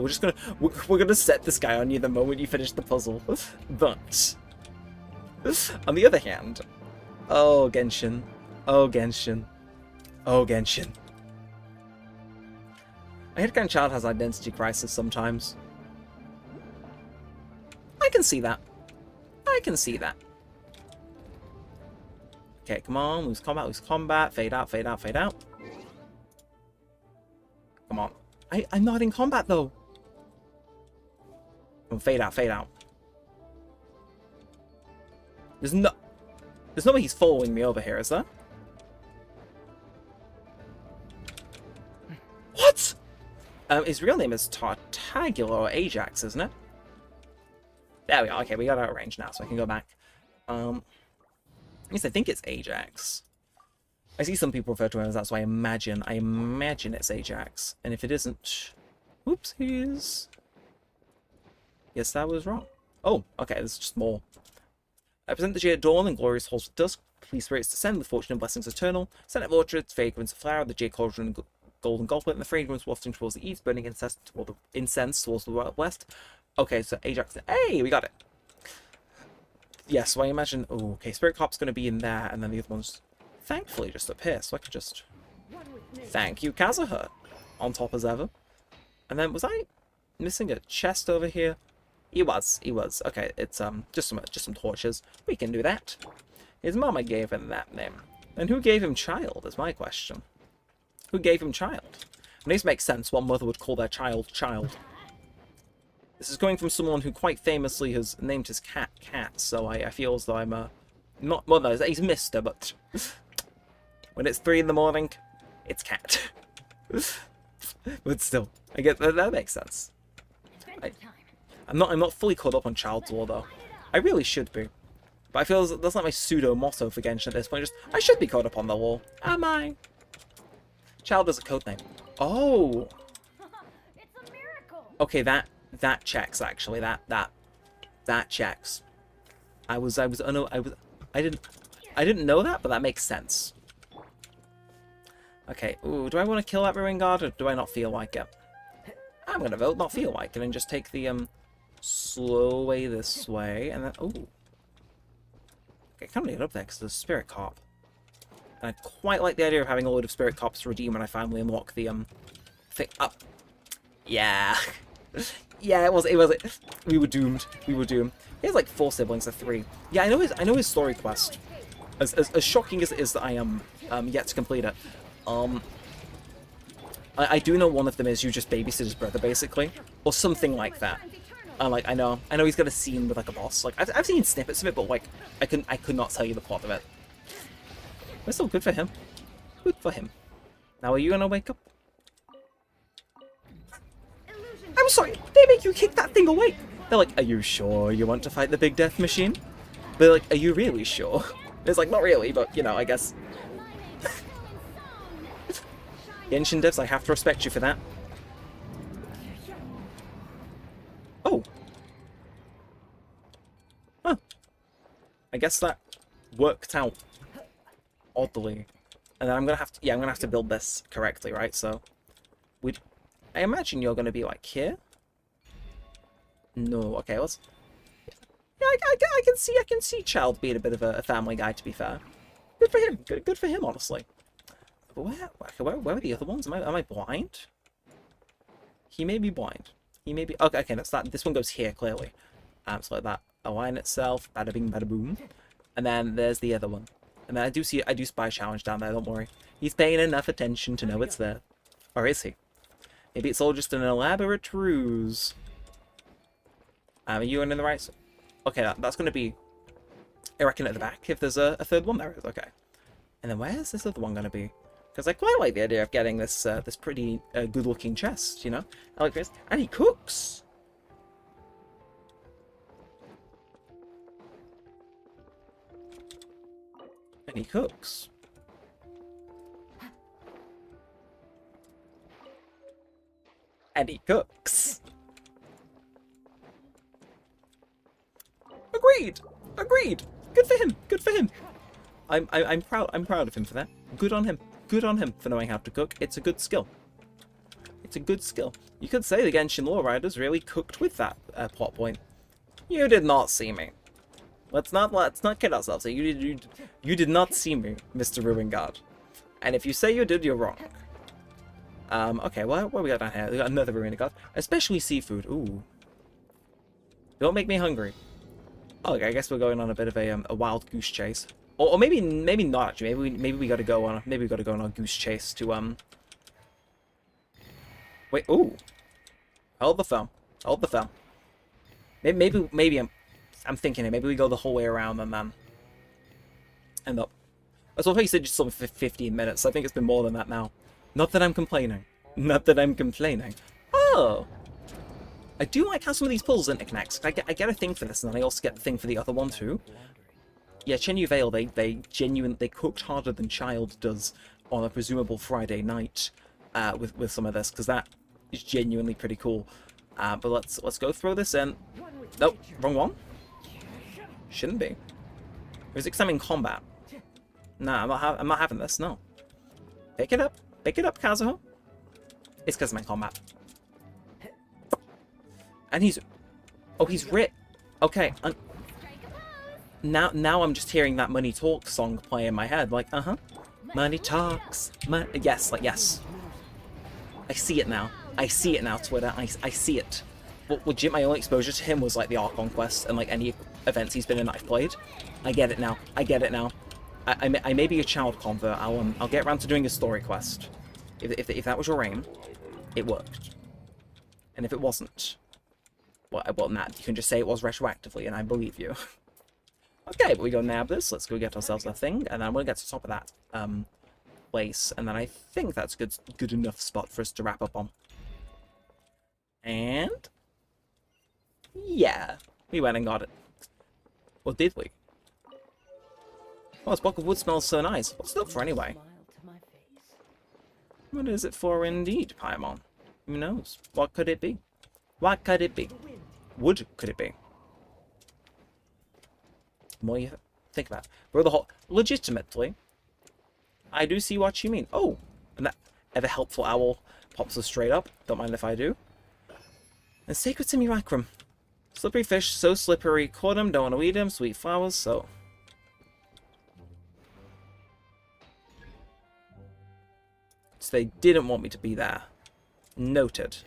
we're gonna set this guy on you the moment you finish the puzzle. But on the other hand, oh Genshin, oh Genshin, oh Genshin. I head kind child has identity crisis sometimes. I can see that. I can see that. Okay, come on, lose combat, fade out, fade out, fade out. Come on. I'm not in combat though. Oh, fade out, fade out. There's no way he's following me over here, is there? What? His real name is Tartagula or Ajax, isn't it? There we go. Okay, we got out of range now, so I can go back. At least I think it's Ajax. I see some people refer to him as that, so I imagine it's Ajax. And if it isn't, oopsies. Yes, that was wrong. Oh, okay, there's just more. I present the jade dawn and glorious halls of dusk. Please spirits descend with fortune and blessings eternal. Scent of orchards, fragrance of flower, the jade cauldron and golden goblet, and the fragrance wafting towards the east, burning incense towards the west. Okay, so Ajax. Hey, we got it. Yeah, so I imagine. Oh, okay, Spirit Cop's going to be in there, and then the other one's thankfully just up here, so I could just. Thank you, Kazuha. On top as ever. And then was I missing a chest over here? He was. Okay, it's just some torches. We can do that. His mama gave him that name. And who gave him child is my question. Who gave him child? And this makes sense what mother would call their child. This is coming from someone who quite famously has named his cat Cat, so I feel as though I'm not, well no, he's Mister, but when it's 3 in the morning, it's Cat. But still, I get that makes sense. I'm not fully caught up on Child's Lore though. I really should be. But I feel that's like my pseudo motto for Genshin at this point. Just I should be caught up on the lore. Am I? Child is a codename. Oh. It's a miracle. Okay, that checks actually. That checks. I didn't know that, but that makes sense. Okay. Ooh, do I want to kill that ruin guard or do I not feel like it? I'm gonna vote not feel like it and just take the slow way this way and then ooh. Okay, I can't get up there because there's a spirit cop. And I quite like the idea of having a load of spirit cops to redeem when I finally unlock the thing up. Yeah. Yeah, it was we were doomed. He has like 4 siblings, or 3. Yeah, I know his story quest. As shocking as it is that I am yet to complete it. I do know one of them is you just babysit his brother basically, or something like that. Like I know he's got a scene with like a boss. Like I've seen snippets of it, but like I could not tell you the plot of it. But still, good for him. Good for him. Now are you gonna wake up? I'm sorry, they make you kick that thing away. They're like, are you sure you want to fight the big death machine? They're like, are you really sure? It's like, not really, but you know, I guess. Genshin devs, I have to respect you for that. Oh. Huh. I guess that worked out oddly. And then I'm gonna have to build this correctly, right? So I imagine you're gonna be like here. No, okay, let's. Yeah, I can see Child being a bit of a family guy. To be fair, good for him. Good for him, honestly. But where are the other ones? Am I blind? He may be blind. He may be. Okay, that's that. This one goes here clearly. So like that. Align itself. Bada bing, bada boom. And then there's the other one. And then I do spy a challenge down there. Don't worry. He's paying enough attention to know it's there. Or is he? Maybe it's all just an elaborate ruse. Are you in the right? Okay, that's going to be, I reckon, at the back. If there's a third one, there is. Okay. And then where's this other one going to be? Because I quite like the idea of getting this this pretty good-looking chest, you know? I like this. And he cooks! And he cooks. And he cooks. I'm proud of him for that. Good on him. Good on him for knowing how to cook. It's a good skill. It's a good skill. You could say the Genshin Lore Riders really cooked with that plot point. You did not see me. Let's not kid ourselves. You did not see me, Mr. Ruingard. And if you say you did, you're wrong. Okay, what we got down here? We got another Ruingard. Especially seafood. Ooh. Don't make me hungry. Oh, okay, I guess we're going on a bit of a wild goose chase. Or maybe not actually. Maybe we gotta go on a goose chase to Wait, ooh. Hold the phone. Hold the phone. Maybe I'm thinking it. Maybe we go the whole way around and then end up. That's what he said, just sort of 15 minutes. I think it's been more than that now. Not that I'm complaining. Not that I'm complaining. Oh! I do like how some of these puzzles interconnect. I get a thing for this, and then I also get the thing for the other one too. Yeah, Chenyu Vale, they cooked harder than Child does on a presumable Friday night with some of this, because that is genuinely pretty cool. But let's go throw this in. Nope, wrong one. Shouldn't be. Or is it because I'm in combat? Nah, I'm not having this. No. Pick it up, Kazuho. It's because I'm in combat. And he's Rit. Okay. Now I'm just hearing that Money Talks song play in my head. Like, Money Talks. Yes, like, yes. I see it now. I see it now, Twitter. I see it. But legit, my only exposure to him was, like, the Archon quest and, like, any events he's been in that I've played. I get it now. I get it now. I may be a child convert. I'll get around to doing a story quest. If that was your aim, it worked. And if it wasn't, well, Nat, you can just say it was retroactively, and I believe you. Okay, but we go nab this. Let's go get ourselves a thing, and then I'm gonna get to the top of that place, and then I think that's good enough spot for us to wrap up on. And yeah, we went and got it. Or did we? Oh, this block of wood smells so nice. What's it up for anyway? What is it for indeed, Paimon? Who knows? What could it be? What could it be? Wood could it be? The more you think about it. Bro, the whole... Legitimately, I do see what you mean. Oh, and that ever helpful owl pops us straight up. Don't mind if I do. And sacred simulacrum. Slippery fish, so slippery. Caught him, don't want to eat him. Sweet flowers, so... So they didn't want me to be there. Noted.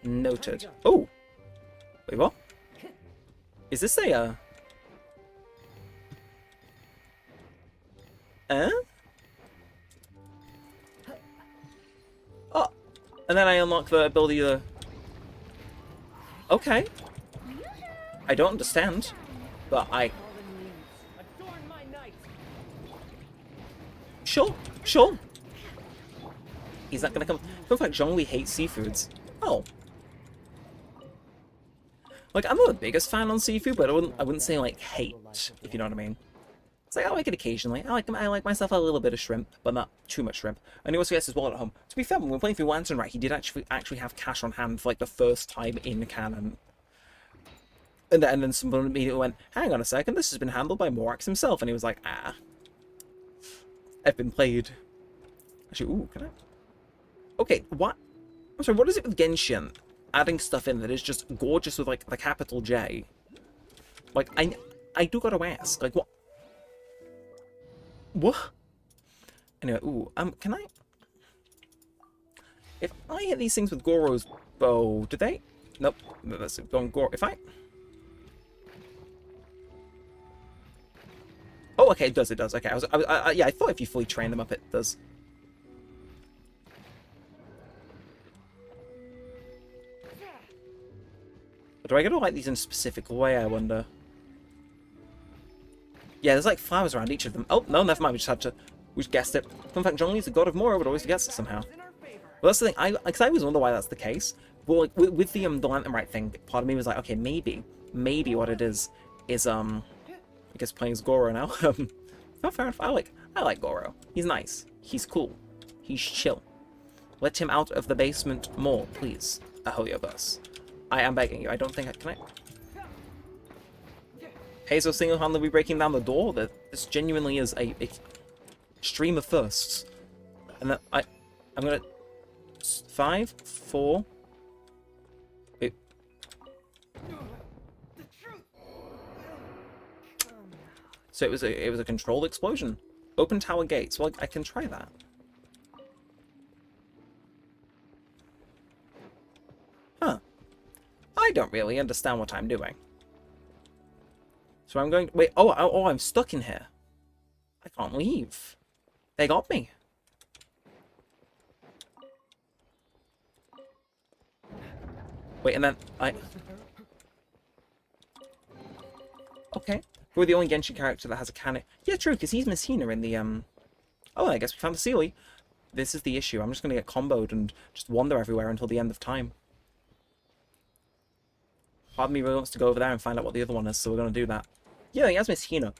Noted. Oh! Wait, what? Is this a, Oh! And then I unlock the ability to... Okay. I don't understand, but Sure, sure. He's not gonna come... In fact, Zhongli hates seafoods. Oh. Like, I'm not the biggest fan on seafood, but I wouldn't say, like, hate, if you know what I mean. It's like, I like it occasionally. I like myself a little bit of shrimp, but not too much shrimp. And he also gets his wallet at home. To be fair, when we were playing through Lantern Rite, he did actually have cash on hand for, like, the first time in canon. And then someone immediately went, hang on a second, this has been handled by Morax himself. And he was like, ah. I've been played. Actually, ooh, can I... Okay, what? I'm sorry, what is it with Genshin adding stuff in that is just gorgeous with, like, the capital J? Like, I do gotta ask, like, what? What? Anyway, ooh, can I... If I hit these things with Goro's bow, do they? Nope, that's going Goro. If I... Oh, okay, it does, okay. Yeah, I thought if you fully train them up, it does. But do I gotta like these in a specific way, I wonder? Yeah, there's like flowers around each of them. Oh, no, never mind, we just guessed it. In fact, Zhongli's the god of Mora, but always forgets it somehow. Well, that's the thing, I always wonder why that's the case. But like, with the Lantern Rite thing, part of me was like, okay, maybe what it is, I guess playing as Goro now. Oh, fair enough, I like Goro. He's nice, he's cool, he's chill. Let him out of the basement more, please, Aholiobus. I am begging you. I don't think I... Can I... Hazel single-handedly breaking down the door. That this genuinely is a stream of firsts. And then I'm gonna 5, 4. Wait. So it was a controlled explosion. Open tower gates. Well, I can try that. Huh. I don't really understand what I'm doing. So I'm going... Wait, oh, I'm stuck in here. I can't leave. They got me. Wait, and then Okay. We're the only Genshin character that has a cannon. Yeah, true, because he's Messina in the, Oh, I guess we found the Sealy. This is the issue. I'm just going to get comboed and just wander everywhere until the end of time. Part of me really wants to go over there and find out what the other one is, so we're going to do that. Yeah, he has Messina.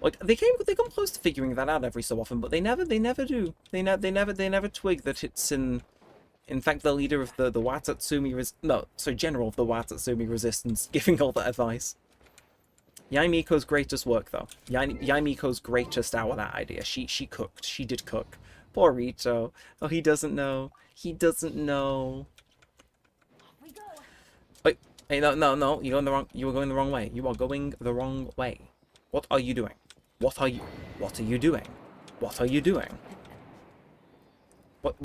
Like, they come close to figuring that out every so often, but they never do. They never twig that it's in fact, the leader of the Watatsumi general of the Watatsumi resistance, giving all that advice. Yai Miko's greatest work, though. Yai Miko's greatest out of that idea. She cooked. She did cook. Poor Rito. Oh, he doesn't know. He doesn't know. Wait, hey, no. You were going the wrong way. You are going the wrong way. What are you doing? What are you doing? What are you doing? What?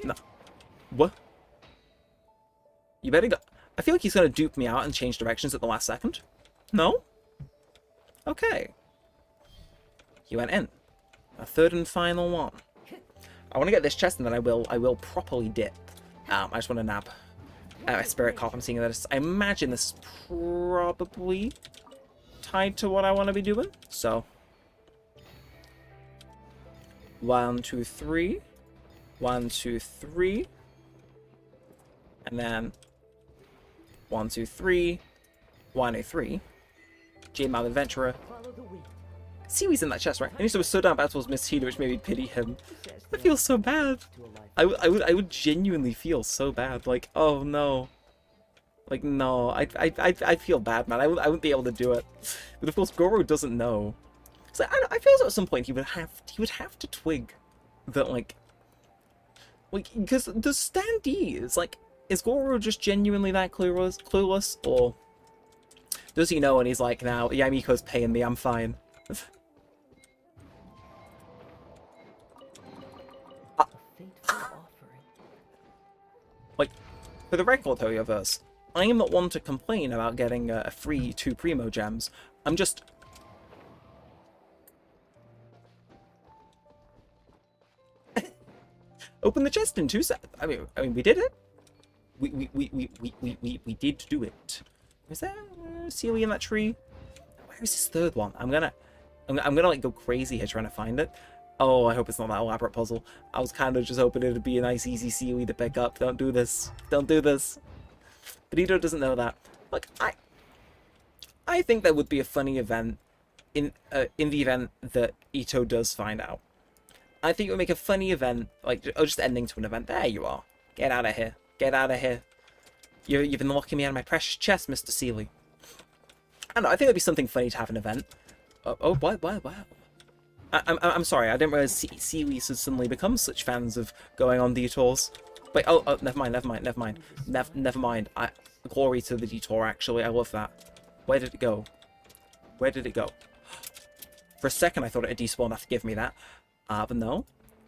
No. What? You better go. I feel like he's gonna dupe me out and change directions at the last second. No? Okay. He went in. A third and final one. I want to get this chest and then I will properly dip. I just want to nab a spirit cop. I'm seeing this. I imagine this is probably tied to what I want to be doing. So 1, 2, 3. 1, 2, 3. And then 1, 2, 3. 1, 2, 3. J-Mal Adventurer. Seaweed's in that chest, right? And he was so down bad towards Miss Hina, which made me pity him. I feel so bad. I would genuinely feel so bad. Like, oh no. Like, no. I feel bad, man. I wouldn't be able to do it. But of course, Goro doesn't know. So I feel as though at some point he would have to twig that, like, because the standees, like, is Goro just genuinely that clueless, or does he know and he's like, now Yamiko's paying me, I'm fine. Like, for the record, Hoyoverse, I am not one to complain about getting a free 2 Primo gems. I'm just... Open the chest in 2 seconds. I mean, we did it. We did do it. Is there a Sealy in that tree? Where is this third one? I'm gonna like go crazy here trying to find it. Oh, I hope it's not that elaborate puzzle. I was kind of just hoping it'd be a nice easy Sealy to pick up. Don't do this. Don't do this. But Ito doesn't know that. Look, I think there would be a funny event in the event that Ito does find out. I think it would make a funny event, like, just ending to an event. There you are. Get out of here. Get out of here. You've been locking me out of my precious chest, Mr. Sealy. I don't know, I think it'd be something funny to have an event. Oh, what? I'm sorry, I didn't realize Sealy's had suddenly become such fans of going on detours. Wait, oh, never mind. Never mind. Glory to the detour, actually. I love that. Where did it go? Where did it go? For a second, I thought it had despawned after giving me that. But no.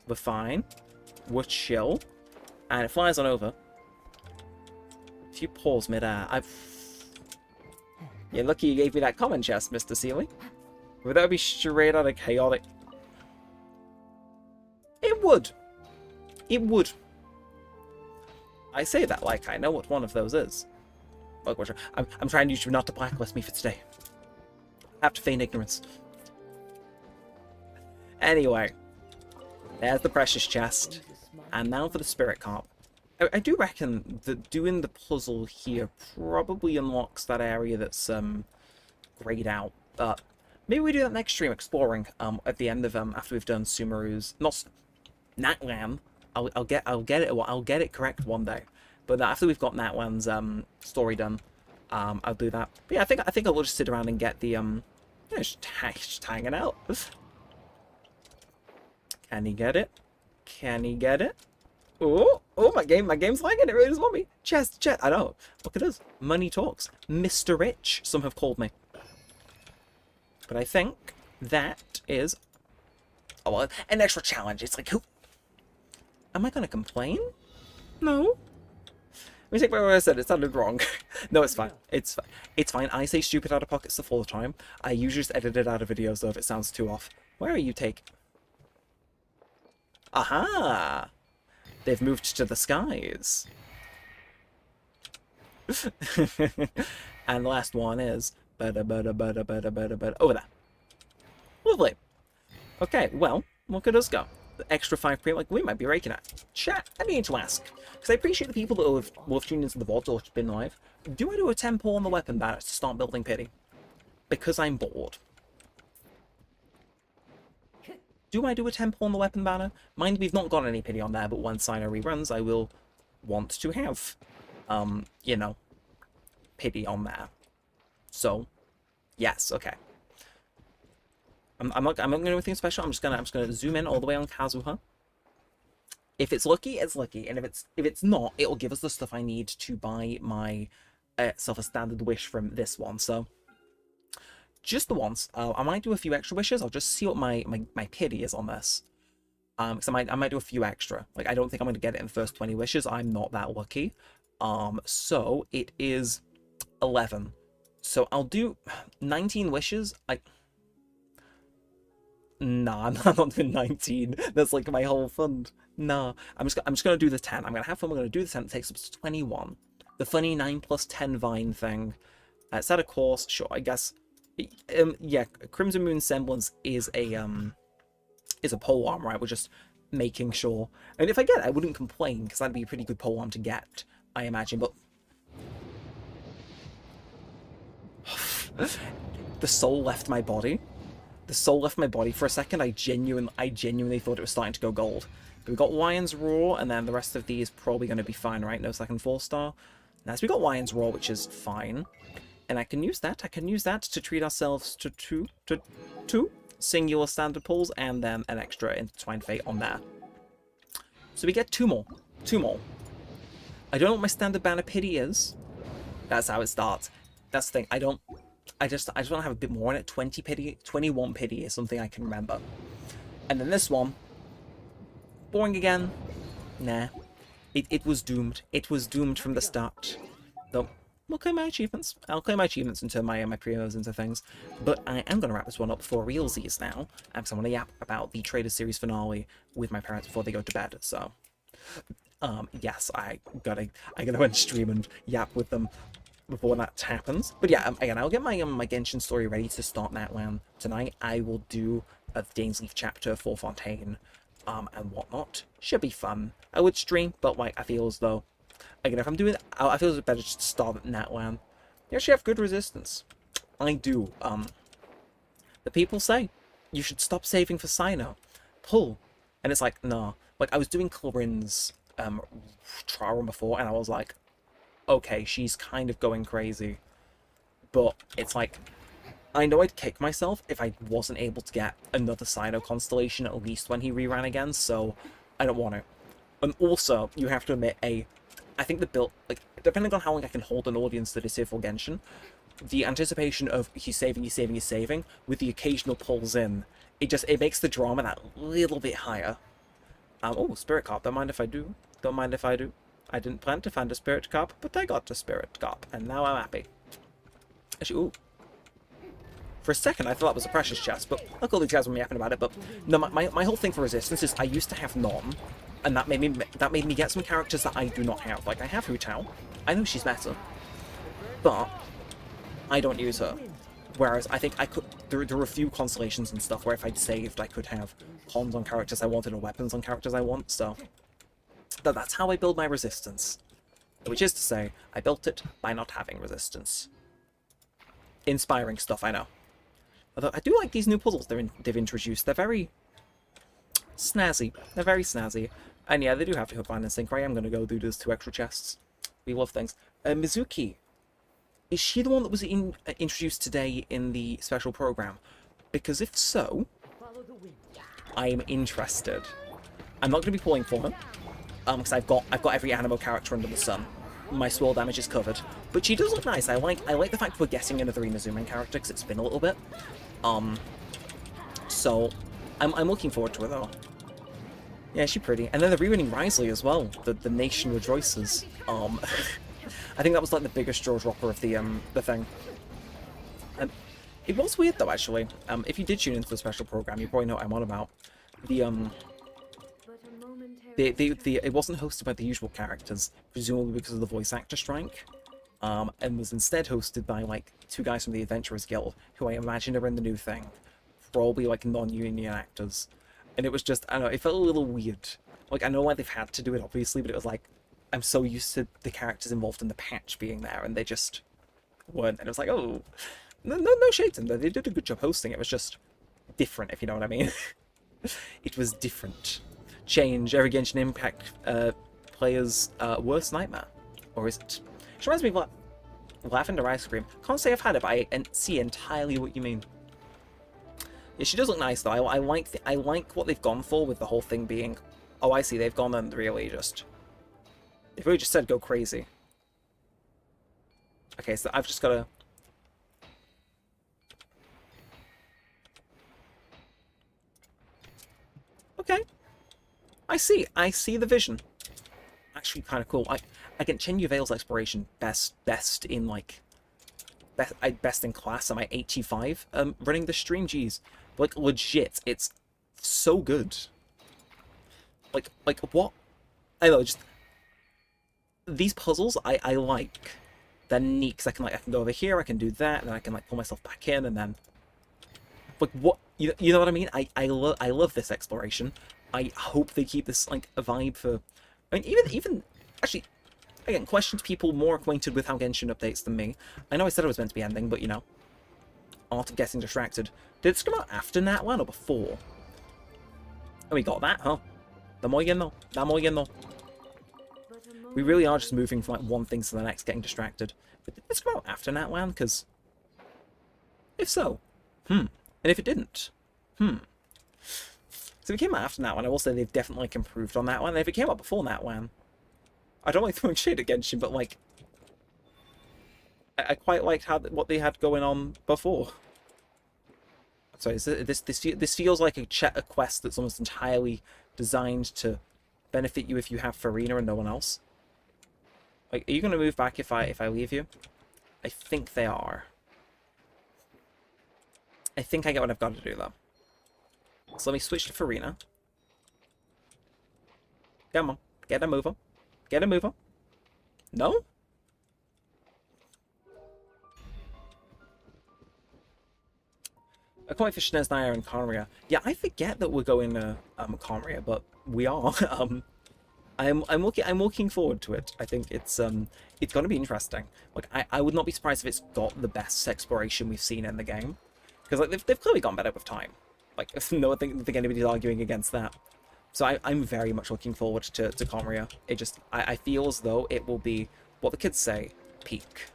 We're fine. We're chill. And it flies on over. If you pause mid-air, You're lucky you gave me that common chest, Mr. Sealy. Would that be straight out of chaotic? It would. It would. I say that like I know what one of those is. Look, I'm trying to use you not to blacklist me for today. I have to feign ignorance. Anyway. There's the precious chest. And now for the spirit carp. I do reckon that doing the puzzle here probably unlocks that area that's grayed out. But maybe we do that next stream, exploring at the end of after we've done Sumeru's Natlan. I'll get it correct one day. But after we've got Natlan's story done, I'll do that. But yeah, I think I will just sit around and get the yeah, just hanging out. Can he get it? Can he get it? Oh, my game's lagging. It really doesn't want me. Chest. I know. Look at us. Money talks. Mr. Rich, some have called me. But I think that is, oh, well, an extra challenge. It's like, who? Am I gonna complain? No. Let me take back what I said. It sounded wrong. No, it's fine. It's fine. It's fine. I say stupid out of pocket stuff all the time. I usually just edit it out of videos, though, if it sounds too off. Where are you, Take? Aha! They've moved to the skies. And the last one is over there. Lovely. Okay, well, look at us go. The extra 5 premium, like, we might be raking it. Chat, I need to ask, because I appreciate the people that have tuned into the VOD or been live. Do I do a tempo on the weapon banner to start building pity? Because I'm bored. Do I do a tempo on the weapon banner? Mind we've not got any pity on there, but once Sino reruns, I will want to have, you know, pity on there. So, yes, okay. I'm not gonna do anything special. I'm just gonna zoom in all the way on Kazuha. If it's lucky, it's lucky, and if it's not, it'll give us the stuff I need to buy my self a standard wish from this one. So just the once. I might do a few extra wishes. I'll just see what my pity is on this. Because I might do a few extra. Like, I don't think I'm gonna get it in the first 20 wishes. I'm not that lucky. So it is 11. So I'll do 19 wishes. Nah, I'm not doing 19. That's like my whole fund. Nah, I'm just gonna do the 10. I'm gonna have fun. We're gonna do the 10. It takes us to 21. The funny 9 plus 10 vine thing. Set a course. Sure, I guess. Yeah, Crimson Moon Semblance is a polearm, right? We're just making sure. And if I get it, I wouldn't complain because that'd be a pretty good polearm to get, I imagine. But the soul left my body. The soul left my body for a second. I genuinely thought it was starting to go gold. We've got Lion's Roar, and then the rest of these probably going to be fine, right? No second 4-star. Now, so we got Lion's Roar, which is fine. And I can use that. To treat ourselves to two singular standard pulls, and then an extra Intertwined Fate on there. So we get 2 more. 2 more. I don't know what my standard banner pity is. That's how it starts. That's the thing. I just want to have a bit more on it. 20 pity, 21 pity is something I can remember. And then this one, boring again. Nah, it was doomed. It was doomed from the start. Though, we'll claim my achievements. I'll claim my achievements and turn my promos into things. But I am going to wrap this one up for realsies now, because I want to yap about the Trader Series finale with my parents before they go to bed. So, yes, I gotta end stream and yap with them before that happens. But yeah, again, I'll get my Genshin story ready to start Natlan tonight. I will do a Dainsleaf chapter for Fontaine, and whatnot. Should be fun. I would stream, but like, I feel as though, again, if I'm doing it, I feel it's better just to start at Natlan. You actually have good resistance. I do. The people say you should stop saving for Sino. Pull. And it's like, nah. Like, I was doing Clarin's trial run before, and I was like, okay, she's kind of going crazy. But it's like, I know I'd kick myself if I wasn't able to get another Sino constellation at least when he reran again, so I don't want to. And also, you have to admit, I think the build, like, depending on how long I can hold an audience that is here for Genshin, the anticipation of he's saving, with the occasional pulls in, it makes the drama that little bit higher. Oh, Spirit Carp, don't mind if I do. Don't mind if I do. I didn't plan to find a Spirit Carp, but I got a Spirit Carp, and now I'm happy. Actually, ooh. For a second, I thought that was a Precious chest, but look, all these guys were yapping about it, but no, my whole thing for Resistance is I used to have none, and that made me get some characters that I do not have. Like, I have Hu Tao. I know she's better, but I don't use her. Whereas I think I could, there were a few constellations and stuff where if I'd saved, I could have cons on characters I wanted or weapons on characters I want, so that's how I build my resistance. Which is to say, I built it by not having resistance. Inspiring stuff, I know. Although I do like these new puzzles they've introduced. They're very snazzy. They're very snazzy. And yeah, they do have to hook, line, and sinker. I am going to go do those 2 extra chests. We love things. Mizuki. Is she the one that was introduced today in the special program? Because if so, I'm interested. I'm not going to be pulling for her, because I've got every animo character under the sun. My swirl damage is covered, but she does look nice. I like the fact we're getting another Inazuma character because it's been a little bit. So I'm looking forward to her though. Yeah, she's pretty. And then they're rerunning Risley as well. The nation rejoices. I think that was like the biggest jaw dropper of the thing. It was weird though, actually. If you did tune into the special program, you probably know what I'm on about. It wasn't hosted by the usual characters, presumably because of the voice actor strike, and was instead hosted by like 2 guys from the Adventurers Guild, who I imagine are in the new thing, probably like non-union actors. And it was just, I don't know, it felt a little weird. Like, I know why they've had to do it, obviously, but it was like, I'm so used to the characters involved in the patch being there, and they just weren't. And it was like, oh, no shades in there. They did a good job hosting. It was just different, if you know what I mean. It was different. Change every Genshin Impact player's worst nightmare. Or is it? Which reminds me of Lavender Ice Cream. Can't say I've had it, but I see entirely what you mean. Yeah, she does look nice though. I like what they've gone for with the whole thing being, oh, I see, they've gone and really just, they've really just said go crazy. Okay, so I've just got to. Okay. I see the vision. Actually kind of cool. I get Chenyu Vale's exploration best in like best in class. I'm at 85 running the stream, jeez. Like legit, it's so good. Like what? I don't know, just these puzzles I like. They're neat because I can go over here, I can do that, and then I can like pull myself back in, and then like what you know what I mean? I love this exploration. I hope they keep this like a vibe for. I mean, even actually, again, question to people more acquainted with how Genshin updates than me. I know I said it was meant to be ending, but you know, art of getting distracted. Did it come out after Nat 1 or before? Oh, we got that, huh? The Moyen though. That Moyen though. We really are just moving from like one thing to the next, getting distracted. But did this come out after Nat 1? Because if so, And if it didn't, So if it came out after Nat 1, I will say they've definitely like, improved on that one. And if it came out before Nat 1, I don't like throwing shade at Genshin, but like, I quite liked what they had going on before. Sorry, this feels like a quest that's almost entirely designed to benefit you if you have Farina and no one else. Like, are you going to move back if I leave you? I think they are. I think I get what I've got to do, though. So let me switch to Farina. Come on. Get a mover. Get a mover. No? I can't wait for Sneznaya and Conria. Yeah, I forget that we're going to Conria, but we are. I'm looking forward to it. I think it's going to be interesting. Like I would not be surprised if it's got the best exploration we've seen in the game, because like they've clearly gone better with time. Like no, I think anybody's arguing against that. So I'm very much looking forward to Conria. It just I feel as though it will be what the kids say, peak.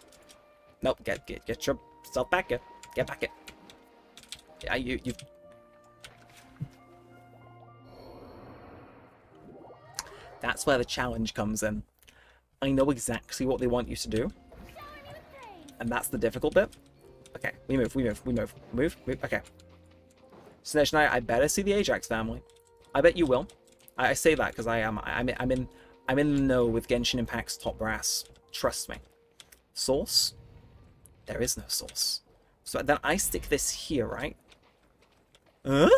Nope, get yourself back here. Get back here. Yeah, you. That's where the challenge comes in. I know exactly what they want you to do, and that's the difficult bit. Okay, we move. Okay. Sneznaya, I better see the Ajax family. I bet you will. I say that because I'm in the know with Genshin Impact's top brass. Trust me. Source? There is no source. So then I stick this here, right? Huh?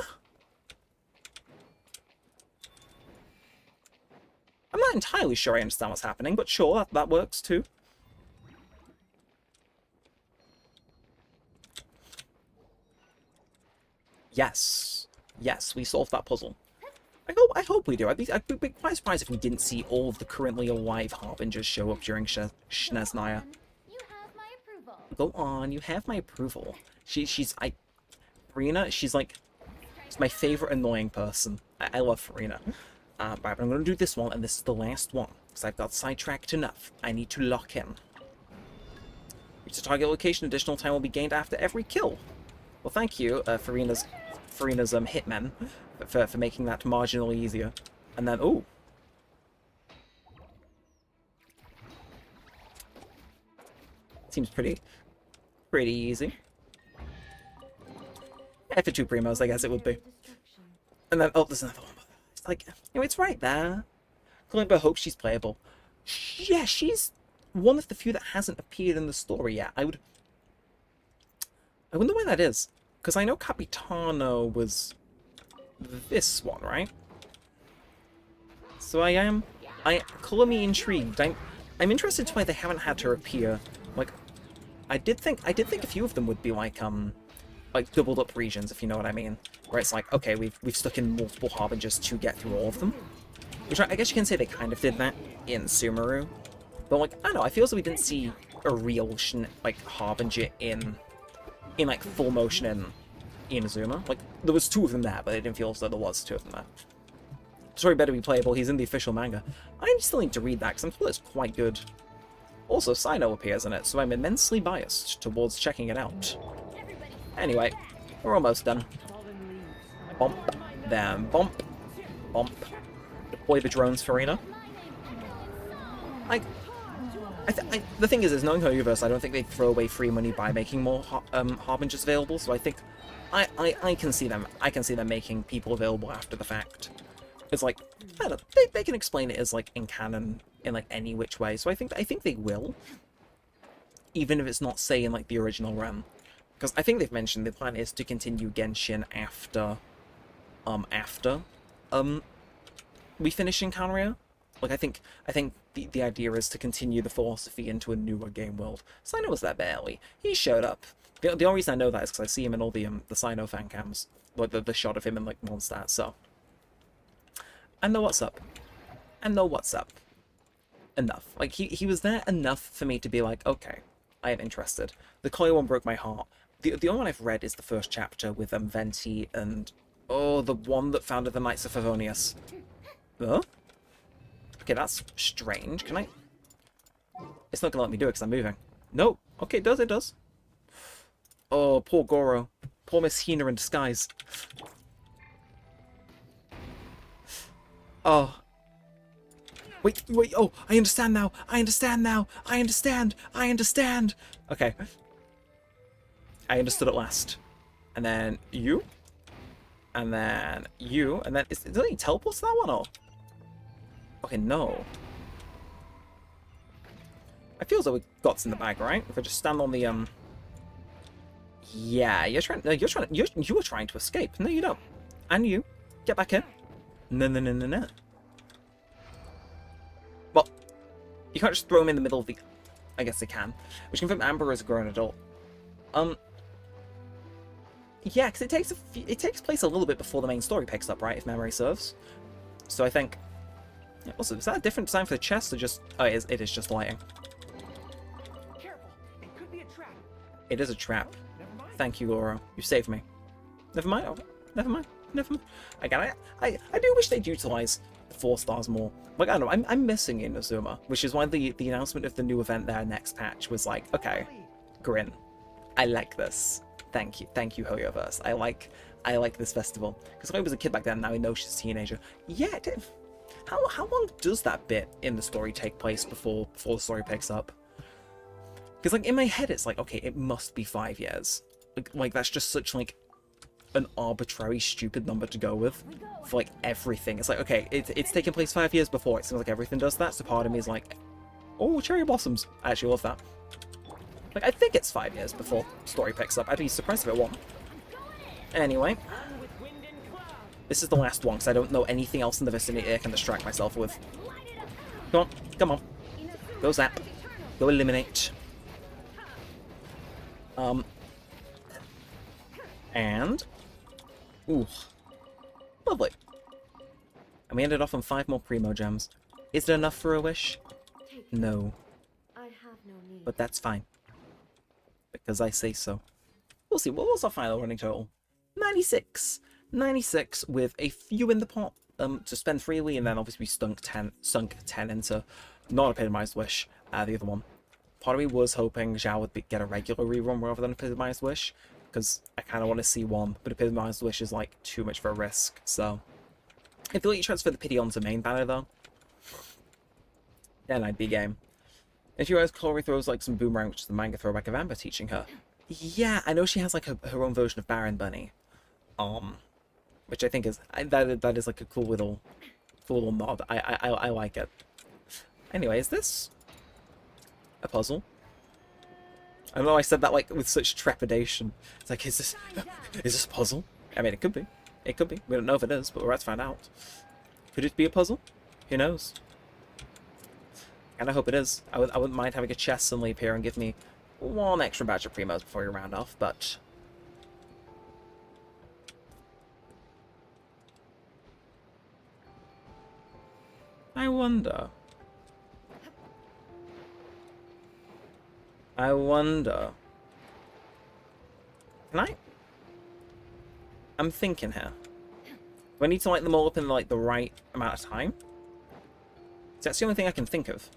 I'm not entirely sure I understand what's happening, but sure, that works too. Yes. Yes, we solved that puzzle. I hope we do. I'd be quite surprised if we didn't see all of the currently alive Harbingers show up during Sneznaya. You have my approval. Go on, you have my approval. Farina, she's my favorite annoying person. I love Farina. Right, but I'm going to do this one, and this is the last one, because I've got sidetracked enough. I need to lock in. Reach the target location, additional time will be gained after every kill. Well, thank you, Farina's hitmen, for making that marginally easier. And then, ooh. Seems pretty easy. Yeah, for 2 primos, I guess it would be. And then, oh, there's another one. It's like, it's right there. Kalimba hopes she's playable. Yeah, she's one of the few that hasn't appeared in the story yet. I wonder why that is. Because I know Capitano was this one, right? So color me intrigued. I'm interested to why they haven't had her appear. Like, I did think a few of them would be like doubled up regions, if you know what I mean. Where it's like, okay, we've stuck in multiple harbingers to get through all of them. Which I guess you can say they kind of did that in Sumeru. But like, I don't know, I feel as though we didn't see a real harbinger in like full motion in Inazuma. Like, there was 2 of them there, but it didn't feel as though there was 2 of them there. Story better be playable, he's in the official manga. I still need to read that, because I'm told it's quite good. Also, Sino appears in it, so I'm immensely biased towards checking it out. Anyway, we're almost done. Bump, then bump, bump. Deploy the drones, Farina. The thing is knowing her universe, I don't think they'd throw away free money by making more harbingers available. So I think I can see them making people available after the fact. It's like, I don't know, they can explain it as like in canon in like any which way. So I think they will, even if it's not say in like the original run, because I think they've mentioned the plan is to continue Genshin after we finish Encounteria. Like, I think the idea is to continue the philosophy into a newer game world. Sino was there barely. He showed up. The only reason I know that is because I see him in all the Sino fan cams. Like, the shot of him in, like, Mondstadt, so. I know what's up. Enough. Like, he was there enough for me to be like, okay, I am interested. The Koya one broke my heart. The only one I've read is the first chapter with Venti and, oh, the one that founded the Knights of Favonius. Huh? Okay, that's strange. Can I? It's not gonna let me do it because I'm moving. No. Okay, it does. Oh, poor Goro. Poor Miss Hina in disguise. Oh. Wait. Oh, I understand now. I understand. Okay. I understood at last. And then you. And then you. And then, is there any teleports to that one, or? Okay, no. I feel as though we got in the bag, right? If I just stand on the yeah, you were trying to escape. No, you don't. And you get back in. No. Well, you can't just throw him in the middle of the. I guess they can. Which confirm Amber is a grown adult. Yeah, because it takes place a little bit before the main story picks up, right? If memory serves. So I think. Yeah, also, is that a different design for the chest, or just? Oh, it is just lighting. Careful, it could be a trap. It is a trap. Never mind. Thank you, Laura. You saved me. Never mind. Oh, never mind. Again, I do wish they'd utilize the 4 stars more. Like, I don't know, I'm missing Inazuma, which is why the announcement of the new event there next patch was like, okay, Grin, I like this. Thank you, Hoyoverse. I like this festival. Because I was a kid back then, now I know she's a teenager. Yeah, it did. How long does that bit in the story take place before the story picks up? Because, like, in my head, it's like, okay, it must be 5 years. Like that's just such, like, an arbitrary, stupid number to go with for, like, everything. It's like, okay, it's taken place 5 years before. It seems like everything does that, so part of me is like, oh, cherry blossoms. I actually love that. Like, I think it's 5 years before story picks up. I'd be surprised if it won't. Anyway. This is the last one, because I don't know anything else in the vicinity I can distract myself with. Come on. Go zap. Go eliminate. And... ooh. Lovely. And we ended off on 5 more Primo Gems. Is it enough for a wish? No. I have no need. But that's fine. Because I say so. We'll see. What was our final running total? 96. 96 with a few in the pot to spend freely, and then obviously we sunk 10 into not epitomized wish, the other one, part of me was hoping Zhao would get a regular rerun rather than Epitomized Wish, because I kind of want to see one, but Epitomized Wish is like too much for a risk, so... If they let you transfer the pity onto main banner though, then I'd be game. If you realize Chloe throws like some boomerang, which is the manga throwback of Amber teaching her. Yeah, I know she has like her own version of Baron Bunny. Which I think is, that is like a cool little nod. I like it. Anyway, is this a puzzle? I know I said that like with such trepidation. It's like, is this a puzzle? I mean, it could be. It could be. We don't know if it is, but we're about to find out. Could it be a puzzle? Who knows? And I hope it is. I wouldn't mind having a chest suddenly appear and give me one extra batch of primos before you round off, but... I wonder. Can I? I'm thinking here. Do I need to light them all up in like the right amount of time? That's the only thing I can think of.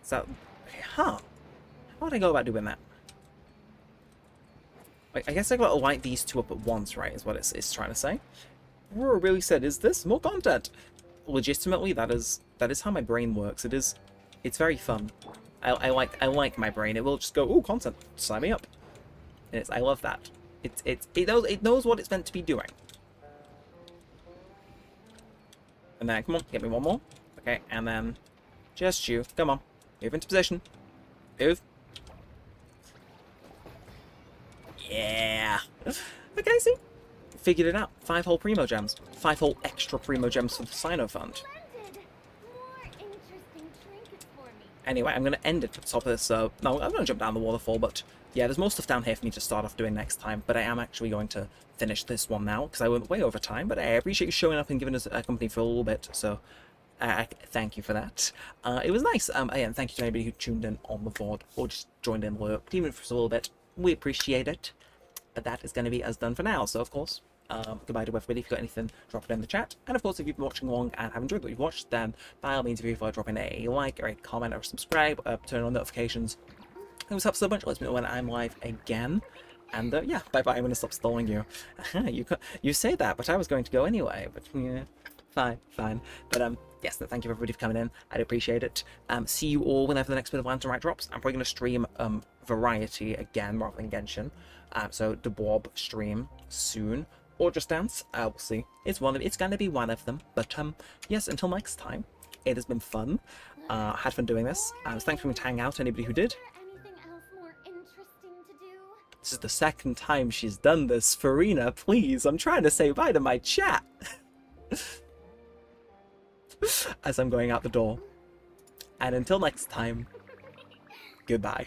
Is that... Huh. How would I go about doing that? Like, I guess I gotta light these two up at once, right? Is what it's trying to say. Rura really said, is this more content? Legitimately, that is how my brain works. It's very fun. I like my brain. It will just go, ooh, content, sign me up. And I love that. It knows what it's meant to be doing. And then, come on, get me one more. Okay, and then just you. Come on, move into position. Move. Yeah. Okay, see, figured it out. 5 whole primo gems. 5 whole extra primo gems for the Sino Fund. Anyway, I'm going to end it at the top of this, so... No, I'm going to jump down the waterfall, but... Yeah, there's more stuff down here for me to start off doing next time, but I am actually going to finish this one now, because I went way over time, but I appreciate you showing up and giving us a company for a little bit, so... thank you for that. It was nice. And thank you to anybody who tuned in on the VOD, or just joined in lurked, even for a little bit. We appreciate it. But that is going to be us done for now, so of course... goodbye to everybody. If you've got anything, drop it in the chat. And of course, if you've been watching along and have enjoyed what you've watched, then by all means, if you drop in a like or a comment or subscribe, turn on notifications. It was helps so much. Let me know when I'm live again. And yeah, bye bye. I'm going to stop stalling you. You say that, but I was going to go anyway. But yeah, fine. But yes, thank you everybody for coming in. I'd appreciate it. See you all whenever the next bit of Lantern Rite drops. I'm probably going to stream Variety again rather than Genshin. So the Blob stream soon. Or Just Dance, we'll see. It's going to be one of them. But yes, until next time, it has been fun. Had fun doing this. Thanks for coming to hang out, anybody who did. This is the second time she's done this. Farina, please, I'm trying to say bye to my chat. As I'm going out the door. And until next time, goodbye.